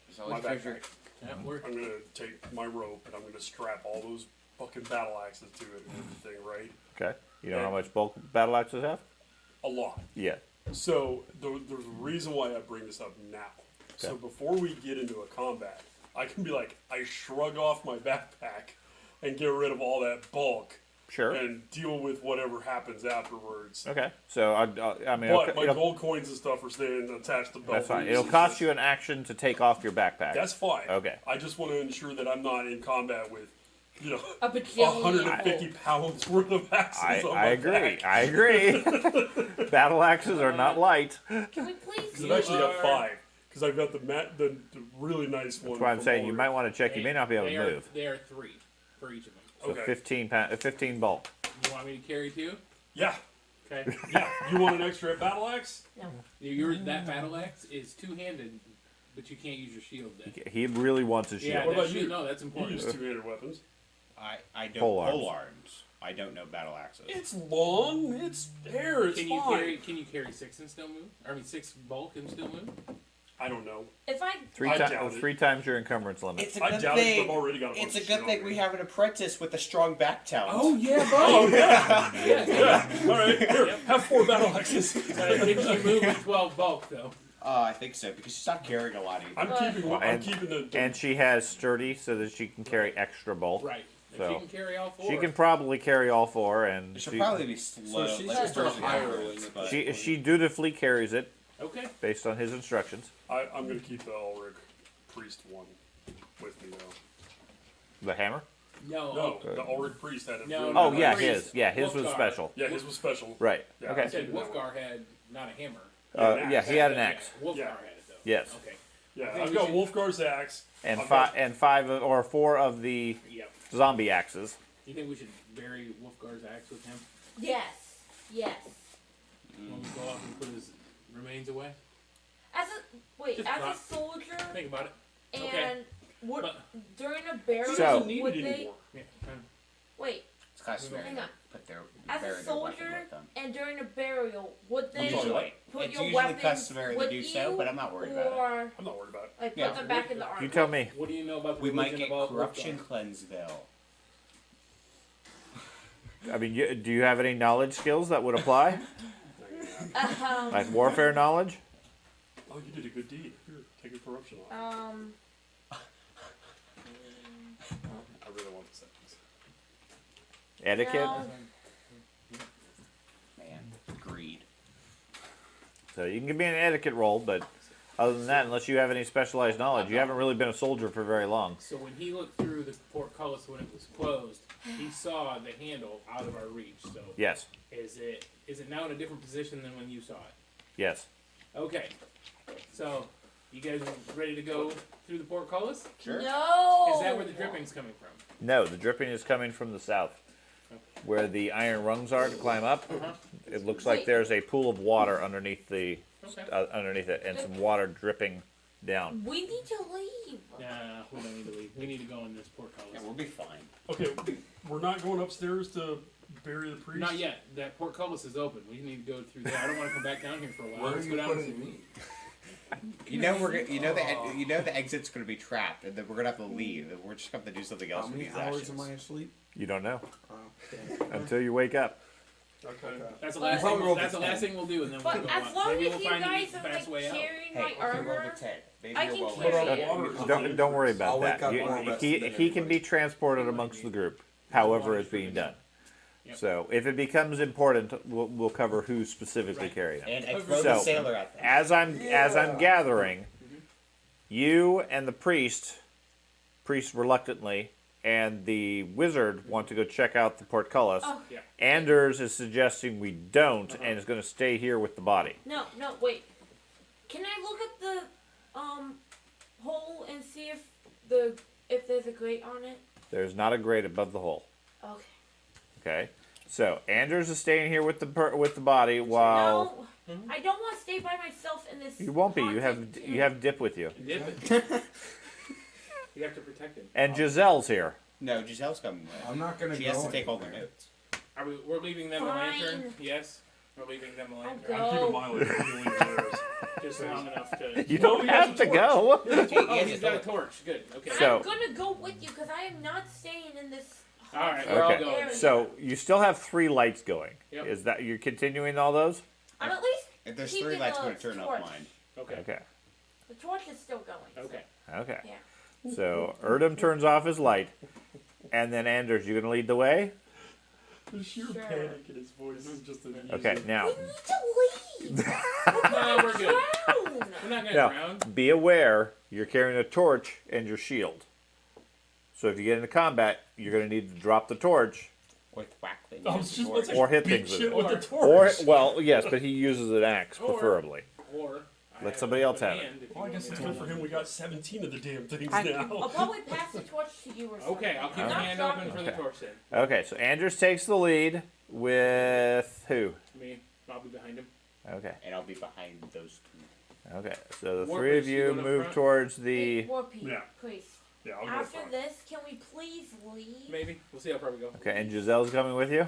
There's My always treasure. backpack. Yeah, we're I'm gonna take my rope and I'm gonna strap all those fucking battle axes to it and everything, right? Okay. You know how much bulk battle axes have? A lot. Yeah. So there's a reason why I bring this up now. So Okay. before we get into a combat, I can be like, I shrug off my backpack and get rid of all that bulk Sure. and deal with whatever happens afterwards. Okay. So I mean, But my it'll, gold coins and stuff are staying attached to belt. that's fine. loops It'll and cost shit. you an action to take off your backpack. That's fine. Okay. I just want to ensure that I'm not in combat with, A bajillion 150 pounds worth of axes on I my agree. back. I agree. Battle axes are not light. Can we please? Because I've actually got 5. Because I've got the really nice one. That's why I'm from saying you Borgar. might want to check. You may not be able to move. They are 3 for each of them. So Okay. 15 bulk. You want me to carry 2? Yeah. Okay. Yeah. You want an extra battle axe? That battle axe is 2-handed, but you can't use your shield then. He really wants a Yeah, shield. What that about shield- you? No, that's You important. use 2-handed weapons. I don't... Pole Pole arms. arms. I don't know battle axes. It's long. It's air. It's Can you fine. carry 6 and still move? I mean 6 bulk and still move? I don't know. If I I doubt it. Three times your encumbrance limit. It's a I good doubt it, 'cause thing. I've already got a bunch It's a of good shit thing on we me. have an apprentice with a strong back talent. Oh yeah, Oh, bro. yeah. Yeah. All right, here, have 4 battle axes. Can she move with 12 bulk though? I think so because she's not carrying a lot either. I'm keeping one. I'm And- keeping the. And she has sturdy so that she can carry extra bulk. Right. If So, she can carry all 4. She can probably carry all 4, and She'll probably be slow. So she's like just a first hireling rounds, at but she dutifully carries it Okay. based on his instructions. I'm gonna keep the Ulrich priest one with me though. The hammer? No. No, the Ulrich priest had it. No, really no, Oh nice. yeah, Priest. his. Yeah, his was Wolfgar. special. Yeah, his was special. Right. Yeah. I Okay. said Wolfgar had not a hammer. Yeah, he had an axe. Yeah, Wolfgar Yeah. had it though. Yes. Okay. Yeah, I think I've we got should- Wolfgar's axe. And I've five got- and 5 or 4 of the Yep. zombie axes. You think we should bury Wolfgar's axe with him yes, yes. when we go off and put his remains away? As a Just as not- a soldier, Think about it. and Okay. would But- during a burial, He So- doesn't need would it they anymore. Yeah. wait? it's customary Hang to on. put their As bury a their weapon soldier with them. and during a burial, would they Usually, put it's your usually weapons customary to with do you, so, but I'm not worried about it. or I'm not worried about it. like put Yeah. them back in the armor? You tell me. What do you know about the We might religion get about corruption Wolfgar? Cleanseville. I mean, do you have any knowledge skills that would apply? Like warfare knowledge? Oh, you did a good deed. Here, take a corruption off. I really want the sentence. Etiquette? No. Man, greed. So you can give me an etiquette roll, but other than that, unless you have any specialized knowledge, you haven't really been a soldier for very long. So when he looked through the portcullis when it was closed, he saw the handle out of our reach. So Yes. is it now in a different position than when you saw it? Yes. Okay. So you guys ready to go through the portcullis? Sure. No. Is that where the dripping's coming from? No, the dripping is coming from the south. Where the iron rungs are to climb up, it looks like Wait. there's a pool of water underneath the Okay. underneath it, and some water dripping down. We need to leave. Nah, we don't need to leave. We need to go in this portcullis. Yeah, we'll be fine. Okay, we're not going upstairs to bury the priest. Not yet. That portcullis is open. We need to go through there. I don't want to come back down here for a while. Where are Let's you go down putting and me? You know the exit's gonna be trapped, and then we're gonna have to leave. And we're just gonna have to do something else How with many these hours ashes. am I asleep? You don't know Oh, damn. until you wake up. Okay. That's the But- last thing. Probably roll That's the the last 10. thing we'll do, and then But we'll go as on. long Maybe as we'll you find guys the are fast like way out. carrying Hey, my okay, roll armor, the 10. Maybe I you're can well carry aware. it. Water. Don't worry about I'll wake that. up more rested He than can be everybody. transported amongst the group, however it's being done. Yep. So if it becomes important, we'll cover who's specifically Right. carrying it. And throw the So, sailor at them. As I'm gathering, you and the priest reluctantly, and the wizard want to go check out the portcullis. Oh. Yeah. Anders is suggesting we don't, and is going to stay here with the body. no, wait. Can I look at the hole and see if there's a grate on it? There's not a grate above the hole. Okay. Okay. So Anders is staying here with the body while No, I don't want to stay by myself in this. you won't be. You haunted have Dip with you, Dip it. You have to protect him. and Giselle's here. No, Giselle's coming with. I'm not gonna She go. has to take all their anywhere. notes. We're leaving them a lantern? Fine. Yes. We're leaving them a I'll lantern. go. I'm keeping my lid. You leave yours. Just long enough to. You No, don't he has have a to go. Oh, he's got a torch. Good. Okay. So- I'm gonna go with you because I am not staying in this. All right, haunted we're all Okay. going. area. So you still have 3 lights going. Yep. Is that you're continuing all those? I'm at least If there's keeping 3 lights, I'm the gonna turn torch. off mine. Okay. Okay. The torch is still going. so- Okay. Okay. Yeah. So Erdem turns off his light, and then Anders, you gonna lead the way? The sheer Sure. panic in his voice is just amusing. Okay. Now, We need to leave. No, we're good. Drown. We're not gonna now drown. be aware you're carrying a torch and your shield. So if you get into combat, you're gonna need to drop the torch, Or whack things. I was just about to say, Or hit beat things with shit it. with the or torch. well, yes, but he uses an axe Or- preferably. Or I Let have somebody a else have it. command if you Well, I want guess me it's to. good for him. We got 17 of the damn things I'll now. probably pass the torch to you or something. Okay, I'll keep Oh. my Not hand drop open it. for the Okay. torch then. Okay, so Anders takes the lead with who? Me, I'll be behind him. Okay. And I'll be behind those 2. Okay. So the War 3 of priest, you you going up move front? towards Hey, the. War Pete, Yeah. priest. Yeah, I'll go After front. this, can we please leave? Maybe. We'll see how far we go. Okay, and Giselle's coming with you.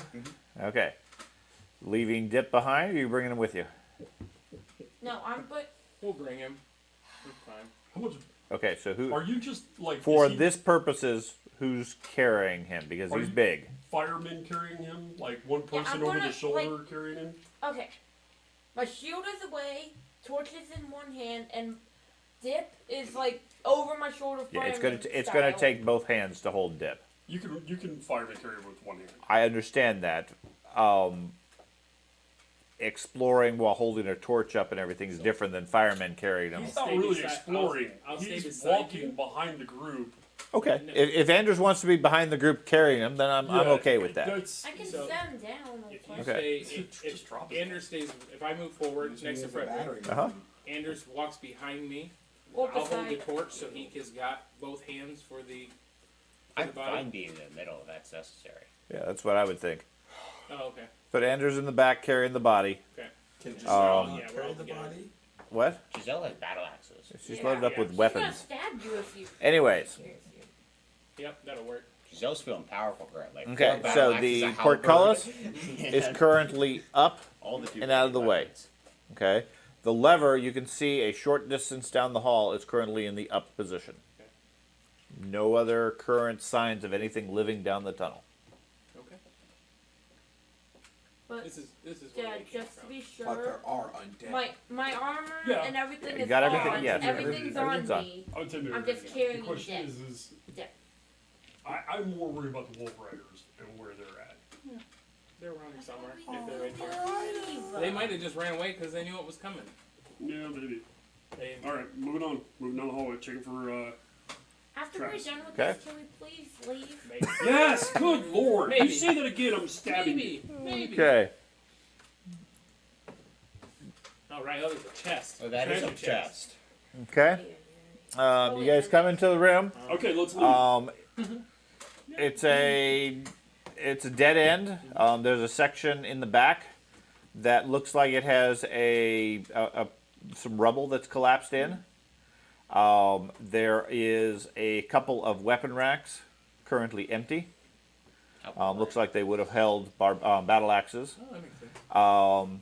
Okay. Leaving Dip behind, or you bringing him with you? No, I'm but We'll bring him. That's fine. How much? Okay, so who Are you just like for is he this purposes? Who's carrying him because Are he's you- big? firemen carrying him? Like one Yeah, person I'm over gonna, the shoulder carrying him? Okay. My shield is away, torches in one hand, and dip is like over my shoulder. Yeah, it's fireman gonna style. take both hands to hold dip. You can fireman carry him with one hand. I understand that. Exploring while holding a torch up and everything is different than firemen carrying them. He's not stay really beside- exploring. I'll stay He's beside walking you. behind the group. Okay, No. if Andrews wants to be behind the group carrying him, then I'm Yeah, okay with that. That's, I can So- set him down. If you Okay. stay, if Just drop his Anders stays, if I move forward next to Use the Frederick, battery. Uh-huh. Anders walks behind me. Or I'll hold the beside. torch so he has got both hands for the I'm body? fine being in the middle if that's necessary. Yeah, that's what I would think. Oh, okay. But Andrews in the back carrying the body. Okay. Can just Um, Yeah, we're carry all the together. body? What? Giselle has battle axes. She's Yeah. loaded up Yeah. with She's gonna weapons. stab you if you. Anyways, Yep, that'll work. Giselle's feeling powerful currently. okay, 4 battle so axes, the a halberd, portcullis and is currently up all the and out of the way. weapons. Okay. The lever, you can see a short distance down the hall, is currently in the up position. Okay. No other current signs of anything living down the tunnel. Okay. But This is yeah, where we came just to from. be But there sure, are undead. my armor Yeah. and everything You is got on. everything? Yeah, Everything's everything's on on. me. I would tend to I'm agree. just carrying The question dip. is Dip. I'm more worried about the wolf riders and where they're at. They're running somewhere. Oh, If they're right here. They might have just ran away because they knew it was coming. Yeah, maybe. They, All right, moving on. Moving down the hallway, checking for. After we're Traps. done with Okay. this, can we please leave? maybe. Yes, good lord! Maybe. You say that again, I'm stabbing you. Maybe. Okay. Oh, right. Oh, there's a chest. Oh, that is a Treasure chest. Okay. You guys come into the room. Okay, let's leave. It's a dead end. There's a section in the back that looks like it has some rubble that's collapsed in. There is a couple of weapon racks currently empty. Looks like they would have held battle axes. Oh, that makes sense.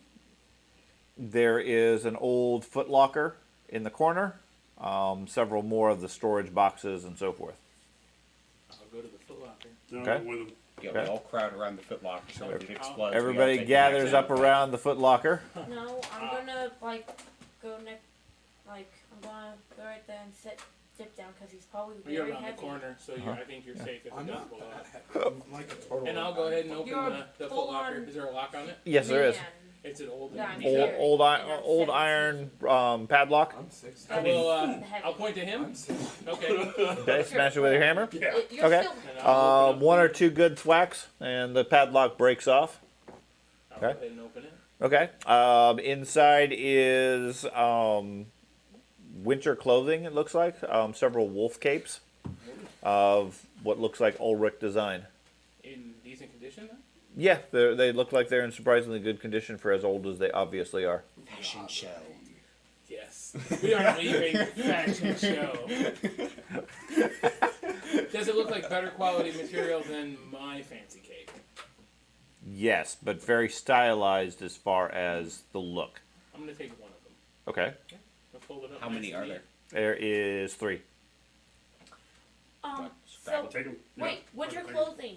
There is an old footlocker in the corner. Several more of the storage boxes and so forth. I'll go to the Foot Locker. No, okay. I'm with him. Yeah, Okay. we all crowd around the footlocker so if it explodes. Everybody we all take gathers the up around the footlocker. No, I'm gonna go next. I'm gonna go right there and sit dip down because he's probably You're very around heavy. the corner, so Uh-huh. I think you're safe if I'm it does not blow up. that. I'm like a total. And I'll go ahead and open You're the Foot full Locker. on- Is there a lock on it? Yes, there is. Man. It's an old. Yeah, I'm decal. sure. Old iron padlock. I'm 6. I will. Heavy. I'll point to him. I'm 6. Okay. Okay, smash it with your hammer. Yeah. You're Okay. still And I'll open up- One or two good thwacks, and the padlock breaks off. I'll go okay. ahead and open it. Okay. Inside is winter clothing, it looks like. Several wolf capes of what looks like Ulrich design. In decent condition, though? Yeah, they look like they're in surprisingly good condition for as old as they obviously are. fashion show. Yes. We are leaving fashion show. Does it look like better quality material than my fancy cape? Yes, but very stylized as far as the look. I'm gonna take one of them. Okay. I'll fold it up How many nice are and there? neat. There is 3. so I'll take him. Yeah. wait, winter I'll take 'em. clothing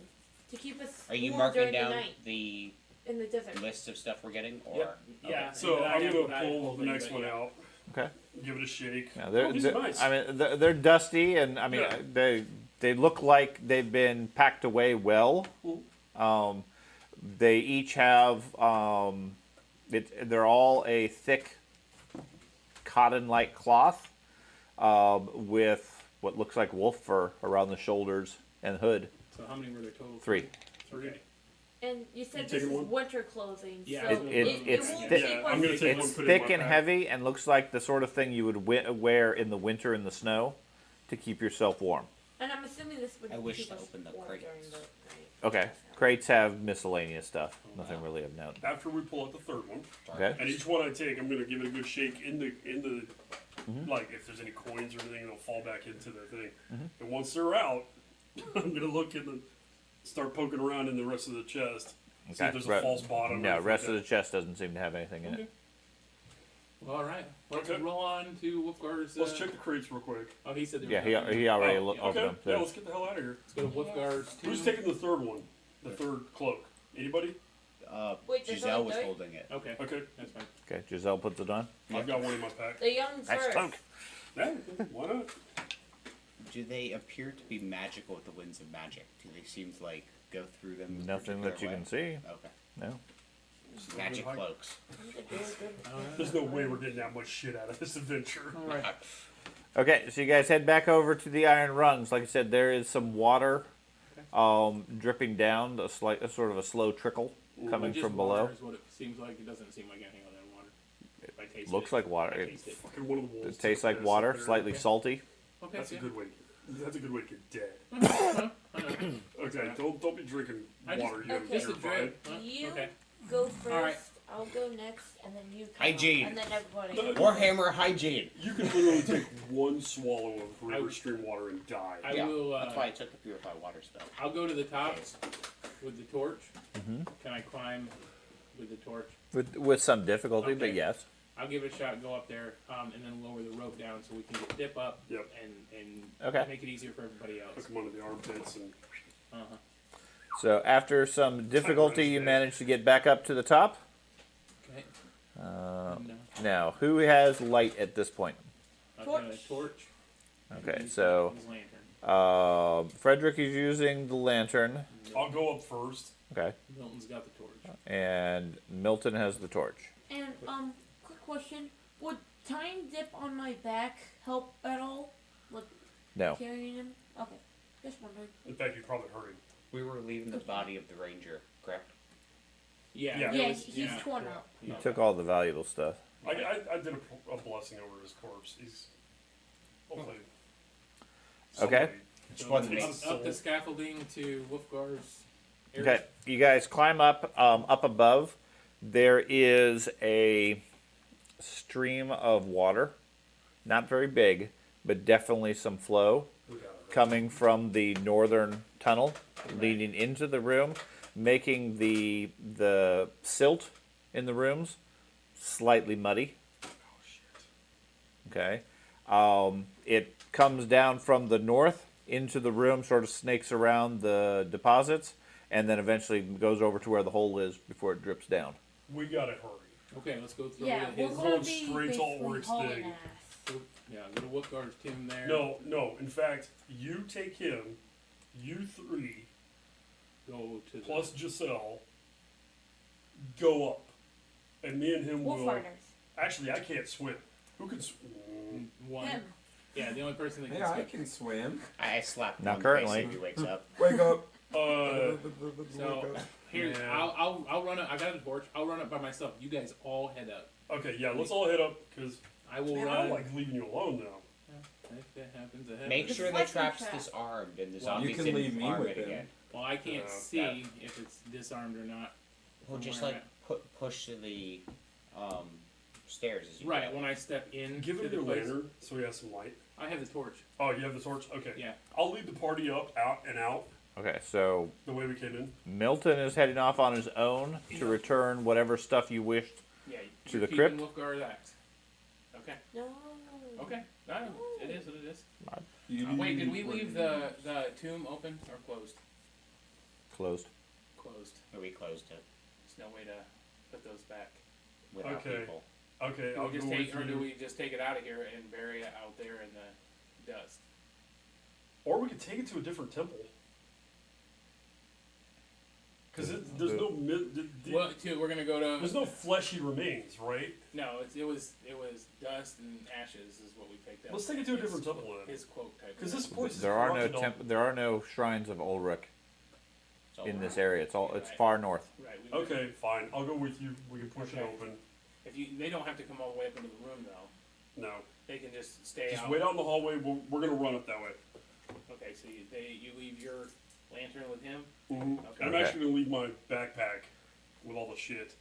to keep us Are you warm marking during down the night the in the desert. list of stuff we're getting, or Yep. Yeah. So and I I'm have gonna what I pull pulled the in, next but one yeah. out. Okay. Give it a shake. Yeah, they're, Oh, these are nice. I mean, they're dusty, and I mean, Yeah. they look like they've been packed away well. Mm. They each have they're all a thick cotton-like cloth with what looks like wolf fur around the shoulders and hood. So how many were there total? 3. Okay. And you said You this taking is one? winter clothing, Yeah, so it's won't thick. keep Yeah, I'm us- gonna take It's one, put it in thick my and pack. heavy and looks like the sort of thing you would wear in the winter in the snow to keep yourself warm. And I'm assuming this would I wish keep to us open the warm crates. during the night. Okay. Crates have miscellaneous stuff. Nothing really of note. After we pull out the third one, Okay. and each one I take, I'm gonna give it a good shake in the Mm-hmm. like if there's any coins or anything, they'll fall back into the thing. And once they're out, I'm gonna look in the start poking around in the rest of the chest. See if there's a false bottom. or No, anything rest like of the chest doesn't seem to have anything in it. All right. Let's Okay. roll on to Wolfgar's. Let's check the crates real quick. Oh, he said. Yeah, he already opened Okay, them. yeah, let's get the hell out of here. Let's go to Wolfgar's. Who's taking the third one? The third cloak? Anybody? Wait, there's Giselle only was three? holding it. Okay, Okay, that's fine. Okay, Giselle puts it on. I've got one in my pack. The young first. Yeah, why not? Do they appear to be magical with the winds of magic? Do they seem to like go through them? in a Nothing that you particular can see. way? Okay. No. Magic cloaks. There's no way we're getting that much shit out of this adventure. All right. Okay, so you guys head back over to the iron rungs. Like I said, there is some water dripping down, a sort of a slow trickle coming Just from water below. is what it seems like. It doesn't seem like anything other than water. If I taste Looks it, like water. I It, taste it. Fucking one of the wolves. it tastes like took water, this up slightly there. salty. Okay. That's a yeah. good way. That's a good way to get dead. I know. Okay, don't be drinking I just- water you haven't Just a purified. drip. Huh? You Okay. go first. Alright. I'll go next, and then you. Come Hygiene. up, and then everybody. No, else. Warhammer hygiene. You can literally take one swallow of I- river stream water and die. I yeah, will. that's why I took the purified water spell. I'll go to the top with the torch. Can I climb with the torch? With some difficulty, but Okay. yes. I'll give it a shot. Go up there, and then lower the rope down so we can get dip up Yep. and Okay. make it easier for everybody else. Hook them under the armpits and Uh-huh. So after some difficulty, you manage to get back up to the top. Okay. Uh, No. now, who has light at this point? I've got a torch. Okay, Use so his lantern. Frederick is using the lantern. I'll go up first. Okay. Milton's got the torch. And Milton has the torch. And quick question: would tying dip on my back help at all? Like No. carrying him? Okay, just wondering. In fact, you probably hurt him. We were leaving the body of the ranger, correct? Yeah. Yeah. there Yeah, was- he's yeah. torn up. You took all the valuable stuff. I did a blessing over his corpse. He's hopefully. Okay. somebody- Just one It's Up the soul. scaffolding to Wolfgar's area. Okay, you guys climb up. Up above, there is a stream of water. Not very big, but definitely some flow We got it. coming from the northern tunnel leading into the room, making the silt in the rooms slightly muddy. Okay. It comes down from the north into the room, sort of snakes around the deposits, and then eventually goes over to where the hole is before it drips down. We gotta hurry. Okay, let's go through Yeah, his. we're going gonna be straight to basically Ulrich's hauling thing. ass. Yeah, go to Wolfgar's tomb there. No. In fact, you take him. You three Go to the. plus Giselle. Go up, and me and him Wolf will. fighters. Actually, I can't swim. Who can swim? One. Him. Yeah, the only person that can Yeah, I skip. can swim. I slapped him Not on currently. the face if he wakes up. Wake up. So here, Yeah. I'll run up. I got a torch. I'll run up by myself. You guys all head up. Okay, yeah, let's all head up because I will I run. don't like leaving you alone now. If that happens, it happens. Make The sure the fleshing trap's trap. disarmed and the Well, zombies you can didn't leave me farm with it him. again. Well, I can't see if it's disarmed or not. Well, from just where like I'm push to the stairs as at. you Right go. when I step in. Give to him the your place, lantern so he has some light. I have the torch. Oh, you have the torch? Okay. Yeah. I'll lead the party up, out, and out Okay, so the way we came in. Milton is heading off on his own to return whatever stuff you wished. Yeah. To you're the keeping crypt? Wolfgar's axe. Okay. No. Okay. No, it is what it is. You Wait, did we need- leave the tomb open or closed? Closed. Closed. But we closed it There's no way to put those back. without Okay. people. Okay, Do I'll we just go take, with or do you. we just take it out of here and bury it out there in the dust? Or we could take it to a different temple. Because there's no Well, we're gonna go to. there's no fleshy remains, right? No, it was dust and ashes is what we picked up. Let's take it to a different temple then. His quote type. Because this place is There are no corrupted there are no shrines of Ulrich It's all in right. this area. It's far north. Right. all- Okay, fine. I'll go with you. We can push it Okay. open. They don't have to come all the way up into the room though. No. They can just stay Just out. wait out in the hallway. We're going to run up that way. Okay, so you leave your lantern with him. Mm-hmm. Okay. I'm Okay. actually going to leave my backpack with all the shit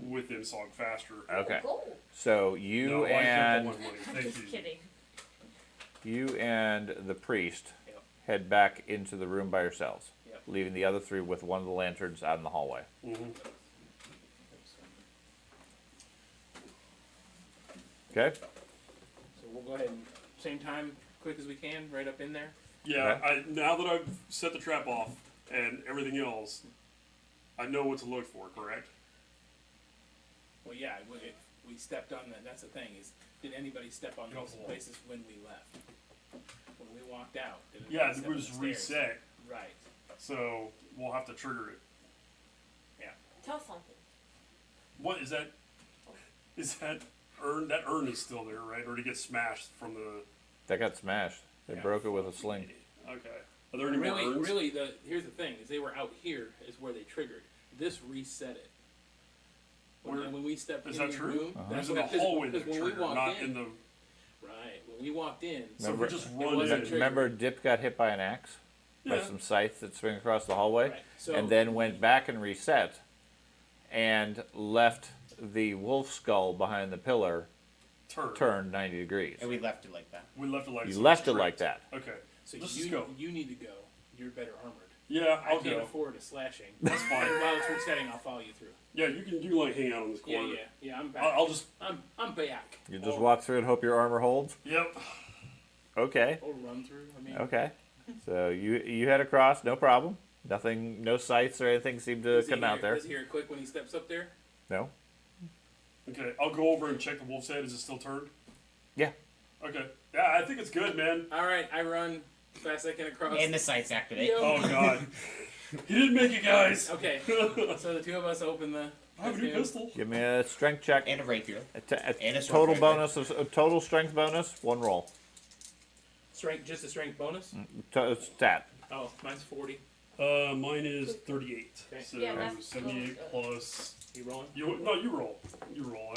with him so I'm faster. Okay. Cool. So you No, I kept all and my money. Thank Just you. kidding. you and the priest Yep. head back into the room by yourselves, Yep. leaving the other three with one of the lanterns out in the hallway. Mm-hmm. Okay. So we'll go ahead and same time, quick as we can, right up in there. Yeah, Okay. now that I've set the trap off and everything else, I know what to look for, correct? Well, yeah, we stepped on that. That's the thing is, did anybody step on those places when we left? When we walked out? Did anybody Yeah, step it on was the stairs? reset, Right. so we'll have to trigger it. Tell something. What is that? Is that urn? That urn is still there, right? Or did it get smashed from the? That got smashed. They Yeah. broke it with a sling. Okay. Are there any more urns? Really, here's the thing: is they were out here is where they triggered. This reset it. When we stepped Is in that the true? room, It was that's in the what hallway because that when we triggered, walked not in, in the. right when we walked in, So Remember- we just it run wasn't in. triggered. Remember, Dip got hit by an axe by Yeah. some scythe that swing across the hallway, right. So and then went back and reset, and left the wolf skull behind the pillar turned 90 degrees. And we left it like that. We left it like. You so left it straight. like that. Okay. so Let's you just go. you need to go. You're better armored. Yeah, I I'll can't go. afford a slashing. That's fine. And while it's resetting, I'll follow you through. Yeah, you can like hang out on this corner. Yeah. I'm back. I'll just. I'm back. You just walk through and hope your armor holds. Yep. Okay. Or run through. I mean, Okay. So you head across, no problem. Nothing, no scythes or anything seem to does he come out hear- there. Does he hear it quick when he steps up there? No. Okay, I'll go over and check the wolf's head. Is it still turned? Yeah. Okay. Yeah, I think it's good, man. All right, I run as fast as I can across. And the sights activate. Yo. Oh god. He didn't make it, guys. Okay, so the two of us open the. I have a new pistol. Give me a strength check. And a rapier. A And a sword total fighter. bonus of a total strength bonus. One roll. Strength, just a strength bonus. Stat. Oh, mine's 40. Mine is 38. Okay. So Yeah, that's 78 plus. You rolling? You roll. You roll.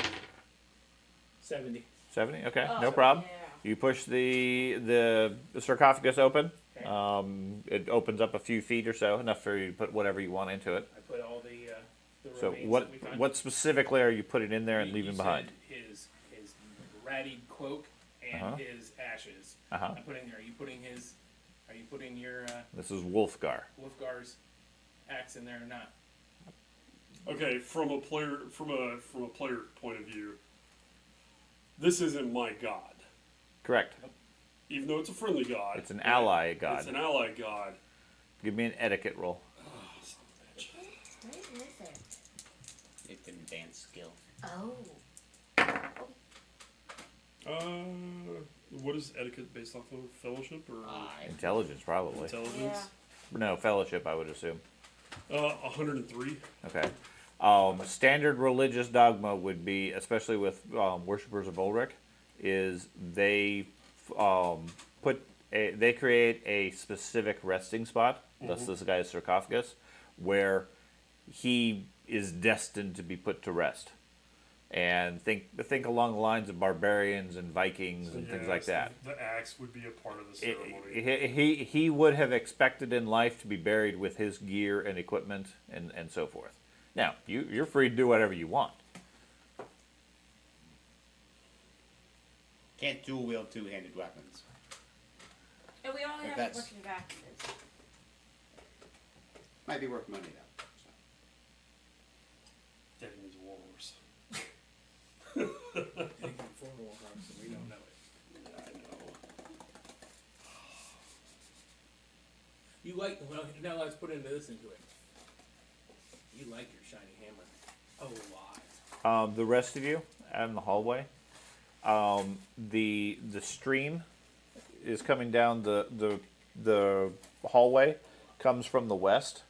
70. 70. Okay. Oh, No problem. Yeah. You push the sarcophagus open. Okay. It opens up a few feet or so, enough for you to put whatever you want into it. I put all the So remains what that we found. what specifically are you putting in there and You leaving said behind? His ratty cloak and Uh-huh. his ashes. Uh-huh. I'm putting. Are you putting his? Are you putting your This is Wolfgar. Wolfgar's axe in there or not? Okay, from a player point of view, this isn't my god. Correct. Even though it's a friendly god. It's an ally god. It's an ally god. Give me an etiquette roll. Oh, son of a bitch. Where is it? It's an advanced skill. Oh. What is etiquette based off of? Fellowship or Intelligence, probably. intelligence? No, fellowship, I would assume. 103. Okay. Standard religious dogma would be, especially with worshippers of Ulrich, is they they create a specific resting spot. Thus, this guy's sarcophagus, where he is destined to be put to rest. And think along the lines of barbarians and Vikings and things like so that. The axe would be a part of the ceremony. He would have expected in life to be buried with his gear and equipment and so forth. Now, you're free to do whatever you want. Can't dual wield two-handed weapons. And we only If have a that's- bunch of axes. Might be worth money though. Dead means warhorse. We don't know it. Yeah, I know. You like well now let's put into it. You like your shiny hammer a lot. The rest of you out in the hallway, the stream is coming down the hallway, comes from the west.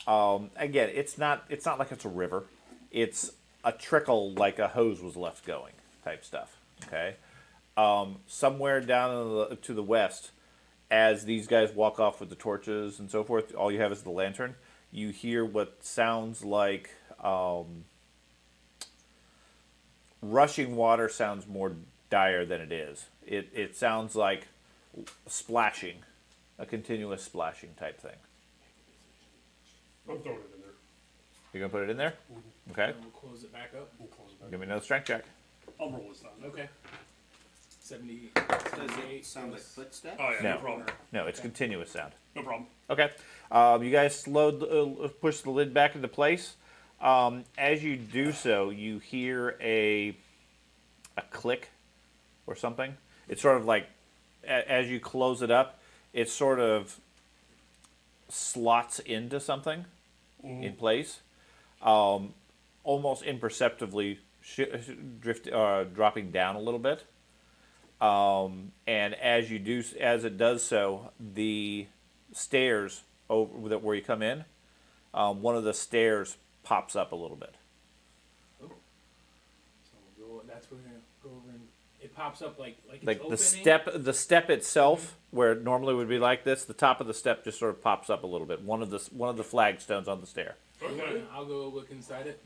Again, it's not like it's a river. It's a trickle, like a hose was left going, type stuff. Okay, somewhere down to the west, as these guys walk off with the torches and so forth, all you have is the lantern. You hear what sounds like rushing water. Sounds more dire than it is. It sounds like splashing, a continuous splashing type thing. I'm throwing it in there. You're gonna put it in there? Okay. And we'll close it back up. We'll close it back. Give me another strength check. I'll roll this time. Okay. 70. Does 78 it sound like plus- footsteps? Oh yeah, No. no problem. No, it's continuous sound. No problem. Okay. You guys push the lid back into place. As you do so, you hear a click or something. It's sort of like, as you close it up, it sort of slots into something in place, almost imperceptibly dropping down a little bit. And as it does so, the stairs over where you come in, one of the stairs pops up a little bit. So that's where we're gonna go over and it pops up like it's Like opening. the step itself, where it normally would be like this, the top of the step just sort of pops up a little bit. One of the flagstones on the stair. Okay. I'll go look inside it.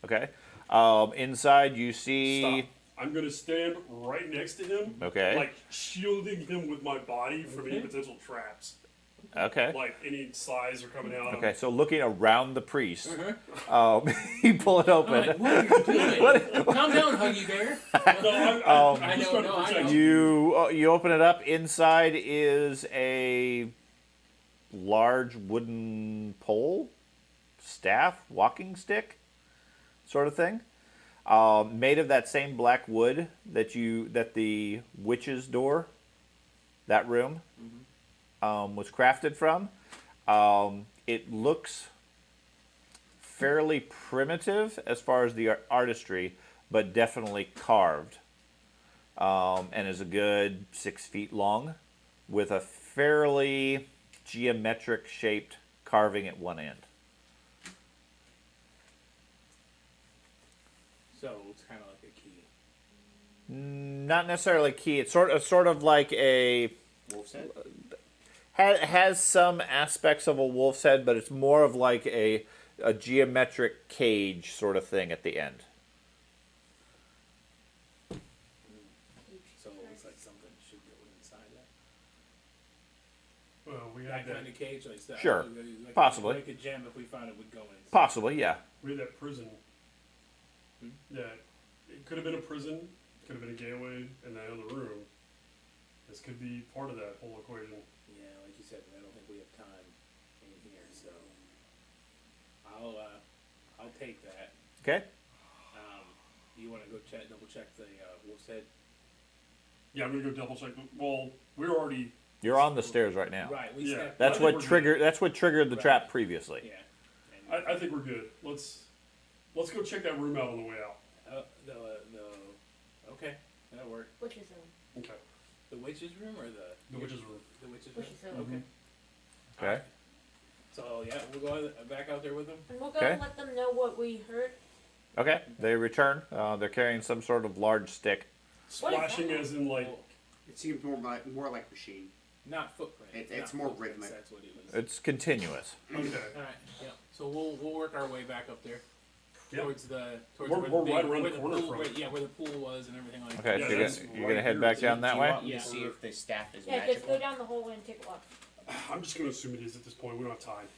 Okay. Inside you see. Stop. I'm gonna stand right next to him. Okay. Like shielding him with my body from any potential traps. Okay. Like any size are coming out. Okay. So looking around the priest, you pull it I'm open. like, what are you doing? Calm down, Huggy Bear. No, I'm I just know, trying to no, I protect know. you. You open it up. Inside is a large wooden pole, staff, walking stick, sort of thing, made of that same black wood that the witch's door, that room, was crafted from. It looks fairly primitive as far as the artistry, but definitely carved, and is a good 6 feet long, with a fairly geometric shaped carving at one end. So it's kind of like a key. Not necessarily key. It's sort of like a Wolf's head? has some aspects of a wolf's head, but it's more of like a geometric cage sort of thing at the end. So it looks like something should go inside that. Well, we That had kind that. of cage, like that. Sure. Like Possibly. Like a gem, if we found it, would go inside. Possibly, yeah. We had that prison. That it could have been a prison, could have been a gateway in that other room. This could be part of that whole equation. Yeah, like you said, I don't think we have time in here, so I'll take that. Okay. Do you want to go double check the wolf's head? Yeah, I'm gonna go double check. Well, we're already. You're on the stairs right now. Right. We Yeah. stepped. That's I think what we're good. triggered. That's what triggered the Right. trap previously. Yeah. And, I think we're good. Let's go check that room out on the way out. okay, that'll work. Which is a Okay. The witch's room or The witch's room. The witch's Which room. is a- Okay. Okay. So yeah, we'll go back out there with them. And we'll go Okay. and let them know what we heard. Okay. They return. They're carrying some sort of large stick. What is Splashing that? as in like. Oh, It seems more like machine. not footprint. It's not more footprints, rhythmic. That's what it was. It's continuous. Okay. All right. Yeah. So we'll work our way back up there. Yep. Towards We're where right around where the corner pool, from where, it. yeah, where the pool was and everything like Okay. Yeah, so you're that's gonna right head here. back Do down that Do you way. want me Yeah. to see if the staff is Yeah, just magical? go down the hallway and take a look. I'm just gonna assume it is at this point. We don't have time.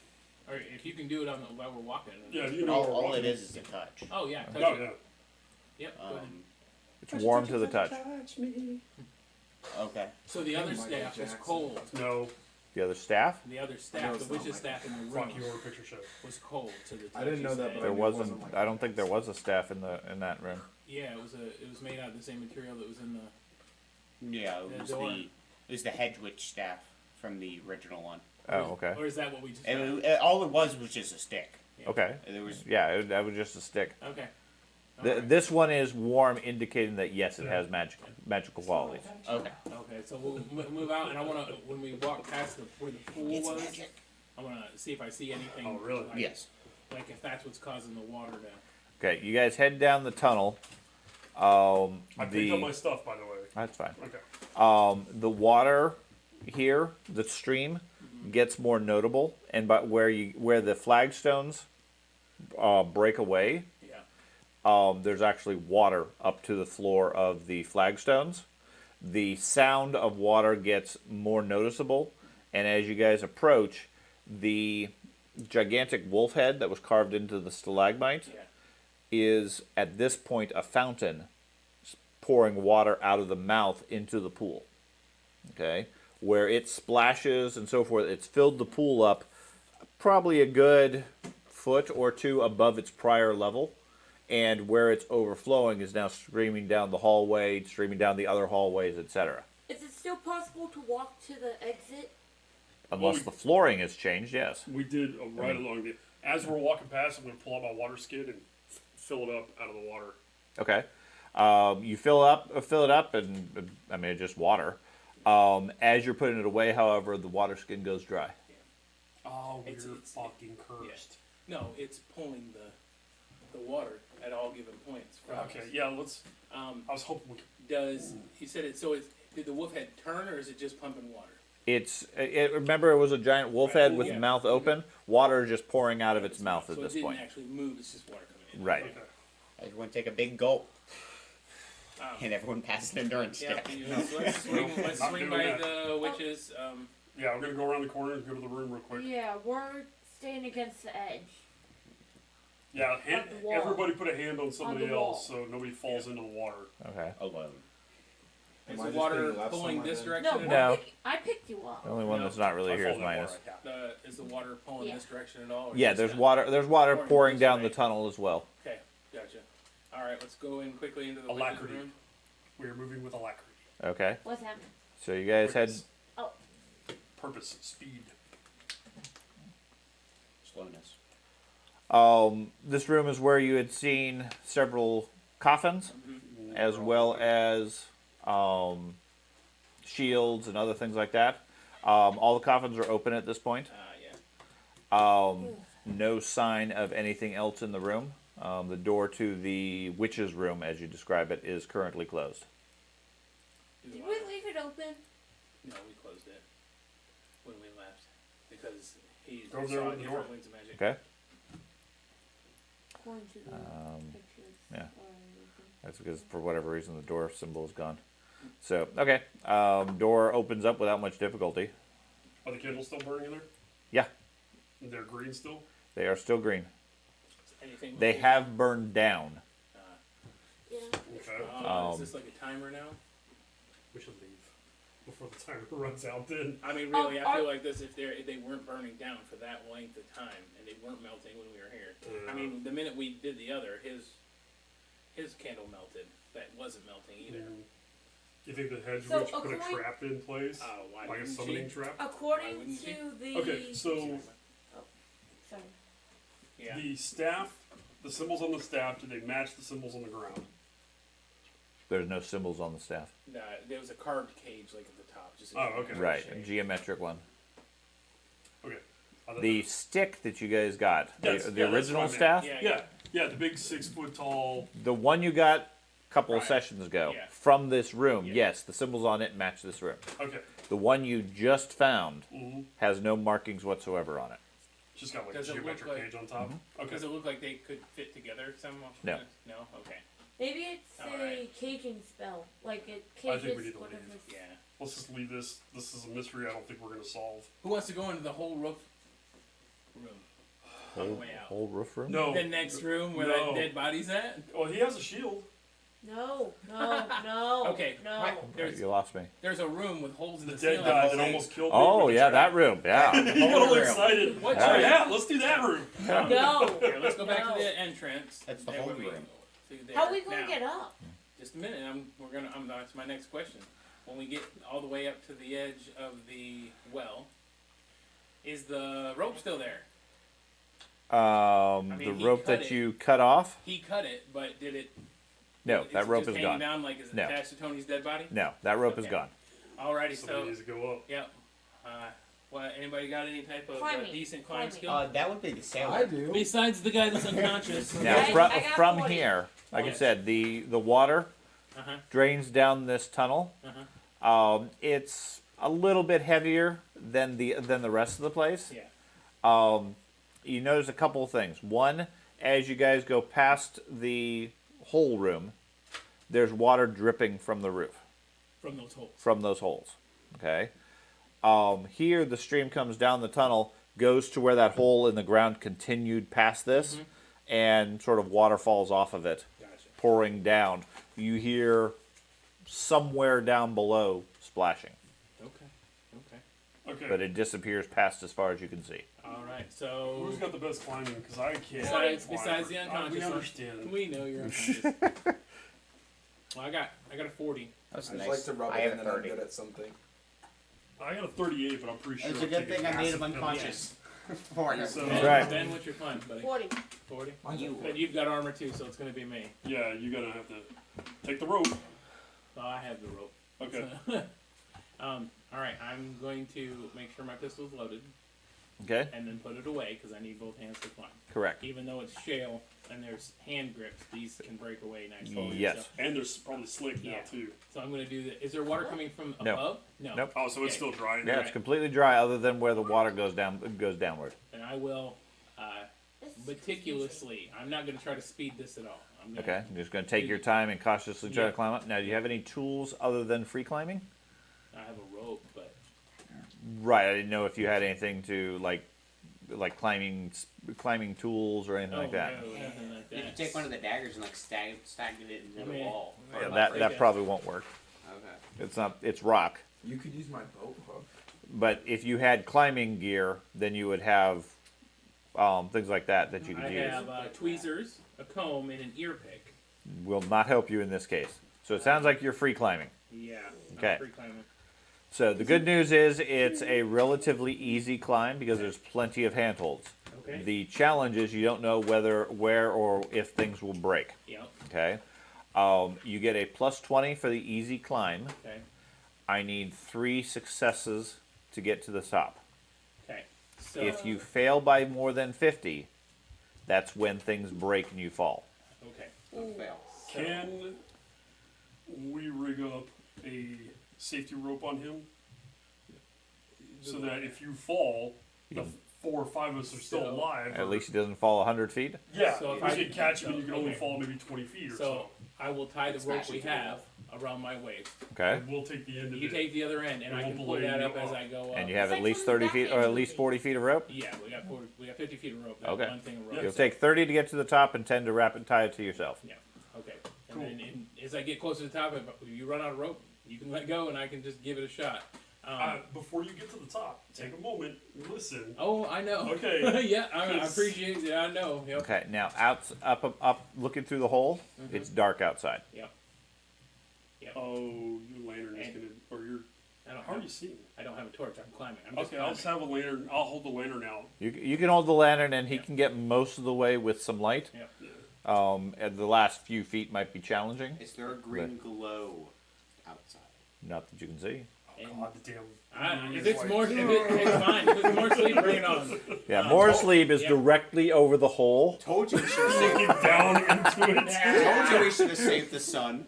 Or if you can do it on the while we're walking. Yeah, you know. we're All walking. it is a touch. Oh yeah. Touch Oh it. yeah. Yep. Go ahead. It's warm to the touch. Okay. So the other Michael staff was Jackson. cold. No. The other staff. The other I know staff, it's the not witch's like staff in the Fuck room your picture show. was cold to the touch. I didn't know you that, say. but There I knew it wasn't. wasn't like I don't think there was a staff in that room. Yeah, it was made out of the same material that was in the. Yeah, The it was door. it was the hedge witch staff from the original one. Oh, okay. Or is that what we just? All it was just a stick. Yeah. Okay. There was Yeah, that was just a stick. Okay. This one is warm, indicating that yes, it has magical qualities. okay. Okay, so we'll move out, and I want to, when we walk past where the pool It's was, magic. I want to see if I see anything. Oh, really? Like, Yes. Like if that's what's causing the water to. Okay, you guys head down the tunnel. I picked up my stuff, by the way. That's fine. Okay. The water here, the stream, gets more notable, and where the flagstones break away, Yeah. there's actually water up to the floor of the flagstones. The sound of water gets more noticeable, and as you guys approach, the gigantic wolf head that was carved into the stalagmite Yeah. is at this point a fountain pouring water out of the mouth into the pool. Okay, where it splashes and so forth, it's filled the pool up probably a good foot or two above its prior level, and where it's overflowing is now streaming down the hallway, streaming down the other hallways, etc. Is it still possible to walk to the exit? Unless the flooring has changed, yes. We did a right along the. As we're walking past, I'm going to pull out my water skid and fill it up out of the water. Okay. You fill it up, and I mean, it's just water. As you're putting it away, however, the water skin goes dry. Oh, we're It's- fucking cursed. No, it's pulling the water at all given points. From Okay, us. yeah, let's. Um, I was hoping we could. he said it? So did the wolf head turn, or is it just pumping water? Remember, it was a giant wolf head with Yeah. the mouth open. Water just pouring out of its mouth at So this it didn't point. actually move. It's just water coming in. Right. Okay. Everyone take a big gulp, Um, and everyone pass an endurance yeah. check. So let's swing. Let's Not swing doing by that. the witches. Yeah, we're going to go around the corner and go to the room real quick. Yeah, we're staying against the edge. Yeah, the wall. everybody put a hand on somebody the wall. else so nobody falls into the water. Okay. Alone. Is Am I the just water being left pulling somewhere this then? direction? No, No. I picked you up. The only one No. that's not really I here fall is in that water, minus. yeah. Is the water pulling Yeah. this direction at all? Or Yeah, just there's not? water. There's water Pouring pouring this down way. the tunnel as well. Okay, gotcha. All right, let's go in quickly into the witches' Alacrity. room. We are moving with alacrity. Okay. What's happening? So you guys head. Quickness, Oh, Purpose, speed. Slowness. This room is where you had seen several coffins, as well as shields and other things like that. All the coffins are open at this point. Yeah. No sign of anything else in the room. The door to the witch's room, as you describe it, is currently closed. Do did you we wanna- leave it open? No, we closed it when we left because he Go over there saw with the different door. winds of magic. Okay. According to the pictures. yeah. or- That's because for whatever reason the door symbol is gone. So okay, door opens up without much difficulty. Are the candles still burning in there? Yeah, They're green still? they are still green. Anything They with- have burned down. Yeah. Okay. is this like a timer now? We should leave before the timer runs out then. I mean, really, I are- feel like this. If they weren't burning down for that length of time and they weren't melting when we were here, I mean, the minute we did the other, his candle melted. That wasn't melting either. You think the hedge So witch put a according- trap in place? Why Like a didn't summoning she? trap? Why According wouldn't she? to the. Okay, so Sorry. Yeah. the staff, the symbols on the staff, do they match the symbols on the ground? There's no symbols on the staff. There was a carved cage like at the top. Just a Oh, okay. Right, a shape. geometric one. Okay. Other The than- stick that you guys got, Yes, the yeah, that's original what I meant. staff, Yeah. the big 6 foot tall. the one you got a couple of Right. sessions ago Yeah. from this room, Yeah. yes, the symbols on it match this room. Okay. The one you just found Mm-hmm. has no markings whatsoever on it. Just got like Does a it look geometric like- cage on top. Okay. Does it look like they could fit together somehow? No. No. Okay. Maybe it's a Alright. caging spell. Like it I think we cages need to whatever. leave. Yeah. Let's just leave this. This is a mystery I don't think we're going to solve. Who wants to go into the whole roof room? On the way out. Whole roof room? No. The next room where No. that dead body's at? Oh, he has a shield. No, no. Okay, No. right. You lost me. There's a room with holes in The the dead ceiling. guy that almost killed me. Oh, with the yeah, trap. that room, yeah. He got all excited. What Oh, trap? yeah, let's do that room. No. Here, let's go back No. to the entrance. That's the There whole we room. go. To there. How are we going Now, to get up? Just a minute. That's my next question. When we get all the way up to the edge of the well, is the rope still there? The mean, he rope cut that it. you cut off? He cut it, but did it? No, is that it rope just is hanging gone. down like is it No. attached to Tony's dead body? No, that rope is Okay. gone. Alrighty, Somebody so needs to go up. yep. Well, anybody got any type of Climbing. decent climb Climbing. skill? That would be the sailor. I do. Besides the guy that's unconscious. Now, I got from 40. here, like I Yes. said, the water Uh-huh. drains down this tunnel. Uh-huh. It's a little bit heavier than the rest of the place. Yeah. You notice a couple of things. One, as you guys go past the hole room, there's water dripping from the roof, From those holes. from those holes. Okay. Here, the stream comes down the tunnel, goes to where that hole in the ground continued past this, and sort of water falls off of it, Gotcha. pouring down. You hear somewhere down below splashing, Okay. Okay. Okay. but it disappears past as far as you can see. Alrighty. Alright, so. Who's got the best climbing? Because I can't. Besides the unconscious We one. understand. We know you're unconscious. Well, I got a 40. That's I just nice. like to rub I it have in a that I'm 30. good at something. I got a 38, but I'm pretty sure. It's a I'm good taking thing I made him massive unconscious. For him. So- Ben, Right. Ben, what's your climb, buddy? 40. 40? Mine's a But you've got armor too, so it's gonna be me. Yeah, you're gonna have to take the rope. Well, I have the rope. Okay. Alright, I'm going to make sure my pistol's loaded Okay. and then put it away because I need both hands to climb. Correct. Even though it's shale and there's hand grips, these can break away nicely. Yes. So, And there's probably slick now Yeah. too. so I'm gonna do that. Is there water coming from No. above? No. Nope. Oh, so it's Okay. still dry. in Yeah, there. it's completely dry, other than where the water goes downward. And I will meticulously. I'm not gonna try to speed this at all. I'm gonna, Okay. You're just going to take your time and cautiously try Yeah. to climb up. Now, do you have any tools other than free climbing? I have a rope, but Right. I didn't know if you had anything to like climbing tools or anything like that. No, nothing like You that. could take one of the daggers and like stack it into I the mean- wall. Yeah, Or that like probably won't work. Okay. It's rock. You could use my boat hook. But if you had climbing gear, then you would have things like that you could I use. have tweezers, a comb, and an ear pick. Will not help you in this case. So it sounds like you're free climbing. Yeah. Okay. I'm free climbing. So the good news is it's a relatively easy climb because there's plenty of handholds. Okay. The challenge is you don't know where, or if things will break. Yep. Okay. You get a plus 20 for the easy climb. Okay. I need 3 successes to get to the top. Okay. So If you fail by more than 50, that's when things break and you fall. okay. Fail. Can we rig up a safety rope on him so that if you fall, the 4 or 5 of us are still So- alive? At or- least he doesn't fall 100 feet. Yeah, So if we I- can catch him and you can only okay. fall maybe 20 feet or So so. I will tie the rope Smash we it to the have around my waist. Okay. And we'll take the end of You it. take the other end, and And I we'll can pull belay that you up as up. I go up. And you have It's at like least from the 30 feet, or back at end least movie. 40 feet of rope. Yeah, we got 50 feet of rope. That's Okay. one thing of rope. Yeah. You'll take 30 to get to the top and 10 to wrap and tie it to yourself. Yeah. Okay. And Cool. then as I get closer to the top, if you run out of rope, you can let go, and I can just give it a shot. Before you get to the top, take a moment, listen. Oh, I know. Okay. Yeah, I appreciate it. I know. Yep. Okay, now up, looking through the hole, it's dark outside. Yep. Oh, your lantern is And- gonna, or your. I don't How are have, you seeing? I don't have a torch. I'm climbing. I'm just Okay, I'll climbing. just have a lantern. I'll hold the lantern out. You can hold the lantern, and he Yeah. can get most of the way with some light. Yep. And the last few feet might be challenging. Is there a green glow outside? Not that you can see. And God, the damn. if it's more, it's fine. If it's more sleep, bring it on. Yeah, more sleep is yeah. directly over the hole. Told you we should have saved. Get down into it. Told you we should have saved the sun.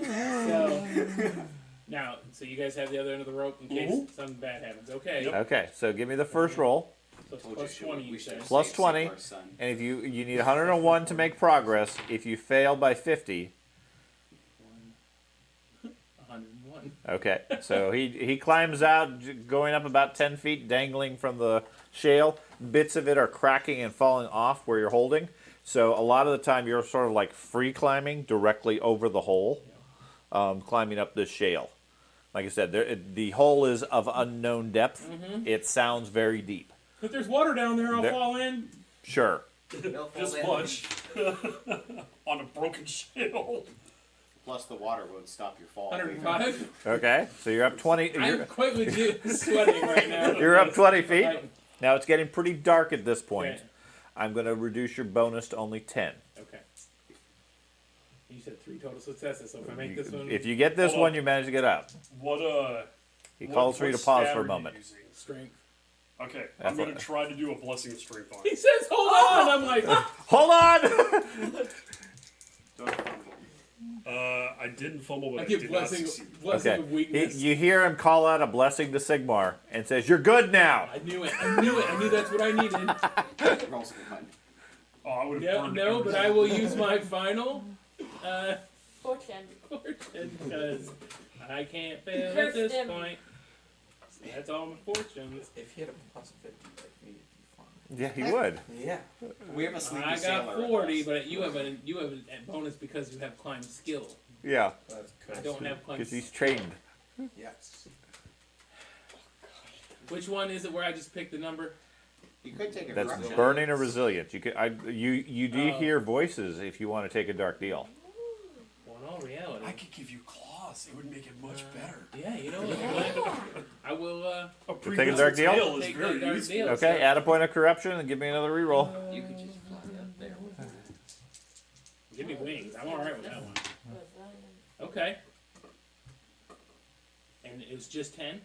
So now, so you guys have the other end of the rope in case something bad happens. Okay. Yep. Okay, so give me the first roll. So it's Told plus you 20. we You should said. have Plus saved 20. our sun. And if you need 101 to make progress, if you fail by 50, 101. okay. So he climbs out, going up about 10 feet, dangling from the shale. Bits of it are cracking and falling off where you're holding. So a lot of the time you're sort of like free climbing directly over the hole, climbing up this shale. Like I said, the hole is of unknown depth. It sounds very deep. If there's water down there, I'll There- fall in. Sure. This much. On a broken shell. Plus the water won't stop your fall. 105. Okay. So you're up 20. I'm quite legit sweating right now. You're up 20 feet. Right. Now it's getting pretty dark at this point. Okay. I'm going to reduce your bonus to only 10. Okay. You said 3 total successes, so if I make this one If you get this Hold one, on. you manage to get out. What He what- calls for you what to pause stat for a are you moment. using? strength. Okay, That's I'm gonna what- try to do a blessing of strength on He it. says, "Hold on." I'm like, Hold on! Don't fumble. I didn't fumble, but I I give did not blessing succeed. Okay. of weakness. You hear him call out a blessing to Sigmar and says, "You're good now." I knew it. I knew it. I knew that's what I needed. Roll some fun. Oh, I would have No, burned no, but I will use my final Fortune. fortune because I can't fail at Cursed this him. point. So that's all my fortunes. If he had a plus 50 like me, it'd be fine. Yeah, he would. Yeah. We have a sleepy I sailor got with 40, us. but you have a bonus because you have climb skill. Yeah, That's I don't have climb. because he's trained. Yes. Which one is it where I just picked the number? You could take a That's corruption. burning or resilience. You do Oh. hear voices if you want to take a dark deal. Well, in all reality, I could give you claws. It would make it much better. yeah, you know what? I will A take a prehensile dark deal? tail is take very that dark useful. deal. Okay, add a point of corruption and give me another reroll. You could just fly up there with it. Give me wings. I'm all right with that one. Okay. And it was just 10?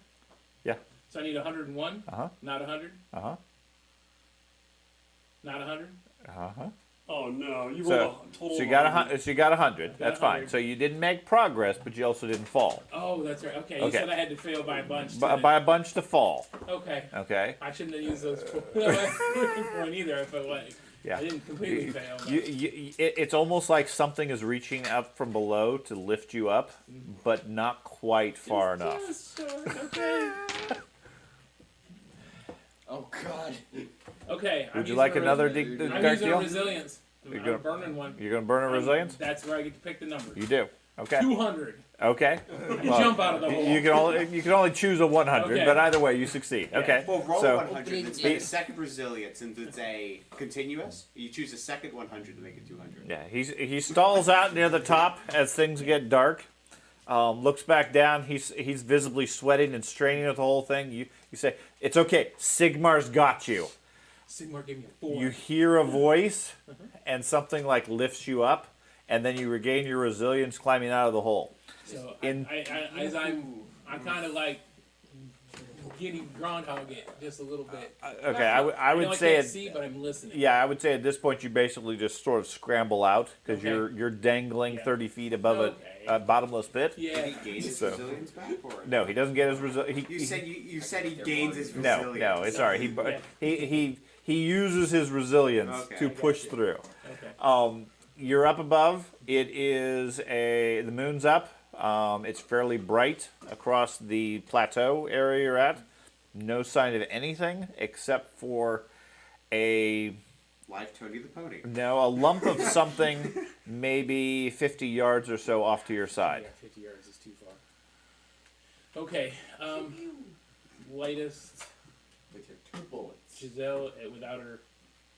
Yeah. So I need 101? Uh huh. Not 100? Uh huh. Not 100? Uh huh. Oh no, you So, rolled a total. so you got of 100. so you got 100. I've got That's fine. 100. So you didn't make progress, but you also didn't fall. Oh, that's right. Okay, Okay. you said I had to fail by a bunch. By a bunch to fall. Okay. Okay. I shouldn't have used those point either. I felt like Yeah. I didn't completely fail. but- It's almost like something is reaching up from below to lift you up, but not quite far enough. Just short, okay. Oh God. Okay. I'm Would you using like a another resi- dark I'm using a deal? resilience. You're I'm gonna- burning one. You're gonna burn a resilience? That's where I get to pick the number. You do. Okay. 200. Okay. You jump out of the hole. You can only choose a 100, Okay. but either way you succeed. Okay. Well, roll So 100 and spend a second resilience since it's a continuous. You choose a second 100 to make it 200. yeah, he stalls out near the top as things get dark. Looks back down. He's visibly sweating and straining at the whole thing. You say, "It's okay. Sigmar's got you." Sigmar gave me a 4. You hear a voice, and something like lifts you up, and then you regain your resilience climbing out of the hole. So in- as I'm kind of like getting groundhog it just a little bit. Okay, I would know say I can't it. see, but I'm listening. Yeah, I would say at this point you basically just sort of scramble out because Okay. you're dangling Yeah. 30 feet above Okay. a bottomless pit. Did Yeah. he gain his So- resilience back? Or? No, he doesn't get his resilience. You said you said he gains his No, resilience. no, it's sorry. Yeah. He uses his resilience Okay. to I push through. Okay. You're up above. It is the moon's up. It's fairly bright across the plateau area you're at. No sign of anything except for a Live Tony the Pony. a lump of something, maybe 50 yards or so off to your side. Yeah, 50 yards is too far. Okay. Lightest With your 2 bullets. Giselle without her.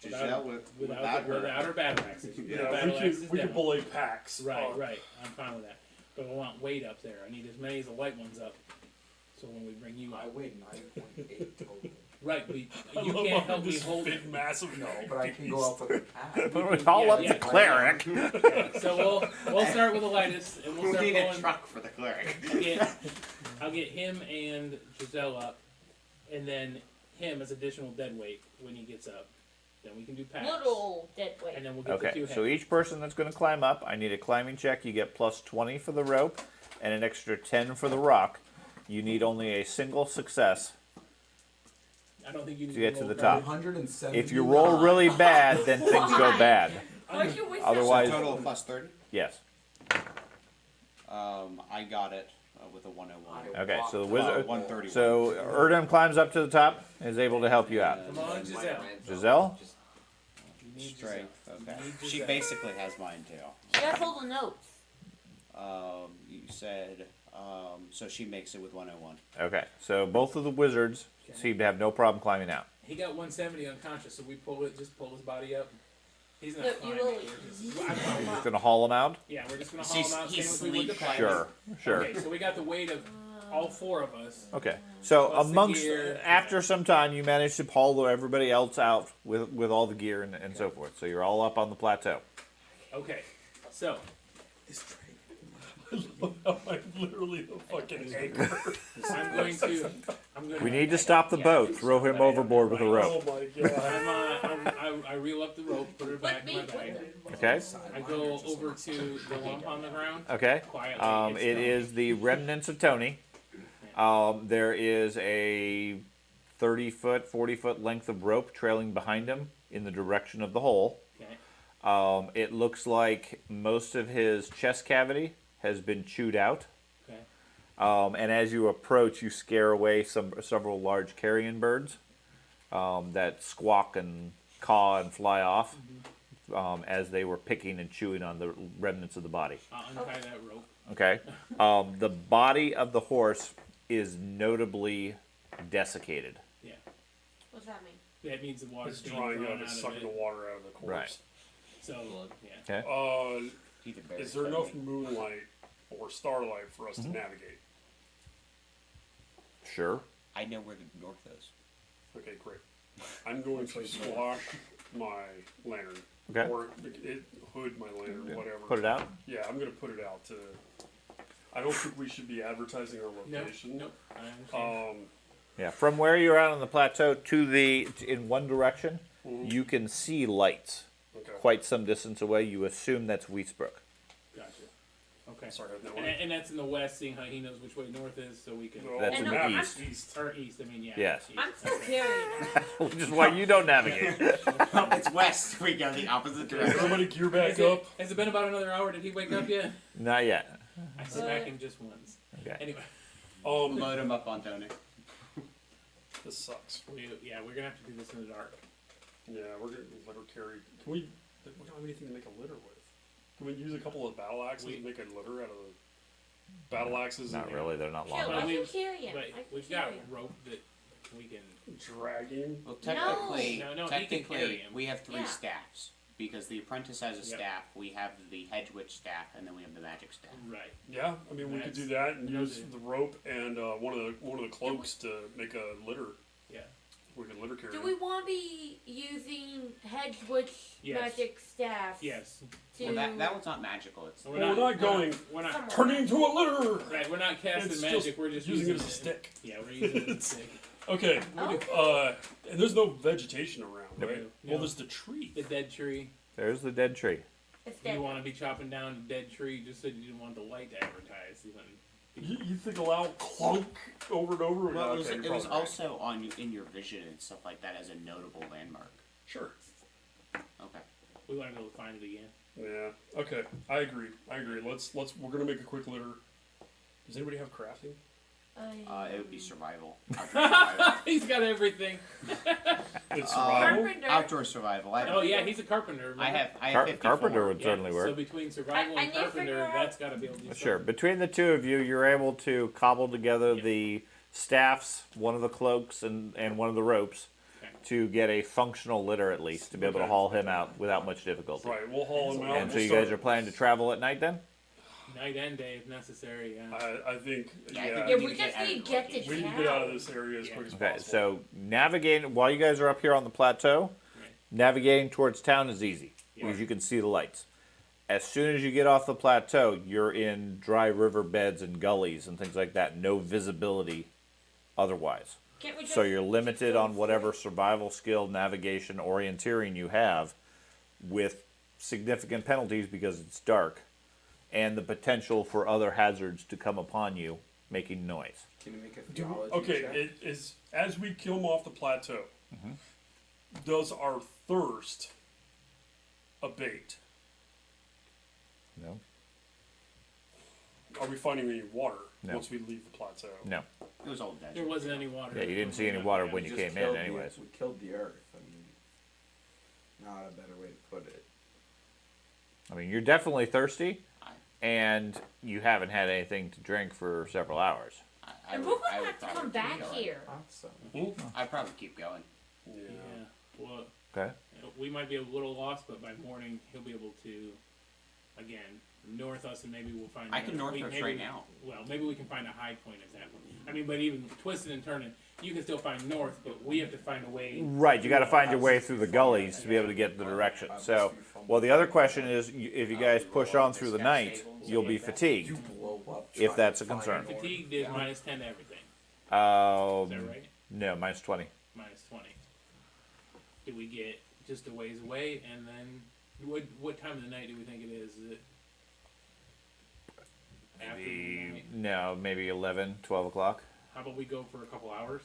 Giselle Without her battle axes. Yeah, Battle axes we down. could belay packs. Right, right. I'm fine with that. But I want weight up there. I need as many as the light ones up. So when we bring you I up. weigh 9.8 total. Right, but I you love can't how help me this hold big, it. massive. No, but I can go up with a pack. Call up yeah. the cleric. So we'll start with the lightest and we'll We start need a going. truck for the cleric. I'll get him and Giselle up, and then him as additional dead weight when he gets up. Then we can do packs. Little dead weight. And then we'll get the Okay, 2 so heavy. each person that's going to climb up, I need a climbing check. You get plus 20 for the rope and an extra 10 for the rock. You need only a single success I don't think you need to get to roll the credit. top. 170. If you roll really bad, then things go bad. Aren't you with Otherwise- Total of plus 30. Yes. I got it with a 101. Okay, so the wizard. 131. So Erdem climbs up to the top and is able to help you out. Come on, Giselle. Giselle? You need Strength. Okay. You need She Giselle. basically has mine too. She has all the notes. You said so she makes it with 101. Okay, so both of the wizards seem to have no problem climbing out. He got 170 unconscious, so we pull his body up. He's not No, fine. you will- I'm fine. Just gonna haul him out? Yeah, we're just gonna haul him out. He's Same as we would the sleep pack. Sure, sure. Okay, so we got the weight of all 4 of us. Okay, so Plus the amongst gear. after some time, you manage to haul everybody else out with all the gear and so forth. So you're all up on the plateau. Okay, so I'm literally a fucking anchor. I'm going to. We need to stop the boat. Throw him overboard with a rope. Oh my god. I reel up the rope, put her back in my bag. Okay. I go over to the lump on the ground. Okay. Quietly. It is the remnants of Tony. There is a 30-foot, 40-foot length of rope trailing behind him in the direction of the hole. Okay. It looks like most of his chest cavity has been chewed out. Okay. And as you approach, you scare away several large carrion birds that squawk and caw and fly off as they were picking and chewing on the remnants of the body. I'll untie that rope. Okay. The body of the horse is notably desiccated. Yeah. What's that that means the water's It's being drying drawn up. out It's of sucking the it. water out of the corpse. Right. So yeah. Okay. Either bear Is there or enough something. moonlight or starlight for us to navigate? Sure. I know where the north is. Okay, great. I'm going to squash my lantern. Okay. Or hood my lantern, whatever. Put it out. Yeah, I'm going to put it out to. I don't think we should be advertising our location. Nope. I understand. Yeah, from where you're out on the plateau to in one direction, you can see lights Okay. quite some distance away. You assume that's Wheatsbrook. Gotcha. Okay. Sorry, I have no And, idea. and that's in the west, seeing how he knows which way north is, so we can. No, That's on in the the map, east. it's east. Or east, I mean, yeah. Yes. east. I'm still Okay. carrying. Which is why you don't navigate. Oh, it's west. We go the opposite direction. Everybody gear back Has up. has it been about another hour? Did he wake up yet? Not yet. I smacked him just once. Okay. Anyway, Load him up on Tony. This sucks. we're gonna have to do this in the dark. Yeah, we're going to litter carry. Can we don't have anything to make a litter with. Can we use a couple of battle axes and make a litter out of the battle axes? Not and really. They're not long Hell, enough. I we- can carry him. But I can we've got carry him. rope that we can. drag him? Well, technically, No, he can carry technically, him. we have three Yeah. staffs because the apprentice has a Yep. staff. We have the hedge witch staff, and then we have the magic staff. Right. Yeah, I mean we could do that and use the rope and one of the cloaks to make a litter. Yeah. We can litter carry. Do we want to be using hedge witch Yes. magic staff? Yes. To Well, that one's not magical. It's We're not going. We're not. Turn it into a litter. Right. We're not casting It's magic. just We're just using it as a stick. Yeah, we're using it as a stick. Okay. Okay. And there's no vegetation around, right? No. Well, there's the tree. The dead tree. There's the dead tree. It's You dead. want to be chopping down a dead tree just so you didn't want the light to advertise. You think a loud clunk over and over? well, Okay, you're it was probably right. also on in your vision and stuff like that as a notable landmark. Sure. Okay. We want to be able to find it again. Yeah. Okay. I agree. Let's. We're gonna make a quick litter. Does anybody have crafting? It would be survival. Outdoor survival. He's got everything. It's survival. Carpenter. Outdoor survival. Oh yeah, he's a carpenter. I remember? have 54. Carpenter would Yeah, certainly So work. between survival I and need to carpenter, figure out- that's got to be able to do Sure. something. Between the two of you, you're able to cobble together Yep. the staffs, one of the cloaks, and one of the ropes Okay. to get a functional litter at least to be able to Okay. haul him out without much difficulty. Right. We'll haul him out. And so We'll you guys start- are planning to travel at night then? Night and day if necessary. Yeah. I think. Yeah, I Yeah. think Yeah, we we need to just get need to out of get the to location. We need to get out of this area as quick as Okay, possible. so navigating while you guys are up here on the plateau, Right. navigating towards town is easy because Right. you can see the lights. As soon as you get off the plateau, you're in dry river beds and gullies and things like that. No visibility otherwise. Can't we just So you're limited go on for whatever it? survival skill, navigation, orienteering you have, with significant penalties because it's dark, and the potential for other hazards to come upon you, making noise. Can you make a theology Okay, check? it is as we come off the plateau. Does our thirst abate? No, Are we finding any water No. once we leave the plateau? no. It was all There desert. wasn't any water. Yeah, you didn't see any water when you came in, anyways. We killed the earth. I mean, not a better way to put it. I mean, you're definitely thirsty, I- and you haven't had anything to drink for several hours. I And would- we're gonna I would have to probably come keep back going. here. Awesome. I'd probably keep going. Yeah. Yeah. Well, Okay. we might be a little lost, but by morning he'll be able to, again, north us, and maybe we'll find. I can north us maybe right we- now. Well, maybe we can find a high point at that point. I mean, but even twisting and turning, you can still find north, but we have to find a way. Right, you got to find your way through the gullies to be able to get the direction. So, well, the other question is, if you guys push on through the night, you'll be fatigued, Blow up. if that's a concern. Fatigued is minus 10 to everything. Is that right? No, minus 20. Minus 20. Do we get just a ways away, and then what time of the night do we think it is? Is it after midnight? No, maybe 11, 12 o'clock. How about we go for a couple hours,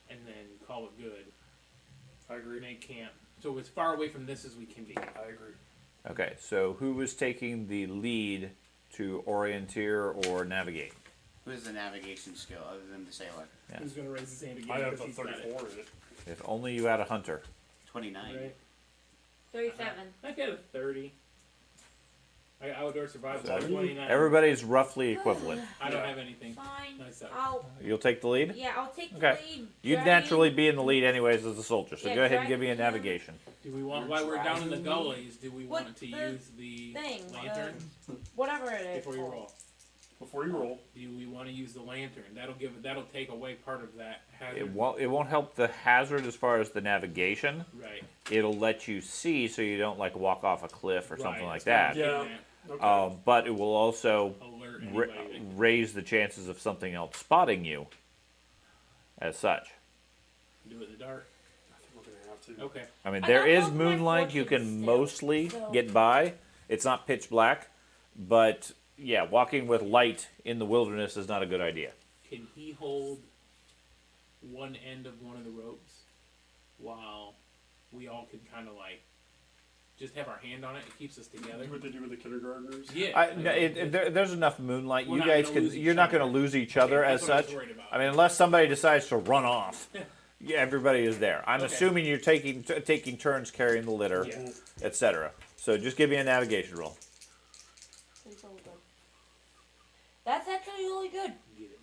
and then call it good? I agree. Make camp. So as far away from this as we can be. I agree. Okay, so who was taking the lead to orienteer or navigate? Who has the navigation skill other than the sailor? Yeah. Who's gonna raise his hand again? I have 'cause a he's got it. 34 in it. If only you had a hunter. 29. Right. 37. I got a 30. I got outdoor survival. 29. Everybody's roughly equivalent. I don't have anything. Fine. Nice up. You'll take the lead? Yeah, I'll take Okay. the lead. You'd Dragon- naturally be in the lead anyways as a soldier, so Yeah, go ahead and give me a dragon- navigation. Do we want, You're while we're down in the dragging me? gullies, do we What want to the use the thing, lantern whatever it is. before you roll? Before you roll, Do we want to use the lantern? That'll take away part of that hazard. It won't help the hazard as far as the navigation. Right. It'll let you see so you don't like walk off a cliff or something Right, like that's that. what I'm Yeah. getting okay. But it will also at. Alert ra- anybody. that- raise the chances of something else spotting you as such. Do it in the dark. I think we're gonna have to. Okay. I mean, I there got is both my moonlight you fortunes can still, mostly so- get by. It's not pitch black, but yeah, walking with light in the wilderness is not a good idea. Can he hold one end of one of the ropes while we all can kind of like just have our hand on it? It keeps us together. Do what they do with the kindergartners. Yeah. There's enough moonlight. We're You not guys gonna can. lose each You're not other. going to lose each other Okay, as that's what I was such. worried about. I mean, unless somebody decides to run off. Yeah, everybody is there. I'm Okay. assuming you're taking turns carrying the litter, Yeah. etc. So just give me a navigation roll. It's all good. That's actually really good. Get it,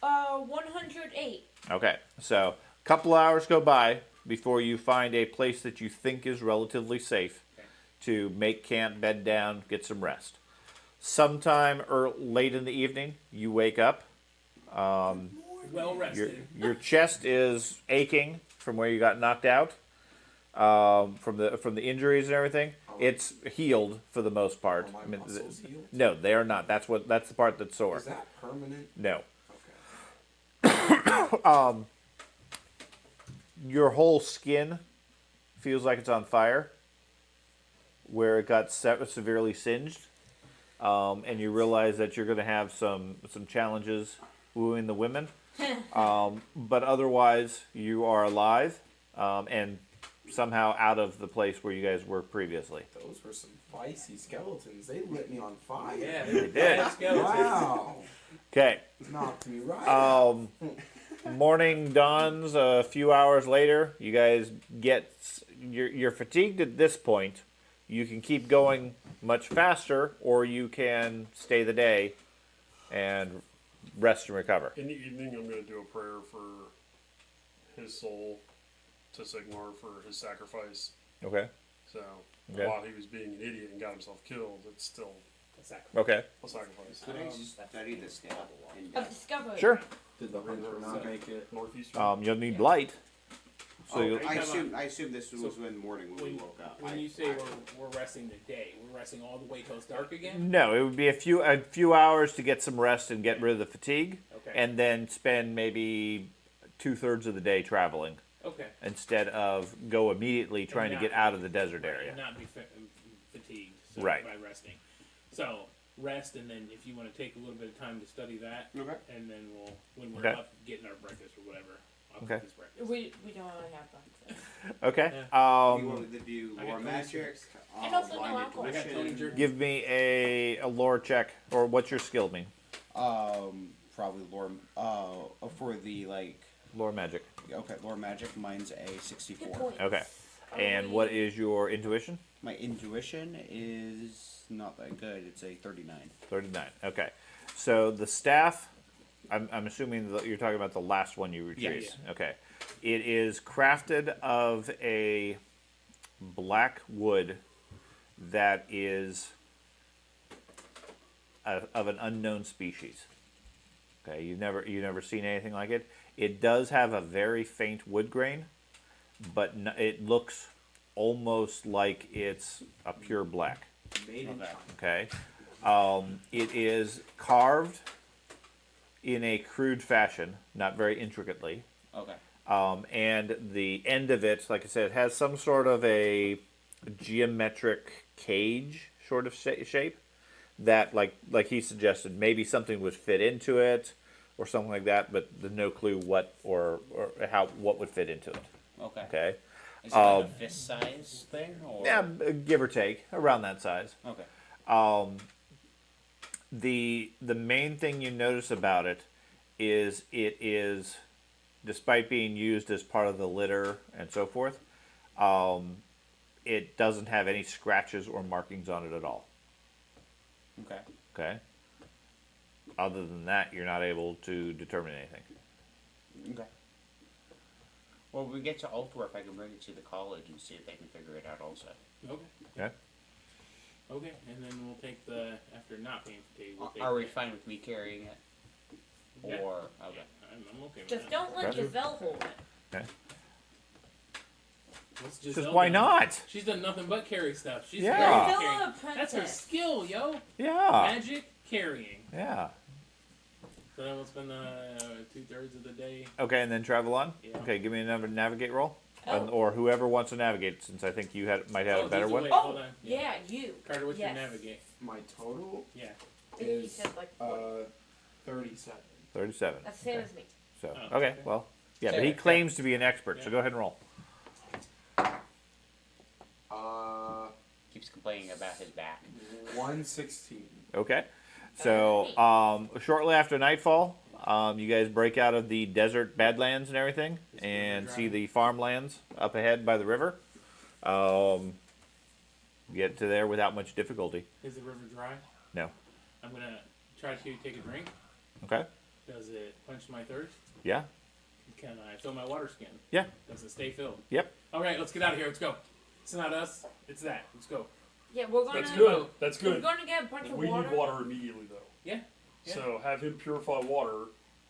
man. 108. Okay, so a couple hours go by before you find a place that you think is relatively safe Okay. to make camp, bed down, get some rest. Sometime late in the evening, you wake up. Well Your rested. your chest is aching from where you got knocked out, from the injuries and everything. It's healed for the most part. Are my I mean, muscles healed? no, they are not. That's the part that's sore. Is that permanent? No. Okay. Your whole skin feels like it's on fire, where it got severely singed, and you realize that you're going to have some challenges wooing the women. But otherwise, you are alive, and somehow out of the place where you guys were previously. Those were some feisty skeletons. They lit me on fire. Yeah, They did. Wow. Okay. Knocked me right out. Morning dawns a few hours later. You guys you're fatigued at this point. You can keep going much faster, or you can stay the day and rest and recover. In the evening, I'm going to do a prayer for his soul to Sigmar for his sacrifice. Okay. So Okay. while he was being an idiot and got himself killed, it's still Okay. a sacrifice. Could I study the scale in I've depth? discovered. Sure. Did the hunter not make it? Northeastern. You'll need light. So Oh, you'll, okay. I assume this was in the morning when we woke up. When you say we're resting the day, we're resting all the way till it's dark again? no, it would be a few hours to get some rest and get rid of the fatigue, Okay. and then spend maybe 2/3 of the day traveling Okay. instead of go immediately trying to not- get out of the desert Right, area. and not be fatigued so Right. by resting. So rest, and then if you want to take a little bit of time to study that, Okay. and then when we're Okay. up getting our breakfast or whatever, I'll Okay. cook this breakfast. We don't really have breakfast. Okay. you Um, wanted to do I got lore Tony's magic, And also no blind alcohol. I got Tony intuition, jerky. give me a lore check, or what's your skill mean? Probably lore. For the like. Lore magic. Okay, lore magic. Mine's a Good 64. point. Okay. And what is your intuition? My intuition is not that good. It's a 39. 39. Okay. So the staff, I'm assuming that you're talking about the last one you retrieved. Yeah. Okay. It is crafted of a black wood that is of an unknown species. Okay, you've never seen anything like it. It does have a very faint wood grain, but it looks almost like it's a pure black. Made in Okay. Okay. It is carved in a crude fashion, not very intricately. Okay. And the end of it, like I said, has some sort of a geometric cage sort of shape that, like he suggested, maybe something would fit into it or something like that, but there's no clue what or what would fit into it. Okay. Okay. Is it like a fist size thing? Or? Yeah, give or take, around that size. Okay. The main thing you notice about it is, despite being used as part of the litter and so forth, it doesn't have any scratches or markings on it at all. Okay. Okay. Other than that, you're not able to determine anything. Okay. Well, when we get to Altdorf, I can bring it to the college and see if they can figure it out also. Okay. Okay. Okay, and then we'll take the after not being fatigued. We'll take Are we the- fine with me carrying it? Yeah. Or okay. I'm okay with Just that. don't let Okay. Giselle hold it. Okay. What's Just Giselle why done? not? She's done nothing but carry stuff. She's Yeah. very Still carrying. an apprentice. That's her skill, yo. Yeah. Magic carrying. Yeah. So then we'll spend 2/3 of the day. Okay, and then travel on. Yeah. Okay, give me another navigate roll, Oh. or whoever wants to navigate, since I think you might have a better he's one. away. Oh, Hold on. yeah, you. Carter, what's Yes. your navigate? My total Yeah. He is said like 40. 37. 37. That's the same Okay. as me. So Oh, okay, okay. well, yeah, but he Sure. claims to be an expert, so Yeah. go ahead and roll. Keeps complaining about his back. 116. Okay. So shortly after nightfall, you guys break out of the desert badlands and everything, and see the farmlands up ahead by the river. Get to there without much difficulty. Is the river dry? No. I'm gonna try to take a drink. Okay. Does it quench my thirst? Yeah. Can I fill my water skin? Yeah. Does it stay filled? Yep. All right, let's get out of here. Let's go. It's not us. It's that. Let's go. Yeah, we're gonna. That's good. That's We're good. gonna get a bunch of We water. need water immediately, though. Yeah. Yeah. So have him purify water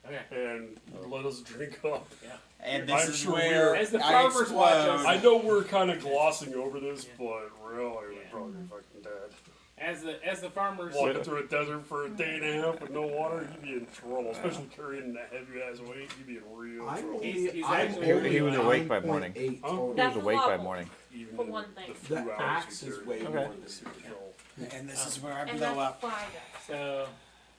Okay. and let us drink up. Yeah. And I'm this is sure where we're- As the I farmers watch explode. us- I know we're kind of glossing over this, Yeah. but really, we're Yeah. probably fucking dead. As the farmers. Walking through a desert for a day and a half with no water, you'd be in trouble. Especially carrying that heavy ass weight, you'd be in real I'm trouble. only, He's I'm actually- only He was awake by 9.8 morning. total. He That's was a awake lot by more. morning. Even For in one thing. the few The hours axe we is carried. way Okay. more than the Control. And this is where I And blow that's up. 5. So,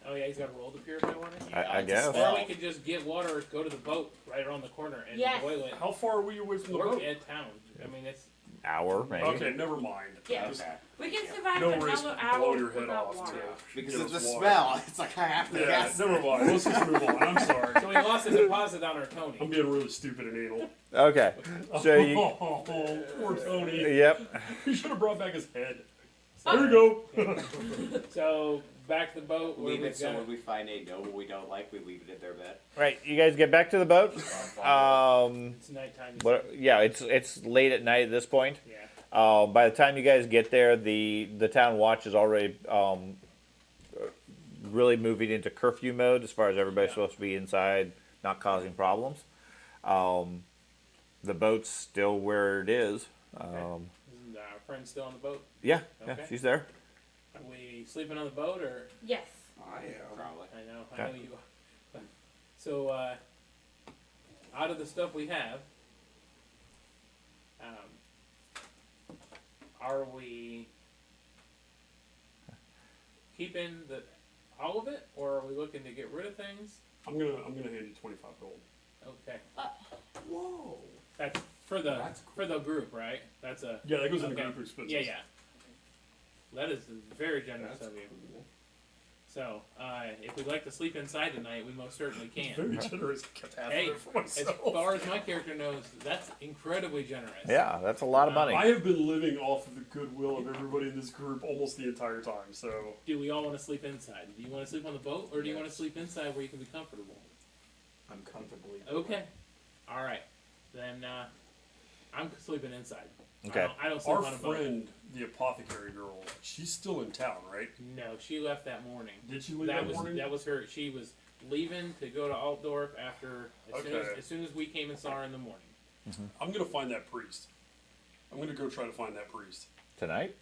oh yeah, he's got to roll to purify water. I It's a guess. spell. Or we could just get water, go to the boat right around the corner, and Yes. boil it. How far are we away from the Or boat? at town. I mean, it's Hour maybe. Okay, never mind. Yeah. Just Okay. We can survive no risk another of hour blowing your head without off. water. To Because get of the us water. smell. It's like I have to Yeah, guess. never mind. Let's just move on. I'm sorry. so we lost a deposit on our Tony. I'm being really stupid and anal. Okay. So you. Oh, poor Tony. Yep. He should have brought back his head. Oh. There you go. So back to the boat. Where Leave we've it so got- when we find a no we don't like, we leave it in their bed. Right. You guys get back to the boat. It's nighttime. What? Yeah. It's late at night at this point. Yeah. By the time you guys get there, the town watch is already really moving into curfew mode as far as everybody's supposed to be inside, not causing problems. The boat's still where it is. Is our friend still on the boat? Yeah, Okay. she's there. Are we sleeping on the boat, or Yes. I am. Probably. I know Okay. you are. So, out of the stuff we have, are we keeping all of it, or are we looking to get rid of things? I'm gonna hand you 25 gold. Okay, Whoa. that's for the That's cool. for the group, right? That's a Yeah, that goes into Okay. group expenses. yeah. That is very generous That's of you. cool. So, if we'd like to sleep inside tonight, we most certainly can. Very generous. I kept half Hey, of it for as myself. far as my character knows, that's incredibly generous. Yeah, that's a lot of money. I have been living off of the goodwill of everybody in this group almost the entire time, so Do we all want to sleep inside? Do you want to sleep on the boat, or do you want to sleep inside where you can be comfortable? I'm comfortably. Okay. All right. Then I'm sleeping inside. Okay. I don't sleep our on a boat. friend, the apothecary girl, she's still in town, right? No, she left that morning. Did she leave that morning? That was her. She was leaving to go to Altdorf after Okay. as soon as we came and saw her in the morning. I'm gonna find that priest. I'm gonna go try to find that priest. Tonight?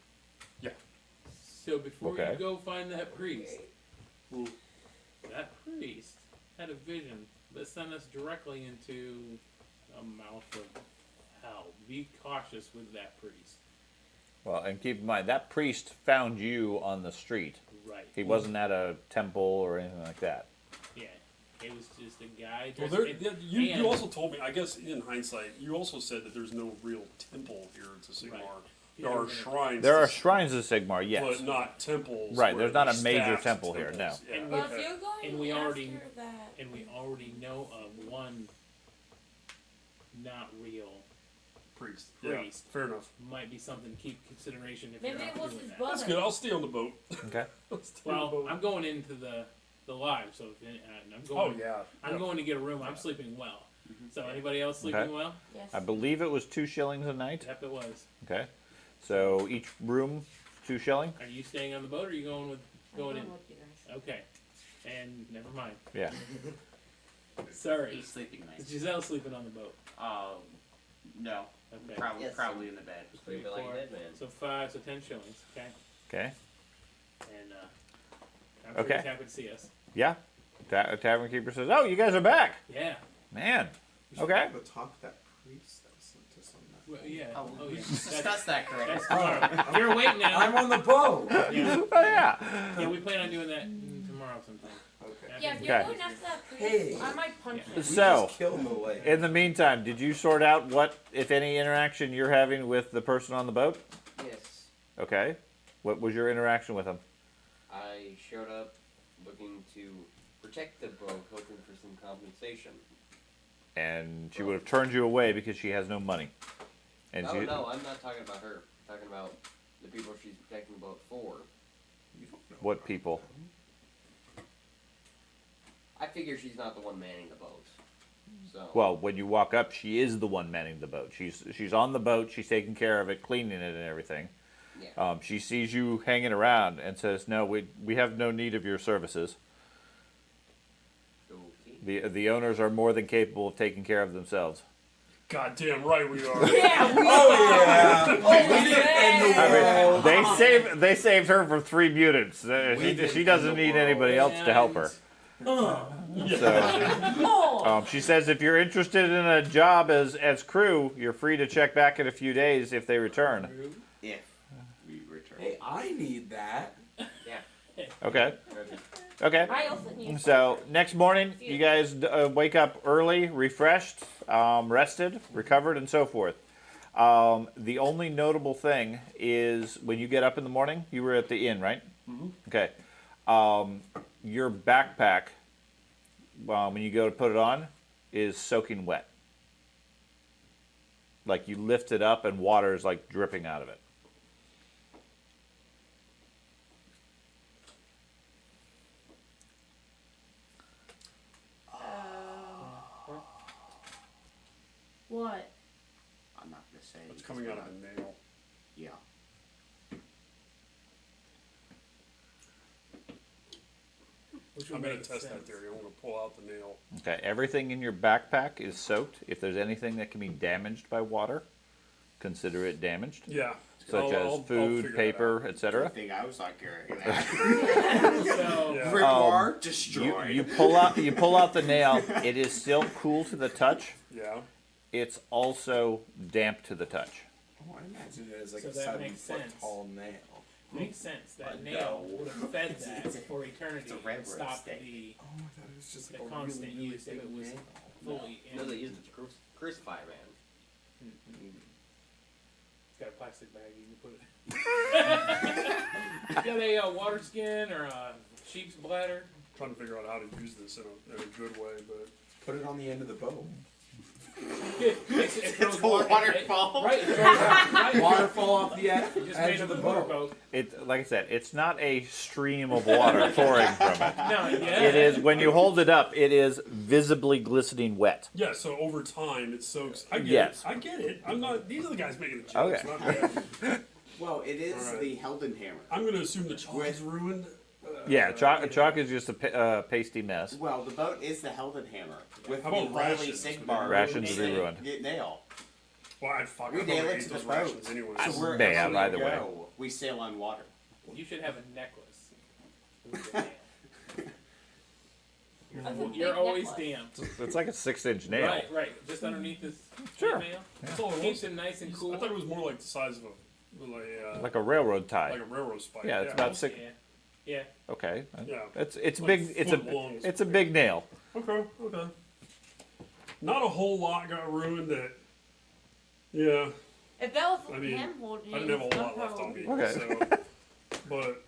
So before Okay. you go find that priest, Ooh. that priest had a vision that sent us directly into a mouth of hell. Be cautious with that priest. Well, and keep in mind, that priest found you on the street. Right. He wasn't at a temple or anything like that. Yeah. It was just a guy. Well, dressed in- you and- also told me, I guess in hindsight, you also said that there's no real temple here to Sigmar. Right. There are shrines. There to are shrines of Sigmar, yes. But not temples. Right, where there's not a they're major staffed temple here, no. temples. Yeah, And Well, okay. if you're going And we already- after that, And we already know of one not real Priest. Yeah, Priest. fair enough. might be something to keep consideration if Maybe you're not it was doing his that. brother. That's good. I'll stay on the boat. Okay. I'll stay on the Well, boat. I'm going into the live, so if any, I'm Oh going. yeah. I'm yeah. going to get a room. I'm sleeping well. So anybody else sleeping Okay. well? Yes. I believe it was 2 shillings a night. Yep, it was. Okay. So each room 2 shilling. Are you staying on the boat, or are you going in? with you guys. Okay. And never mind. Yeah. Sorry. He's sleeping Is nice. Giselle sleeping on the boat? No. Okay. Probably, Yes. probably in the bed. Sleeping like a dead man. So 5, so 10 shillings. Okay. Okay. And I'm sure Okay. he's happy to see us. Yeah. Tavern keeper says, "Oh, you guys are back, Yeah. man." We should Okay. go talk to that priest that was sent to some Well, yeah. Oh, Oh, we yeah. discussed that, correct? That's tomorrow. You're awake now. I'm on the boat. Yeah. Oh yeah. Yeah, we plan on doing that tomorrow sometime. Okay. Yeah, if you're Okay. going after that priest, Hey. I might punch him. We So, just killed the lake. in the meantime, did you sort out what, if any, interaction you're having with the person on the boat? Yes. Okay. What was your interaction with him? I showed up looking to protect the boat, hoping for some compensation. And she would have turned you away because she has no money. And Oh she, no, I'm not talking about her. I'm talking about the people she's protecting the boat for. You don't know what about people? them. I figure she's not the one manning the boat. So Well, when you walk up, she is the one manning the boat. She's on the boat. She's taking care of it, cleaning it, and everything. yeah. She sees you hanging around and says, "No, we have no need of your services. Okay. The owners are more than capable of taking care of themselves." Goddamn right we are. Yeah, we Oh yeah. I mean, they saved her from 3 mutants. She doesn't need anybody else to help her. So Oh, she says, if you're interested in a job as crew, you're free to check back in a few days if they return. If we return. Hey, I need that. Yeah. Okay. Okay. I also need. So next morning, you guys wake up early, refreshed, rested, recovered, and so forth. The only notable thing is when you get up in the morning, you were at the inn, right? Mm-hmm. Okay. Your backpack, when you go to put it on, is soaking wet. Like you lift it up and water is like dripping out of it. What? I'm not gonna say. It's coming out of a nail. Yeah. Which I'm would gonna make test sense. that theory. I'm gonna pull out the nail. Okay, everything in your backpack is soaked. If there's anything that can be damaged by water, consider it damaged, Yeah. such I'll as figure food, that paper, out. I etc. think I was not carrying that. So Yeah. Grimoire You, destroyed. you pull out the nail. It is still cool to the touch. Yeah. It's also damp to the touch. Oh, I imagine it as like So a that 7 makes foot sense. tall nail. makes sense. That I nail know. would have fed that for eternity it's a and railroad stopped stick. the Oh, I thought it was just the like a constant really, really use if big it was nail. fully in. No, they used it to crucify a man. It's got a plastic bag you can put it. It's got a water skin or a sheep's bladder. Trying to figure out how to use this in a good way, but Put it on the end of the boat. It throws It's a waterfall. Right, it throws right. Waterfall off the edge, It just edge made of a the motorboat. boat. It, like I said, it's not a stream of water pouring from it. No, yeah. It is when you hold it up, it is visibly glistening wet. yeah. So over time, it soaks. I get Yes. it. I get it. I'm not. These are the guys making the jokes. Okay. Not me. Well, it is Alright. the Heldenhammer. I'm going to assume the chalk is ruined. Yeah, chalk is just a pasty mess. Well, the boat is the Heldenhammer with How the about Riley rations? Sigmar. Rations would be ruined. Nail. Well, I'd fuck. We I nail probably it ate to the those boat. rations anyway. So wherever Bam, we either way. go, we sail on water. You should have a necklace. with the nail. That's a big You're always necklace. damp. It's like a 6-inch nail. Right. Just underneath this Sure. nail. That's all it Keeps was. it nice and cool. I thought it was more like the size of Like a railroad tie. like a railroad spike. Yeah, it's about six. Yeah. Okay. Yeah. It's Like big. It's a foot long. it's a big nail. Okay. Not a whole lot got ruined. That. Yeah. If that was I mean, him holding I it, didn't have it's a not lot left on probably- me. Okay. So, but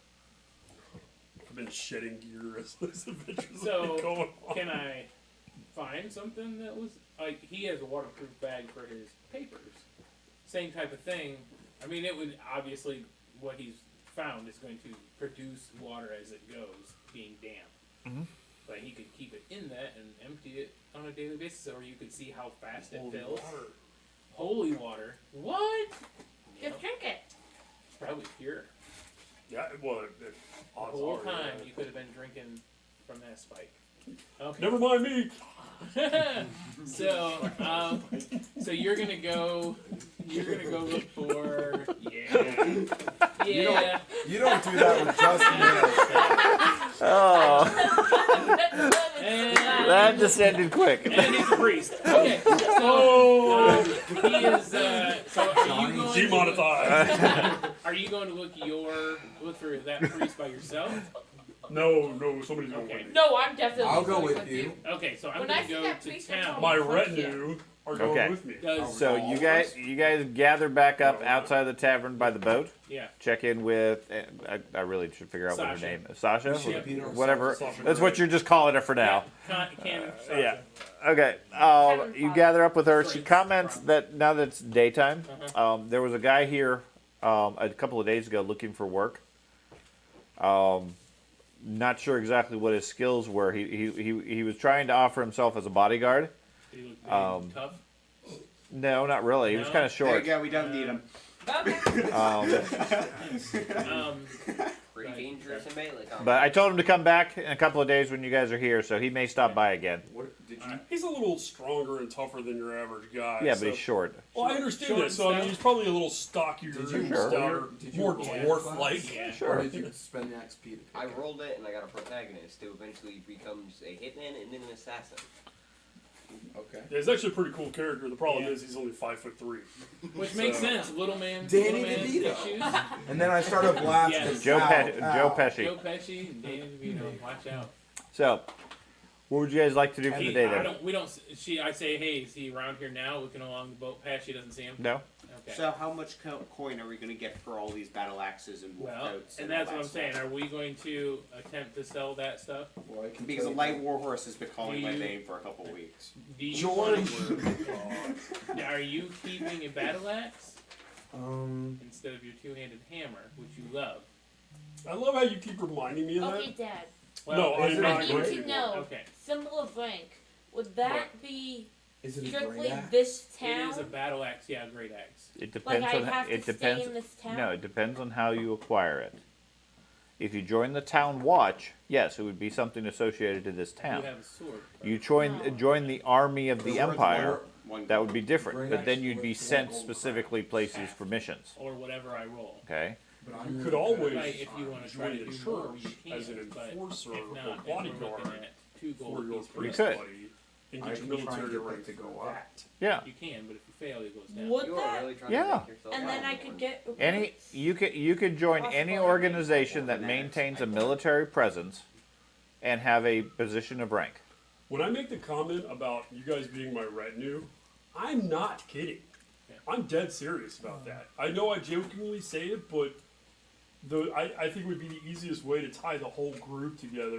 I've been shedding gear as this adventure's So, been going on. Can I find something that was like he has a waterproof bag for his papers? same type of thing. I mean, it would obviously what he's found is going to produce water as it goes, being damp. Mm-hmm. But he could keep it in that and empty it on a daily basis, or you could see how fast it fills. Water. Holy water. What? Just drink it. It's probably pure. Yeah, well, The odds whole are, time yeah. you could have been drinking from that spike. Okay. Never mind me. So, so you're gonna go look for yeah. You don't do that with just me. Oh, And, that just ended quick. and he's a priest. Okay, so he is. So are you going? Demonetized. Are you going to look for that priest by yourself? No, somebody's going Okay. with me. No, I'm definitely. I'll go going with you. Okay, so I'm When I gonna see go that to priest, I'm town. My Fuck retinue are going Okay. with me. Does So you guys gather back up outside the tavern by the boat. yeah. Check in with. I really should figure out what her Sasha. name is. Sasha. She appeared on Whatever. Sasha That's what Gray. you're just calling her for now. Canon. Yeah. Okay. You gather up with her. She comments that now that it's daytime, there was a guy here a couple of days ago looking for work. Not sure exactly what his skills were. He was trying to offer himself as a bodyguard. Did he look big, tough? No, not really. He was No? kind of There you short. go. We don't need him. Pretty dangerous in melee combat. But I told him to come back in a couple of days when you guys are here, so he may stop by again. What did you? He's a little stronger and tougher than your average guy. Yeah, but so- he's short. Well, I understand Short that. So I mean, and he's probably a little stockier, Did you Sure. stouter, Did you more roll dwarf-like. Yeah. Or did you spend the XP to pick I it? rolled it and I got a protagonist who eventually becomes a hitman and then an assassin. Okay. Yeah, he's actually a pretty cool character. The problem Yeah. is he's only 5'3". Which makes sense. Little man. Danny little man DeVito. issues. And then I started blasting. Yes. Joe Ow, Pesci. ow. Joe Pesci. Joe Pesci and Danny DeVito. Watch out. So, what would you guys like to do for the day I then? don't. We don't. I say, hey, is he around here now? Looking along the boat path. She doesn't see him. No. Okay. So how much coin are we going to get for all these battle axes and wolf Well, coats? and all that's that what I'm saying. stuff? Are we going to attempt to sell that stuff? Well, I can Because a tell light you- warhorse has been calling my Do you- name for a couple weeks. Do you George. Now, are you keeping a battle axe instead of your two-handed hammer, which you love? I love how you keep reminding me of that. Okay, Dad. No, I'm is it not I need going to to. know. Okay. Symbol of rank. Would that be Is it a strictly great axe? this It town? is a battle axe. Yeah, great axe. It Like depends I on. have to It stay depends. in this town? No, it depends on how you acquire it. If you join the town watch, yes, it would be something associated to this You town. have a sword. You No. join the army of the Where's empire. One That would be different, Great but then axe you'd be with sent gold specifically places for missions. Or whatever I roll. Okay. But You I'm could always Right, if you want to try join to the do more, church you as can. an But enforcer if or not, then we're bodyguard looking at 2 for gold your pieces. priest could. buddy and I get can your try and military get rank that to for go up. that. Yeah. You can, but if you fail, it goes down. Would You are that? really trying Yeah. to make yourself And then I out. could get Any you could join any organization that maintains a military presence and have a position of rank. When I make the comment about you guys being my retinue, I'm not kidding. Yeah. I'm dead serious about that. I know I jokingly say it, but I think it would be the easiest way to tie the whole group together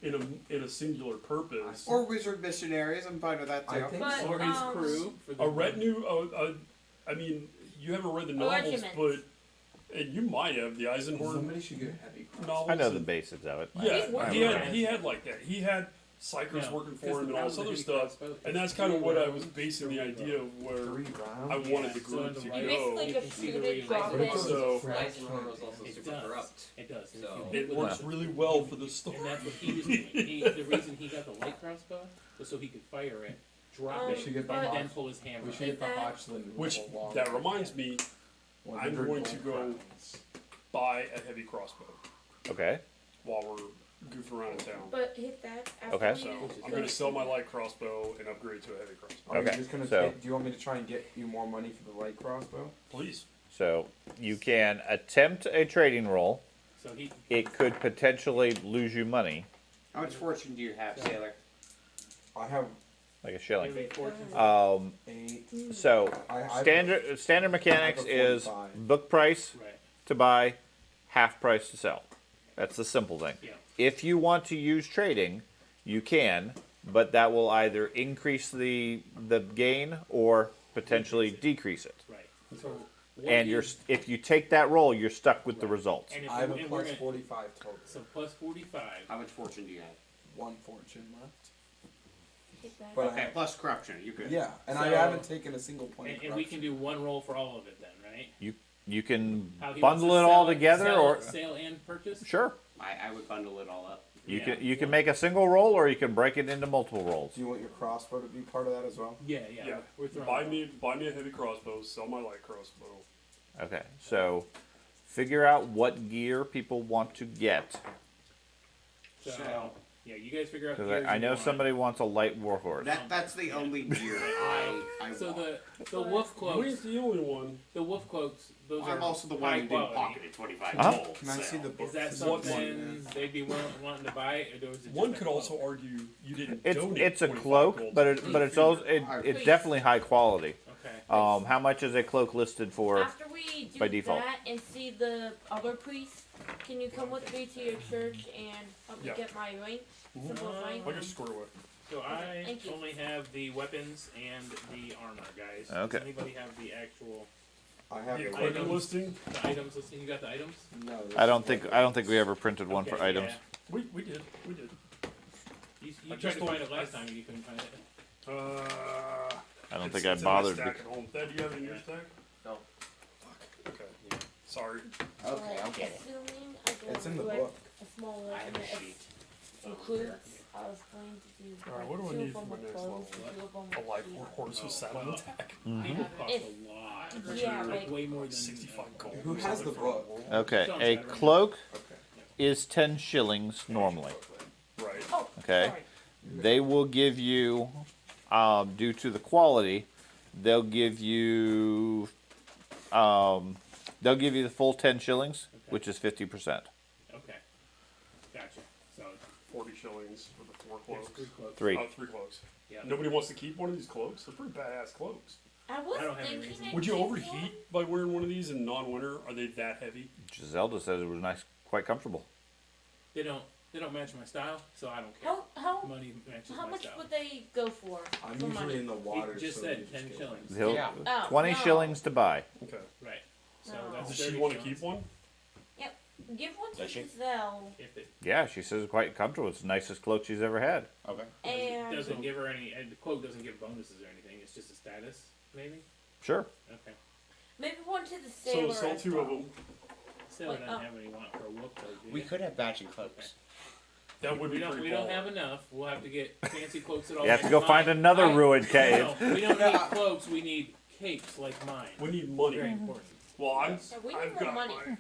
Yeah. in a singular purpose. Or wizard missionaries. I'm fine with that too. I think But, so. Or his crew. For the A retinue. I mean, you haven't read the novels, regiment. but and you might have the Eisenhorn Somebody should get a heavy cross. novels. I know the and- basics of it. Yeah, working he had on it. he had like that. He had psychers Yeah, working for because him and all this the other heavy stuff, crossbow and is that's kind of 3 what I rounds, was basing the 3 idea of where 3 rounds. I wanted the So group in to the It right- makes go. like You a can see the suited reason. drop But it in. doesn't So- fret. Eisenhorn was also It super does. corrupt. It does. And if So- you hit It with works that- really well for the story. And that's what he was doing. The reason he got the light crossbow was so he could fire it, drop Um, it, We should get the but- and then Hodge. pull his hammer. We out. should get the That- Hodgland. Which level long. that reminds me, 100 I'm going to gold go crowns. buy a heavy crossbow Okay. while we're goofing around in town. But hit that after Okay. we So do I'm going to sell my light crossbow and upgrade to a heavy crossbow. Are you Okay, just gonna so- take, do you want me to try and get you more money for the light crossbow? Please. So you can attempt a trading roll. So he, It could potentially lose you money, How much fortune do you have, sailor? I have like a shilling. every fortune. 8. So I standard mechanics I have a is 45. book price Right. to buy, half price to sell. That's the simple thing. Yeah. If you want to use trading, you can, but that will either increase the gain or potentially decrease it. Right. So what And if you take that roll, you're stuck with the results. And if I have a and we're plus gonna- 45 total. So plus 45. How much fortune do you have? 1 fortune left. Take that. But Okay, plus corruption. You're good. yeah, and I So- haven't taken a single point of And we can corruption. do one roll for all of it then, right? You can How he bundle wants it to all sell together, sell- or sale and purchase. sure, I would bundle it all up. you can make a single roll, or you can break it into multiple rolls. Do you want your crossbow to be part of that as well? Yeah. Yeah. We're throwing. Buy me a heavy crossbow, sell my light crossbow. Okay, so figure out what gear people want to get. So, yeah, you guys figure out. Because gears I you know want. somebody wants a light warhorse. That's the only gear I So want. the wolf You cloaks, ain't the only one. the wolf cloaks, those are I'm also the one high who didn't quality. pocket it 25 Uh-huh. gold. Can I see the book? Is that What something they'd be wanting to buy, or is it just One a could cloak? also argue you didn't It's donate it's a 25 cloak, gold but to it's also it's definitely high quality. Okay. How much is a cloak listed for? After we do by default. that and see the other priest, can you come with me to your church and help me Yeah. get my ring? Symbol of rank? I can square away. So I Thank you. only have the weapons and the armor, guys. Okay. Does anybody have the actual I have The the equipment items. listing. the items listing? You got the items? No. this I don't is think like- we ever printed one for Okay, items. yeah. We did. You I tried just to find don't- it last time, you couldn't find it. I don't it's- think I it's in my bothered. stack at home. Dad, do you have it in your stack? No. Fuck. Okay. Sorry. Okay, I'll get it. Assuming I go It's in the like book. a small one I have that a sheet. includes, I was going to do Alright, like what do I two need of for them my with next clothes level? and two of them A with light shoes. horse with saddle Well, attack. People cost If- a lot. Yeah, like like- way more than 65 gold. Who has the book? Okay, Sounds a better. cloak Okay. is 10 shillings normally. Right. Oh, Okay. sorry. They will give you, due to the quality, they'll give you the full 10 shillings, which is 50%. Okay. Gotcha. So 40 shillings for the 4 there's cloaks. 3 cloaks. 3. 3 cloaks. Yeah. Nobody wants to keep one of these cloaks. They're pretty badass cloaks. I was I don't have any thinking reason. I'd Would you take overheat by wearing one of these in non-winter? Are they that heavy? Giselda says it was nice, quite comfortable. They don't match my style, so I don't care. one. How Money matches how my much style. would they go for? I'm for usually money? in the water. He just so said you 10 get shillings. mine. He'll, Yeah. Oh, 20 no. shillings to buy. Okay. Right. So No. that's Does she 30 want to shillings. keep one? Give one to Does she? Giselle, If it Yeah, she says it's quite comfortable. It's the nicest cloak she's ever had. Okay. and doesn't give her any, and the quote doesn't give bonuses or anything. It's just a status, maybe. Sure. Okay. maybe one to the So sailor. sell as 2 of well. them. Sailor Wait, doesn't oh. have any want for a wolf cloak, do We you? could have matching cloaks. That would We be don't. pretty We don't baller. have enough. We'll have to get fancy cloaks at all. You have to go find another ruined cave. No, we don't need cloaks. We need capes like mine. We need money. Very important. Well, Yeah, we need I've more got money. my...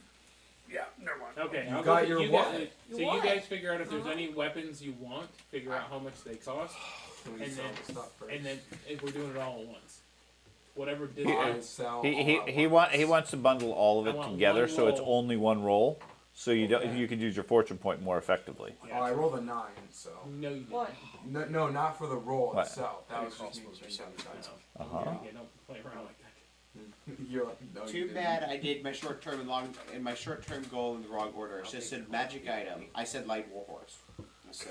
Yeah, never mind. Okay, You I'll got go, your you what? Guys, so you What? guys figure out if there's Uh-huh. any weapons you want. Figure out how much they cost, Can we and sell then- the stuff first? and then if we're doing it all at once, whatever I discount. sell He all at he once. wants to bundle all of I it want together, one so it's roll. only one roll. So you don't, Okay. you can use your fortune point more effectively. Oh, I rolled a 9, so. No, you didn't. What? No, not for the roll What? itself. That Heavy was just me crossbows are being 7 times. No. Uh-huh. Yeah, don't play around like that. You're like, no, you Too didn't. bad I did my short-term and long in my short-term goal in the wrong order. It just said magic item. I said light warhorse. So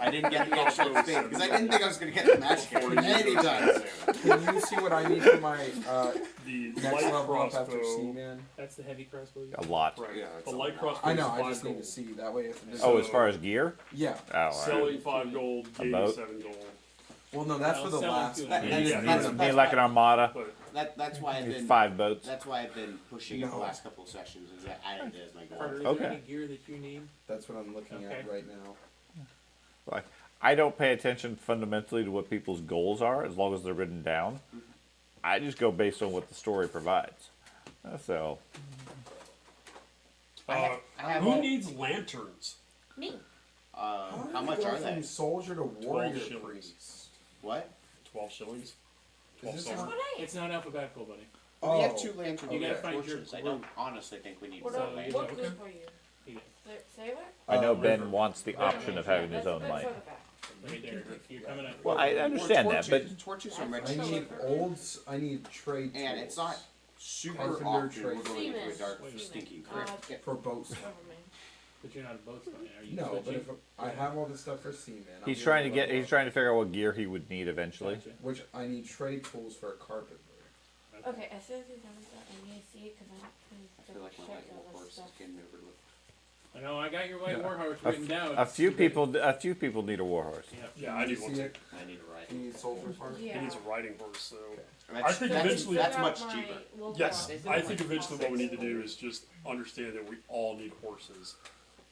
I didn't get the extra thing because I didn't think I was going to get the magic item anytime soon. Can you see what I need for my The next light level up after crossbow. Seaman? That's the heavy crossbow. A lot. Right. Yeah, the it's light a lot. crossbow. I know. is I 5 just need gold. to see that way. If it Oh, as far as gear? yeah. Oh, all right. Selling 5 gold, A gaining boat? 7 gold. Well, no, that's Well, for the selling last to one. a- You That- need, that's- you need that's like an why- armada. But That's why I've You need been 5 boats. That's why I've been pushing it the No. last couple of sessions. Is that added as my goal. Carter, is Okay. there any gear that you need? That's what I'm looking Okay. at right now. I don't pay attention fundamentally to what people's goals are, as long as they're written down. I just go based on what the story provides. So, I have who all- needs lanterns? Me. how much do you are go they? from soldier to warrior shillings. priest? What? 12 shillings. 12 this silver. What I? It's not alphabetical, buddy. We have Oh, 2 lanterns. You gotta with find your torches. I don't honestly think we need What, more So, lanterns. what okay. group are you? You- Sailor? I know River. Ben wants the option of having his That's a own bit light. further back. Right there. You're coming up. Well, I understand that, but torches are I much need cheaper. I need trade tools. And it's not super Carpenter often we're trade. going into a Seaman. dark, Seaman. stinking Uh, crypt. for boats. Never mind. But you're not a boatsman. Are you No, but switching? if I have all this stuff for seaman. I'm he's gonna trying to level get. He's up, trying to figure out what gear he would need eventually. Gotcha. Which I need trade tools for a carpenter. Okay, as soon as he's done with that, I'm gonna see it because I feel like my light warhorse is getting overlooked. I know, I got your white Yeah. warhorse written down. A few people need a warhorse. Yep. Yeah, I need one too. I need a ride. Do you need soldier for it? Yeah. He needs a riding horse, so. That's, I think that's, eventually- that's Figure out much my cheaper. little Yes, box. I think eventually what we need to do is just understand that we all need horses.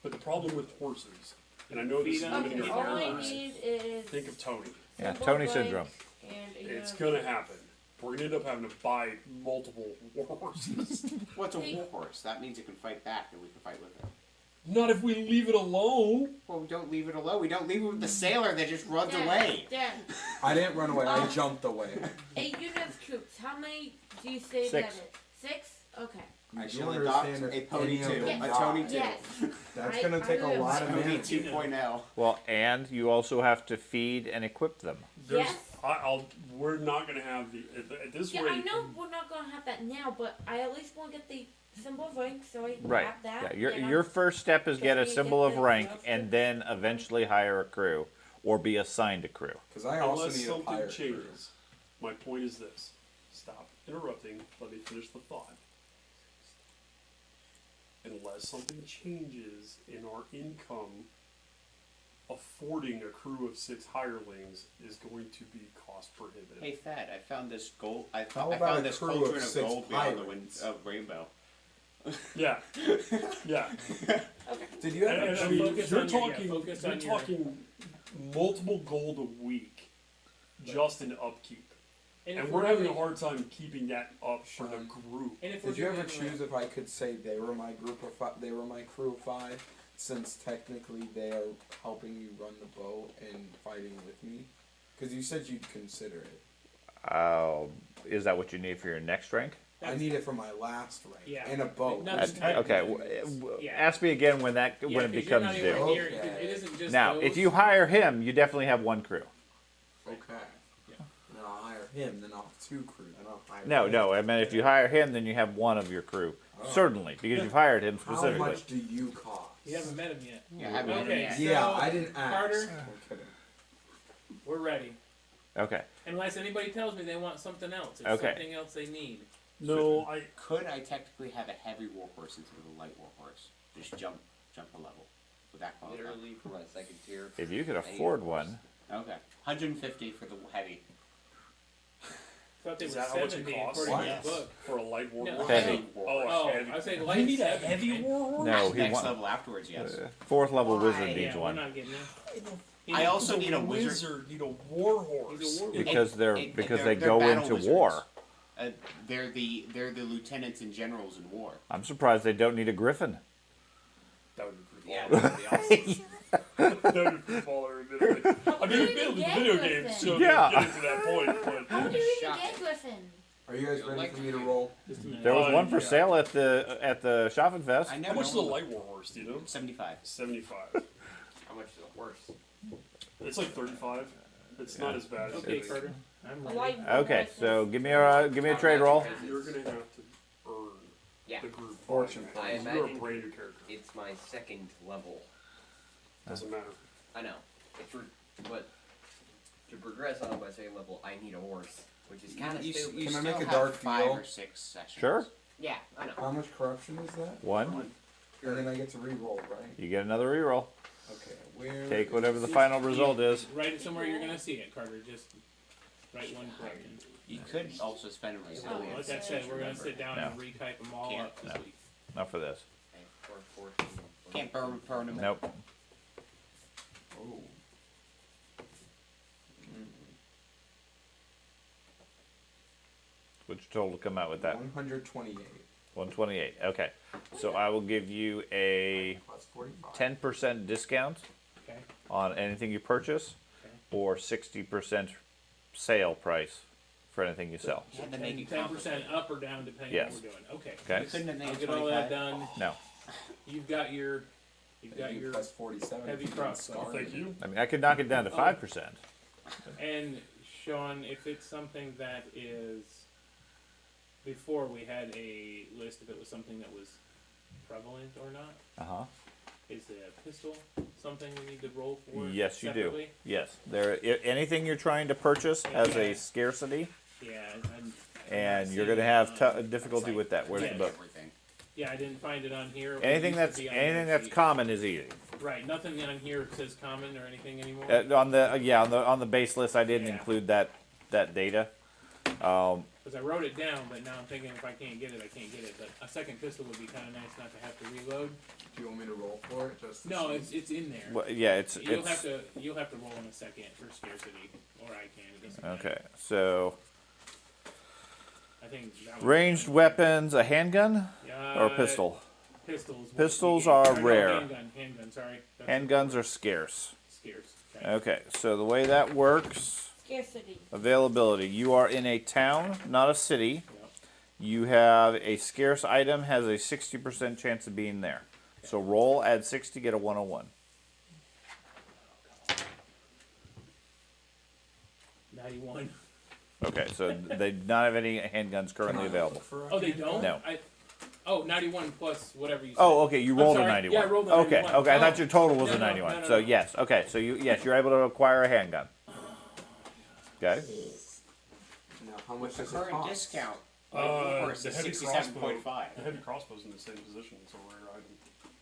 But the problem with horses, and I know this is Feed limiting Okay, them. our all I characters, need is think of Tony. Yeah, simple Tony blank syndrome. And It's gonna happen. We're gonna end up having to buy multiple horses. What's a warhorse? That means it can fight back and we can fight with it. Not if we leave it alone. Well, we don't leave it alone. We don't leave it with the sailor that just runs Dad, away. Dad, I didn't run away. I jumped away. 8 units of troops. How many do you say 6. that is? 6? Okay. I You shall don't adopt understand a if pony any of too. them A die. Tony too. Yes. That's I- gonna take a I lot of will. Tony men. 2.0. Well, and you also have to feed and equip them. There's, Yes. we're not gonna have the at this Yeah, rate. I know we're not gonna have that now, but I at least want to get the symbol of rank so I Right. have that. Yeah. and Your first step is Just get a need to symbol get of the rank stuff. and then eventually hire a crew or be assigned a crew. Because I also Unless need a something pirate crew. changes. My point is this. Stop interrupting. Let me finish the thought. Unless something changes in our income, affording a crew of 6 hirelings is going to be cost prohibitive. Hey, Thad, I found this gold. I How I about found a this crew of cauldron of 6 gold beyond the wind pirates? of rainbow. Yeah. Yeah. Okay. Did you ever And, I Focus mean, on you're your- yeah, talking, focus you're on your- talking multiple gold a week just in upkeep. And, And if we're having a really- hard time keeping that up for the group. And if we're Did you ever doing, choose if I could say they were my group of five? They were my crew of 5, since technically they are helping you run the boat and fighting with me. Because you said you'd consider it. Is that what you need for your next rank? I need it for my last rank Yeah. and a boat. No, That's, Just type okay. Yeah. Ask me again when Yeah, it 'cause you're becomes not due. even near- Okay. it isn't just Now, those. if you hire him, you definitely have one crew. Okay. Yeah. Then I'll hire him. Then I'll have 2 crews. Then I'll hire. No, him. no. I mean, if you hire him, then you have one of your crew. Oh. Certainly, because you've hired him How specifically. much do you cost? You haven't met him yet. Yeah, I haven't met him Okay, yet. Yeah, so, I didn't ask. Carter, I'm kidding. we're ready. Okay. Unless anybody tells me they want something else. Or Okay. something else they need. No, I Could I technically have a heavy warhorse instead of a light warhorse? Just jump a level. Would that qualify? Literally for my second tier. If you could I need afford a one, Okay. 150 for the heavy. Thought they Is were that how much it 70 costs? according to What? the book. for a light warhorse. Heavy. Oh, Oh, a heavy. I say You light need a 70. heavy warhorse? no, he Next wants level afterwards, yes. 4th level Why? wizard needs Yeah, we're one not getting that. I also need a wizard. wizard. Need a warhorse. He's a warhorse. because they're And because they're they go battle into wizards. war. They're the lieutenants and generals in war. I'm surprised they don't need a griffin. That would be pretty Yeah, cool. that would be awesome. That would be pretty baller, admittedly. I mean, do you admittedly, get video with games, it? so Yeah. getting to that point. How But do you even Shocking. get Griffin? Are you guys ready for me to roll? Just a minute. There was one for yeah. sale at the Schaffenfest. I know. how much is a light warhorse? Do you know? 75. 75. How much is a horse? It's like 35. It's not as bad as Okay, you think. Carter. I'm A ready. light Okay, warhorse so is- give me a trade roll. You're gonna have to earn Yeah. the group. Fortune buying. I You're a imagine- brand new character. It's my second level. Doesn't matter. I know. But to progress on my second level, I need a horse, which is kind of stupid. Can I still make a have dark 5 deal? or 6 sessions. Sure. Yeah, I know. How much corruption is that? One. And then I get to re-roll, right? You get another reroll. Okay. Where? Take whatever the final result is. Write it somewhere you're gonna see it, Carter. Just write one correction. You could also spend a Like resilience. I said, we're gonna sit down and No. retype them all Can't. up this No. week. Not for this. I have 14. Can't burn them. Nope. Oh. What's your total to come out with that? 128 128. Okay. So I will give you a plus 45. 10% discount Okay. on anything you purchase, Okay. or 60% sale price for anything you sell. You had to make it 10% up or down depending Yes. on what we're doing. Okay. Okay. You couldn't have made I'll it get all that 25. done. No. You've got your plus 47. heavy if you cross. get scarred. Thank you. I mean, I could knock it down to 5%. And Sean, if it's something that is before we had a list if it was something that was prevalent or not. Uh huh. Is a pistol something we need to roll for? Yes, you do. separately? Yes. Anything you're trying to purchase has a scarcity. Yeah, and you're going to have difficulty with that. Where's the book? Everything. Yeah, I didn't find it on here. It Anything used to that's be on anything the that's sheet. common is easy. Right, nothing on here says common or anything anymore. On the base list, I didn't Yeah. include that data. Because I wrote it down, but now I'm thinking if I can't get it, I can't get it. But a second pistol would be kind of nice not to have to reload. Do you want me to roll for it? Just to No, see? it's in there. Well, yeah, it's You'll have to roll in a second for scarcity, or I can. It doesn't matter. okay. So I think that would ranged be weapons, a handgun or a pistol. Pistols. would Pistols be- are or no, rare. Handgun. Sorry. That's Handguns are scarce. scarce. Okay. Okay, so the way that works, Scarcity. availability. You are in a town, not a city. Yep. You have a scarce item, has a 60% chance of being there. So roll, add 60, get a 101. 91. Okay, so they do not have any handguns currently available. Oh, they don't. No. 91 plus whatever you said. Oh, okay, you rolled a sorry. 91. Yeah, I rolled a Okay, 91. okay, I thought your total was No, a no, 91. no, So no. yes, okay, so you're able to acquire a handgun. Okay. Now, how much The does it current cost? discount. The Warhorse is heavy 67.5. The heavy crossbow's in the same position. It's a rare item.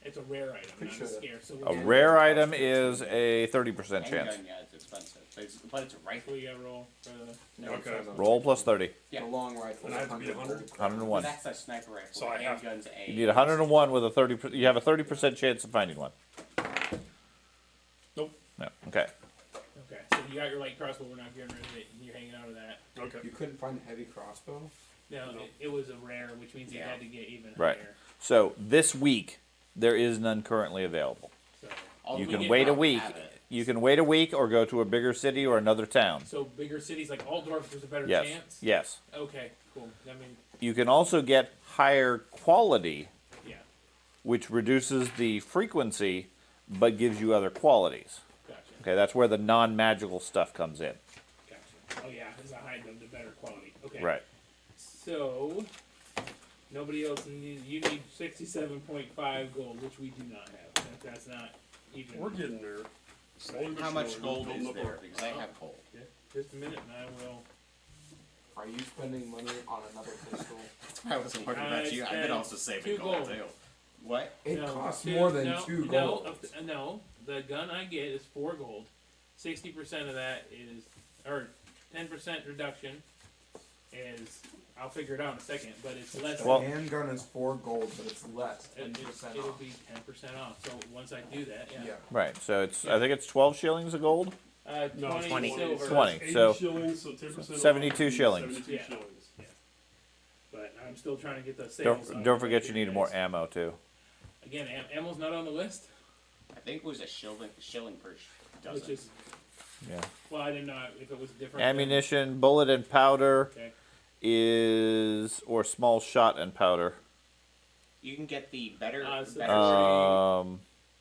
It's a rare item, Pretty not sure a that- scarce. So A we rare item is a 30% chance. Handgun, yeah, it's expensive. But it's a rifle. We got roll for the. Okay. Roll plus 30. Yeah. The long rifle. And I have to be 100? 101. That's a sniper rifle. So I have- Handgun's a. You need 101 with a 30. You have a 30% chance of finding one. Nope. No. Okay. Okay, so you got your light crossbow. We're not getting rid of it. You're hanging out of that. Okay. You couldn't find a heavy crossbow? No, No. it was a rare, which means you Yeah. had to get even Right. higher. So this week there is none currently available. So, All You we can get wait a from week. have it. You can wait a week or go to a bigger city or another town. so bigger cities like Altdorf, there's a better Yes. chance. Yes. Okay, cool. I mean, You can also get higher quality, yeah, which reduces the frequency but gives you other qualities. gotcha, Okay, that's where the non-magical stuff comes in. gotcha. Oh yeah, as a high, the better quality. Okay. Right. So nobody else needs. You need 67.5 gold, which we do not have. That's not even. We're getting there. Slowly but How much surely, gold building is up there? our- Because I have gold. Yeah, just a minute, and I will. Are you spending money on another pistol? I wasn't worried I about you. I've been spent also saving 2 gold gold. too. What? It No, costs two- more than no, 2 no, gold. No, the gun I get is 4 gold. 60% of that is, or 10% reduction is. I'll figure it out in a second, but it's less. Well- The handgun is 4 gold, but it's less, 10% it'll off. be 10% off. So once I do that, yeah. Yeah. Right. So it's I think it's 12 shillings of gold. 20 20. silver. 20. 80 So- shillings, so 10% 72 off, shillings. 72 Yeah. shillings. But I'm still trying to get the sales. Don't forget you need more ammo too. Again, ammo's not on the list, I think it was a shilling per dozen. which is Yeah. well, I didn't know if it was different. than- Ammunition, bullet and powder Okay. is or small shot and powder. You can get the better. So- better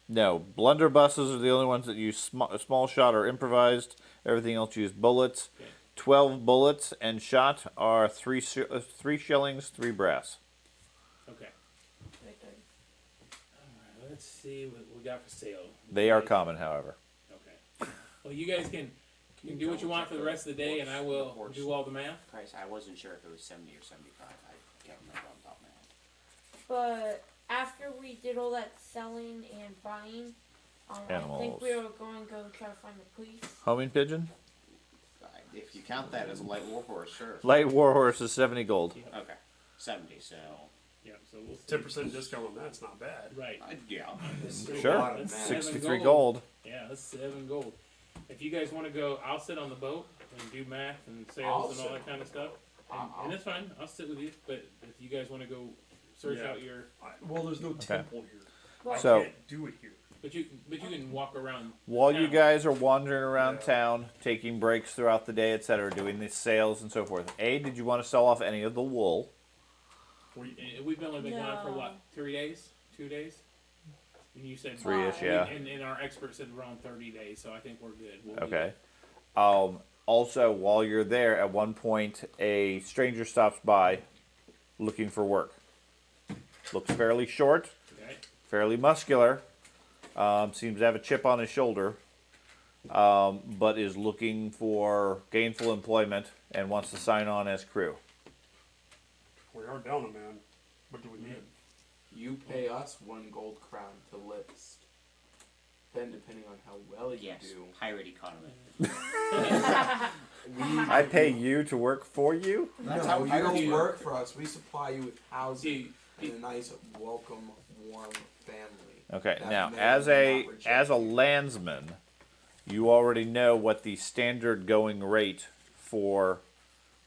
No, blunderbusses are the only ones that use small shot or improvised. Everything else use bullets. Okay. 12 bullets and shot are 3 shillings, 3 brass. Okay. Alright, let's see what we got for sale. They are common, however. Okay. Well, you guys can do what you want for the rest of the day, and I will do all the math. price. I wasn't sure if it was 70 or 75. I can't remember on top of my head. But after we did all that selling and buying, I think Animals. we were going to go try to find the police. Homing pigeon? If you count that as a light warhorse, sure. Light warhorse is 70 gold. Okay, 70. So Yeah, so we'll see. 10% discount on that's not bad. Right. yeah. Sure. lot of That's math. 63 7 gold. Yeah, that's 7 gold. If you guys want to go, I'll sit on the boat and do math and I'll sales and all sit. that kind of stuff. And, I'll- and it's fine. I'll sit with you. But if you guys want to go search Yeah. out your, Well, there's no temple here. Well, I So- can't do it here. but you can walk around. While you town. guys are wandering around Yeah. town, taking breaks throughout the day, etc., doing these sales and so forth, did you want to sell off any of the wool? We've only been gone for No. what, 3 days, 2 days? And you said 3-ish, Wow. yeah. And our expert said around 30 days, so I think we're good. We'll be Okay. Also, while you're there, at one point, a stranger stops by looking for work. Looks fairly short, good. Okay. fairly muscular, seems to have a chip on his shoulder, but is looking for gainful employment and wants to sign on as crew. hunt down a man. What do we need? You pay us 1 gold crown to list. Then, depending on how well you Yes, do, pirate economy. I pay you to work for you? That's no, how you pirates don't work. work for us. We supply you with housing See, and a nice, welcome, warm family. Okay, That now may as or may a not reject as a you. landsman, you already know what the standard going rate for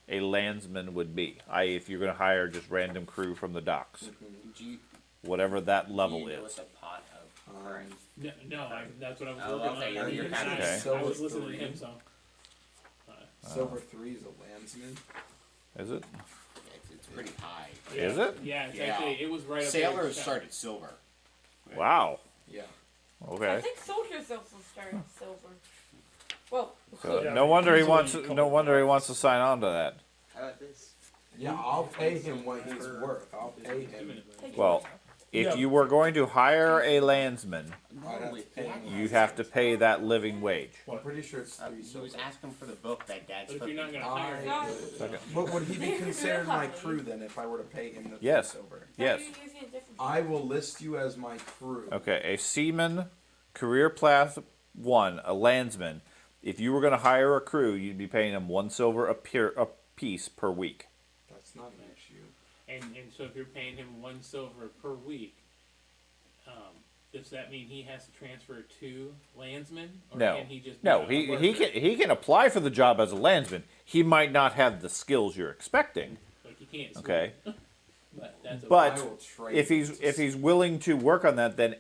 a landsman would be. If you're going to hire just random crew from the docks, Do you, whatever that level do you know is. what the pot of current? No, that's what I was Oh, working okay, on. you're I- kind of- Okay. I was listening to him, so. Silver 3 is a landsman. Is it? It's pretty high. Is it? Yeah, it's Yeah. actually, it was right up there. Sailors start at silver. Wow. Yeah. I Okay. think soldiers also start at silver. Well, So Yeah, no wonder he easily wants. a couple No wonder he pounds. wants to sign on to that. How about this? Yeah, I'll pay him what he's worth. I'll pay him. Well, if Yeah. you were going to hire a landsman, I'd have to pay him. you have to pay that living wage. I'm pretty sure it's 3 He was silver. asking for the book that Dad's But if you're not flipping. gonna hire I, him, but would he be There's considered real my company. crew then if I were to pay him the 3 Yes. silver? Yes. You're using a different I will list you as my crew. Okay, a seaman, career class 1, a landsman. If you were going to hire a crew, you'd be paying them 1 silver a piece per week. That's not an issue. and so if you're paying him 1 silver per week, does that mean he has to transfer to landsman? Or No. can he just No, be a he worker? can apply for the job as a landsman. He might not have the skills you're expecting. Like he can't. Okay, But that's okay. but I will train if him he's to if he's willing to work on that, then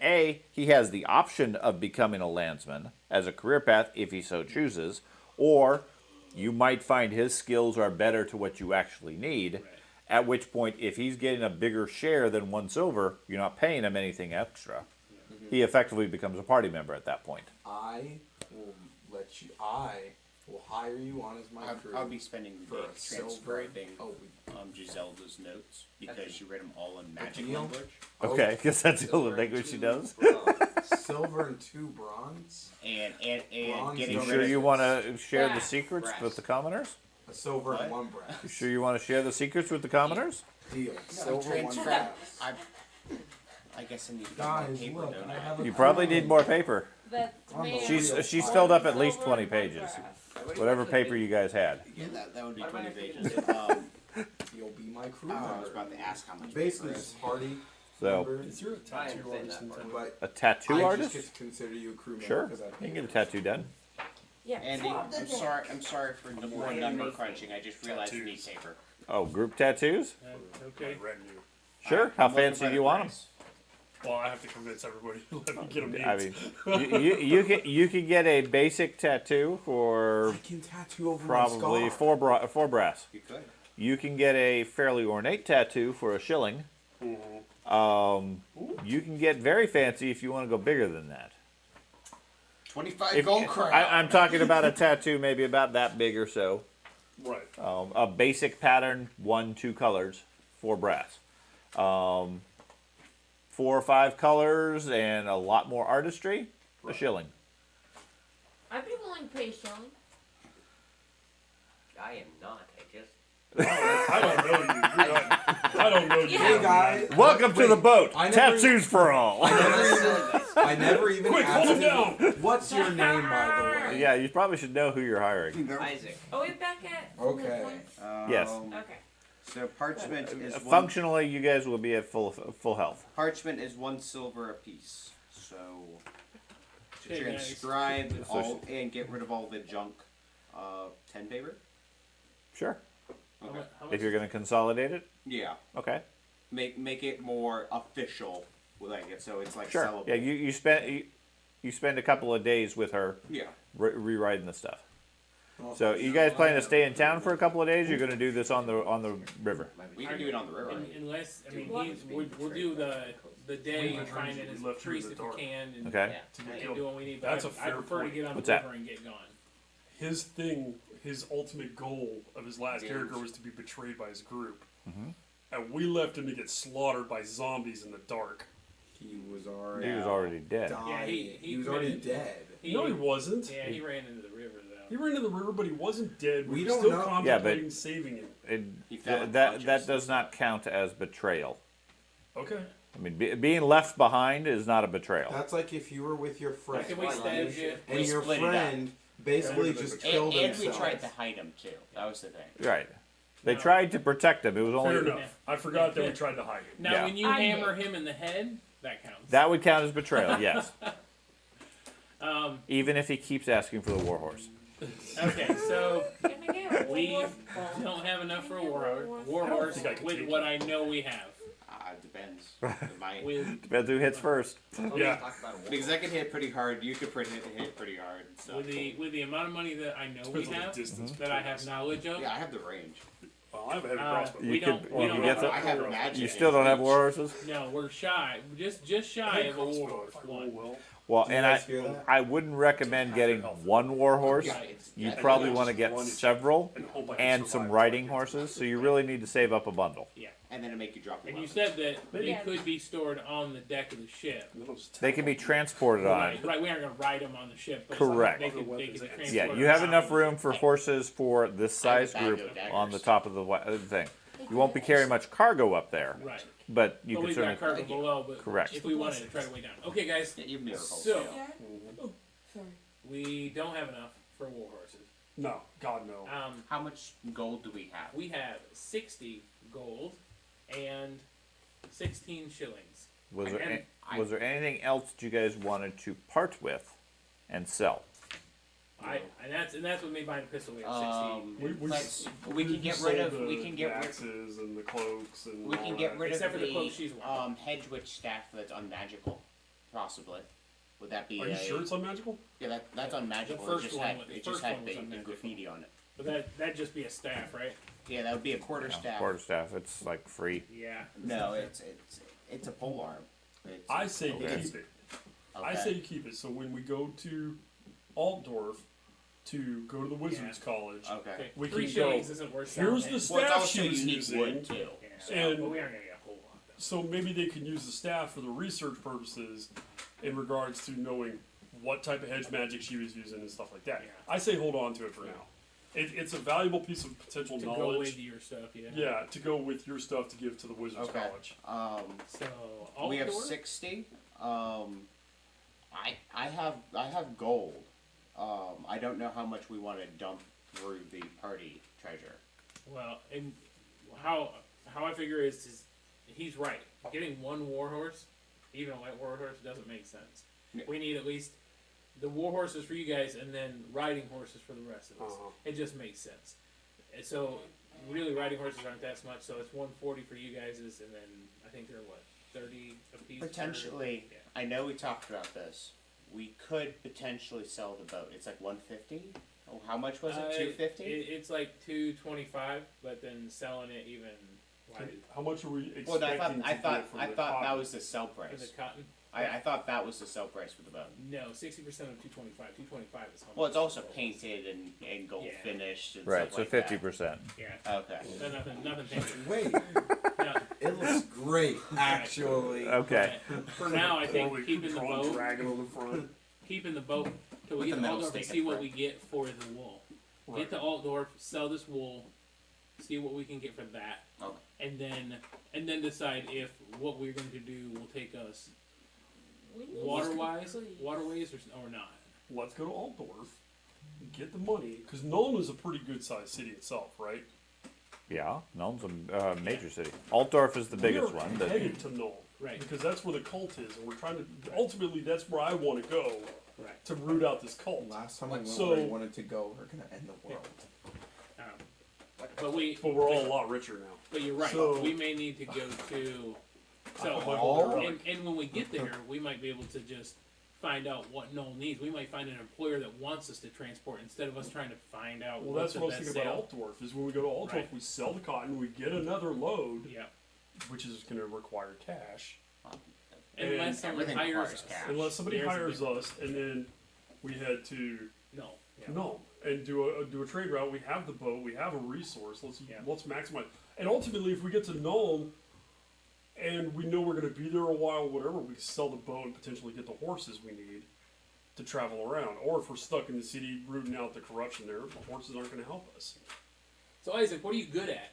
he has the option of becoming a landsman as a career path if he so chooses, or you might find his skills are better to what you actually need. Right. At which point, if he's getting a bigger share than 1 silver, you're not paying him anything extra. He effectively becomes a party member at that point. I will let you. I will hire you on as my crew. I'll be spending the for day a silver. transcribing Oh, Giselda's notes because she read them all in magic deal? language. Okay, because that's the only language she does. silver and 2 bronze. And Bronze getting You Don't sure rid you of want to share the Brass. secrets Brass. with the commoners? A silver and What? 1 brass. You sure you want to share the secrets with the commoners? Deal. Silver, 1 transcribe. brass. I guess I need to get Guys, more paper, look, don't I I? have a You probably crew. need more paper. That I'm a man- real She's pirate. filled up at least Silver 20 and one pages. brass. Whatever paper you guys had. Yeah, that would be What 20 am I pages. You'll be my crew I was member. about to ask how much Basically, paper is. just party So, member. Is there a tattoo I artist in town? But a tattoo I artist? just get to consider you a crew member Sure. because I You pay can get a for tattoo done. Yeah. Andy, I'm sorry for the more number crunching. I just realized we need Tattoos. paper. Oh, group tattoos? Okay. Retinue. Sure. How I'm looking fancy for do you the want them? price. Well, I have to convince everybody to let me get them names. I mean, you can get a basic tattoo for I can tattoo over probably my scar. four brass. You could. You can get a fairly ornate tattoo for a shilling. You can get very fancy if you want to go bigger than that. 25 gold crown. I'm talking about a tattoo maybe about that big or so. Right. A basic pattern, 1-2 colors, 4 brass. 4 or 5 colors and a lot more artistry, a shilling. I'd be willing to pay a shilling. I am not. I just. I don't know you. You're not, I don't know you. Yeah. Hey guys, Welcome to the boat. I never- Tattoos for all. I never even Quick, asked hold him you, down. what's your name, by the way? Yeah, you probably should know who you're hiring. Isaac. Are we back at Okay. points? Yes. Okay. So parchment is one, Functionally, you guys will be at full health. parchment is 1 silver apiece. So to Okay, guys. transcribe So all and get rid of all the junk, 10 paper. Sure. How Okay. mu- how If much- you're going to consolidate it, Yeah. okay. Make it more official, like it so it's like Sure. sellable. Yeah, you spend a couple of days with her Yeah. rewriting the stuff. Well, So you guys plan to stay in town for a couple of days? You're going to do this on the river. We can do it on the river. Unless I mean, What? we'll do the day We and find it left as you in priest the if we dark. can, and, Okay. To be and killed. do what we need. But That's a I fair prefer point. to get on What's the that? river and get gone. His thing, his ultimate goal of his last Damage. character was to be betrayed by his group. And we left him to get slaughtered by zombies in the dark. He was already He was already dead. dying. Yeah, he he was already committed- dead. No, he wasn't. Yeah, he ran into the river though. He ran into the river, but he wasn't dead. We were don't still know- contemplating saving him. He fell that unconscious. does not count as betrayal. Okay. I mean, being left behind is not a betrayal. That's like if you were with your friend Can we stage it? and We your split it up. friend basically just And, killed and we himself. tried to hide him too. That was the thing. Right. They No. tried to protect him. It was Fair only enough. I forgot that we tried to hide it. Now, Yeah. when you I hammer did. him in the head, that counts. that would count as betrayal. Yes. Um, Even if he keeps asking for the warhorse. okay, so Can I get a we warhorse? don't have enough for a Can I get warhorse. I Warhorse think I can with take what it. I know we have. It depends. It might. With Depends who hits first. Yeah. Because I can hit pretty hard. You could hit pretty hard. So. with the amount of money that I know we Depends on the have, distance. that I have knowledge of, Yeah, I have the range. Well, I have a heavy Uh, crossbow. we You don't. could- We you don't get have. the- I have magic. You still don't have warhorses? No, we're shy. Just shy of a warhorse. If I roll One. well. Well, Do you and guys hear that? I wouldn't recommend getting one warhorse. Yeah, it's, You yeah, probably yeah. want to just get one several And hope I can and survive some till I riding get to horses. it. So you really need to save up a bundle. Yeah. And then it make you drop your And you weapon. said that they Yeah. could be stored on the deck of the ship. And then I'll just They can be transported Right, on. right. We aren't gonna ride them on the ship. But Correct. They could Other transport weapons, Yeah, them you have around. enough room for horses for this I have a size bag group of daggers. on the top of the thing. You won't be carrying much cargo up there, Right. but you But can we've certainly. got cargo below, but Correct. if we wanted to try to weigh down. Okay, guys. Yeah, you have miracles. So Yeah. Mhm. Sorry. we don't have enough for war horses. No, God no. How much gold do we have? We have 60 gold and 16 shillings. Was there, And I- was there anything else that you guys wanted to part with and sell? And that's what made mine a pistol. We have 16. We can get rid of the axes and the cloaks and we all can get that. rid Except of for the cloak she's wearing. hedge witch staff that's unmagical, possibly. Would that be? Are you sure it's unmagical? Yeah, that's unmagical. The It first just one had was- the it just first had one was the unmagical. graffiti on it. But that'd just be a staff, right? Yeah, that would be a quarter staff. Quarterstaff, it's like free. Yeah. No, it's a pole arm. It's, I say Okay. keep it. okay. I say you keep it. So when we go to Altdorf to go to the Wizards College, Okay. Okay. We 3 can shillings go, isn't worth here's selling the it. Well, it's staff also she was unique using. wood too. Yeah. and- But we aren't gonna get a whole lot. Though. So maybe they can use the staff for the research purposes in regards to knowing what type of hedge magic she was using and stuff like that. Yeah. I say hold on to it for now. It's a valuable piece of potential To go knowledge. into your stuff, yeah. Yeah, to go with your stuff to give to the Wizards Okay. College. So We have Altdorf? 60. I have gold. I don't know how much we want to dump through the party treasure. Well, and how I figure is he's right. Getting one warhorse, even a light warhorse, doesn't make sense. Yeah. We need at least the warhorses for you guys, and then riding horses for the rest of us. Uh-huh. It just makes sense. And so really, riding horses aren't that much. So it's 140 for you guys, and then I think they're what 30 a piece. Potentially, Yeah. I know we talked about this. We could potentially sell the boat. It's like 150. Oh, how much was it? 250. It's like 225, but then selling it even. Why did, How much are we expecting Well, no, I to thought get from the that cotton? was the sell for the price. cotton? I thought that was the sell price for the boat. No, 60% of 225. 225 is how much. Well, it's also gold. painted and gold Yeah. finished and Right, stuff so like 50%. Yeah. that. Okay. So nothing fancy. Wait, No, it looks great, actually. Okay. but for now, I think Or we keeping the draw a boat, dragon on the front. till we With get the to metal Altdorf and stake see up what front. we get for the wool. Right. Get to Altdorf, sell this wool, see what we can get for that, Okay. and then decide if what we're going to do will take us We need waterways please. or not. Let's go to Altdorf, get the money, because Nuln is a pretty good sized city itself, right? Yeah, Nuln's a major city. Altdorf is the biggest We're one. But headed to Nuln, Right. because that's where the cult is, and we're trying to. Ultimately, that's where I want to go Right. to root out this cult. Last time I went So- where I wanted to go, we're gonna end the world. But But we're all a lot richer now. But you're right. So- We may need to go to. So Oh. and when we get there, we might be able to just find out what Noel needs. We might find an employer that wants us to transport instead of us trying to find out Well, what's that's what I the was best thinking sale. about Altdorf. Is when we go to Altdorf, Right. we sell the cotton, we get another load, Yeah. which is going to require cash. Unless someone everything hires requires us. cash. Unless somebody There's a hires big- us, and then we head to No. Yeah. Nuln and do a trade route. We have the boat, we have a resource. Let's Yeah. maximize. And ultimately, if we get to Nuln and we know we're going to be there a while, whatever, we sell the boat and potentially get the horses we need to travel around. Or if we're stuck in the city rooting out the corruption there, the horses aren't going to help us. So Isaac, what are you good at?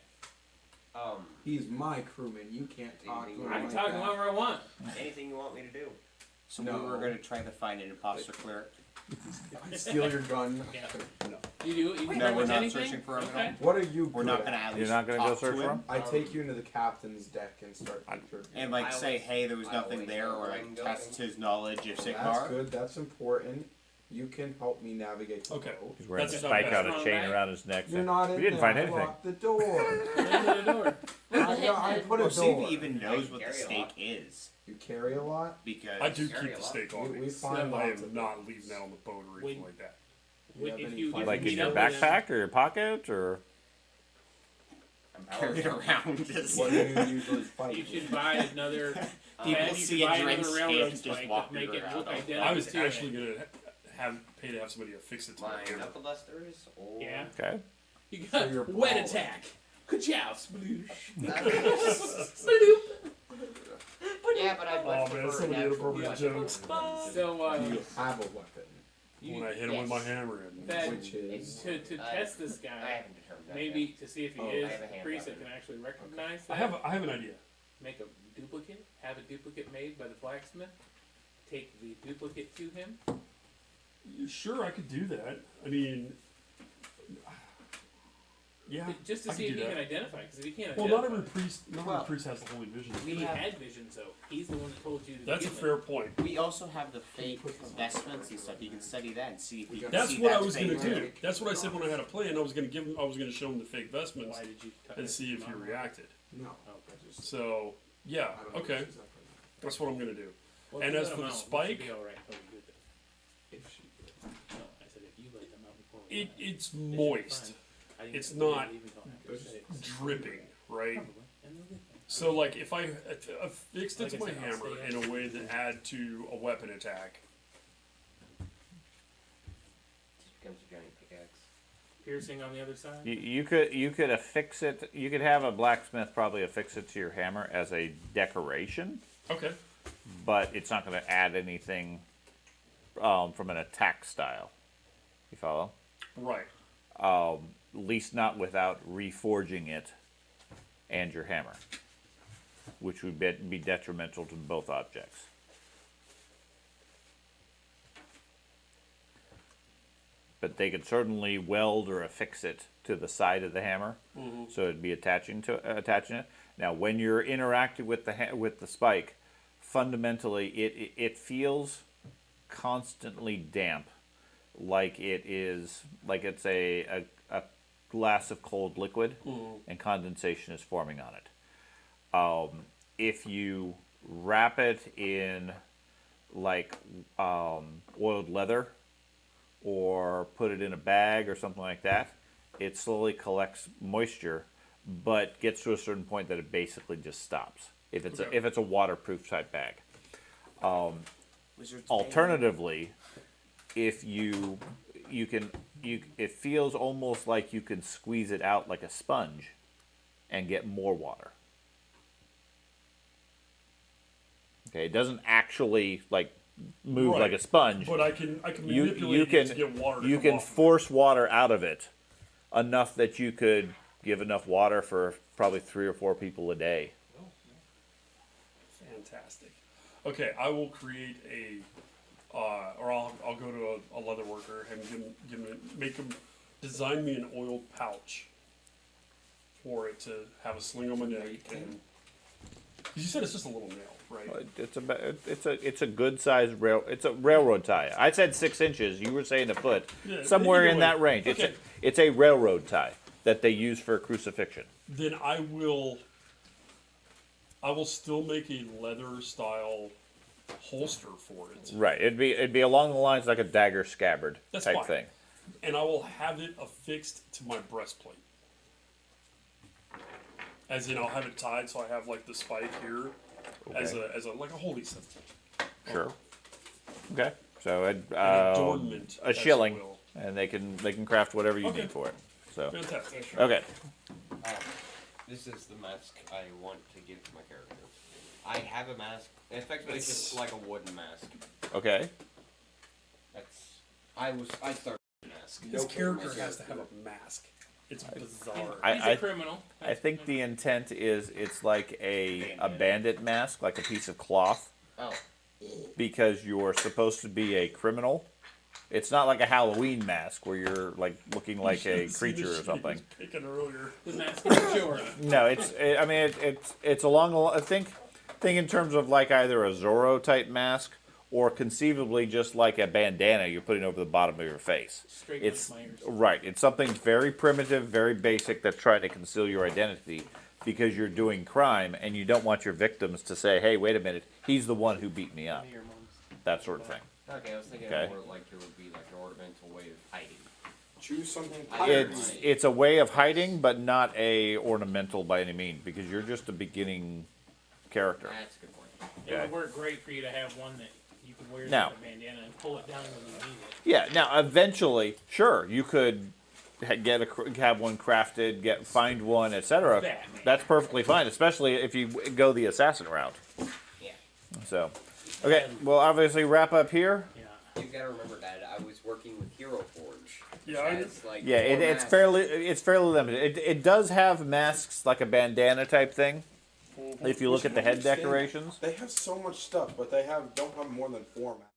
He's my crewman. You can't talk to him I can like talk that. however I want. Anything you want me to do. So No. we were going to try to find an imposter clear. If I steal your gun. Yeah. No. You do. You can No, pretty we're much not anything. searching for him at Okay. all. What are you? We're good not at? going to at You're least not gonna go talk search to for him. him? I take you into the captain's deck and start interviewing. And like I say, always- hey, there was I nothing always there, know or where like I'm test going. his knowledge of That's Sigmar. good. That's important. You can help me navigate the Okay. boat. He's wearing a That's not spike bad. out a chain around his neck. You're not in We didn't there. find I anything. locked the door. Open the door. I put a Or see if door. he even knows what the Carry a stake lot. is. You carry a lot. Because I do Carry keep a the lot. stake on We me. find I lots am of not things. leaving that on the boat or anything When- like that. Do you have If any you- fighting Like in meet your up with him- backpack or your pocket or? I'm carried around as What do you usually fight? You should buy another. People you see should a buy drink another stick railroad just spike walking that make it around. look identical I was to actually it. going to pay to have somebody to fix it to my My hammer. knuckle dusters or Yeah. Okay. You So got you're wet power. attack. Ka-chow, sploosh. Yeah, but I Oh, would man, prefer so many natural inappropriate weapons. jokes. So, Do you have a weapon? When I hit him with my hammer. And That- Which is to test this I guy, haven't determined that maybe yet. to see if he Oh, is I have a hand a priest that weapon. can actually recognize that. I have an idea. Make a duplicate. Have a duplicate made by the blacksmith. Take the duplicate to him. Sure, I could do that. I mean, yeah. Just to I see could if do he that. can identify. Because if he can't Well, identify, not every priest has the holy vision. he had vision, so he's the one that told you to That's a begin fair point. we also have the fake vestments and stuff. You can study that and see if you can That's see what I that's was going to fake. do. That's what I said when I had a plan. I was going to show him the fake with. vestments Why did you cut and this see if he mom? reacted. no. Oh, okay. I just So, yeah, I don't okay. use that for That's what I'm going to do. Well, And if you as let for him the out, spike- we should be all right. Oh, you did that. If she did. No, I said if you let them out before we left, It's it should be moist, fine. I didn't It's say we not didn't even talk after six. dripping, right? Probably. And they'll get there. So, like, if I affixed it Like to I my said, I'll hammer stay in out. a way that add to a weapon attack, Becomes a giant pickaxe. Piercing on the other side. You could affix it. You could have a blacksmith probably affix it to your hammer as a decoration, okay. but it's not going to add anything from an attack style. You follow? Right. At least not without reforging it and your hammer, which would be detrimental to both objects. But they could certainly weld or affix it to the side of the hammer, so it'd be attaching it. Now, when you're interacting with the spike, fundamentally it feels constantly damp, like it's a glass of cold liquid, and condensation is forming on it. If you wrap it in like oiled leather, or put it in a bag or something like that, it slowly collects moisture, but gets to a certain point that it basically just stops. If it's a waterproof type bag. Wizard's Alternatively, if it feels almost like you can squeeze it out like a sponge and get more water. Okay, it doesn't actually like move Right. like a sponge. But I can You manipulate it to get water to you come can off. force water out of it enough that you could give enough water for probably 3 or 4 people a day. Fantastic. Okay, I will create or I'll go to a leather worker and make him design me an oiled pouch for it to have a sling on my neck. And you said it's just a little nail, right? It's a good sized it's a railroad tie. I said 6 inches. You were saying a foot. Yeah, Somewhere either in way. that range. Okay. It's a railroad tie that they use for crucifixion. Then I will still make a leather style holster for it, Right. It'd be along the lines like a dagger scabbard That's type fine. thing. and I will have it affixed to my breastplate. As in, I'll have it tied so I have like the spike here as a like a holy symbol. Sure. Okay. So An adornment, a as you shilling, will. and they can craft whatever you Okay. need for it. So Fantastic. okay. This is the mask I want to give to my character. I have a mask. Effectively, it's just like a wooden mask. Okay. I started with a mask. His character has to have a mask. It's bizarre. He's a criminal. I think the intent is it's like a bandit mask, like a piece of cloth, Oh. because you're supposed to be a criminal. It's not like a Halloween mask where you're like looking like a creature or something. Picking earlier. The mask of Jorah. No, it's along the I think in terms of like either a Zorro type mask or conceivably just like a bandana you're putting over the bottom of your face. Straight It's Mike Myers. right. It's something very primitive, very basic that's trying to conceal your identity because you're doing crime and you don't want your victims to say, "Hey, wait a minute, he's the one who beat me up." Your mom's. That sort of thing. Okay, I was thinking Okay. more like it would be like an ornamental way of hiding. Choose something. It's a way of hiding, but not a ornamental by any means because you're just a beginning character. That's a good point. It Okay. would work great for you to have one that you can wear as Now- like a bandana and pull it down when you need it. Yeah. Now, eventually, sure, you could have one crafted, find one, etc. Batman. That's perfectly fine, especially if you go the assassin route. Yeah. So, okay, we'll obviously wrap up here. Yeah. You gotta remember, Dad, I was working with Hero Forge. Yeah, I Has, like, Yeah, four it's masks. fairly limited. It does have masks like a bandana type thing. If you look at the head decorations. They have so much stuff, but don't have more than 4 maps.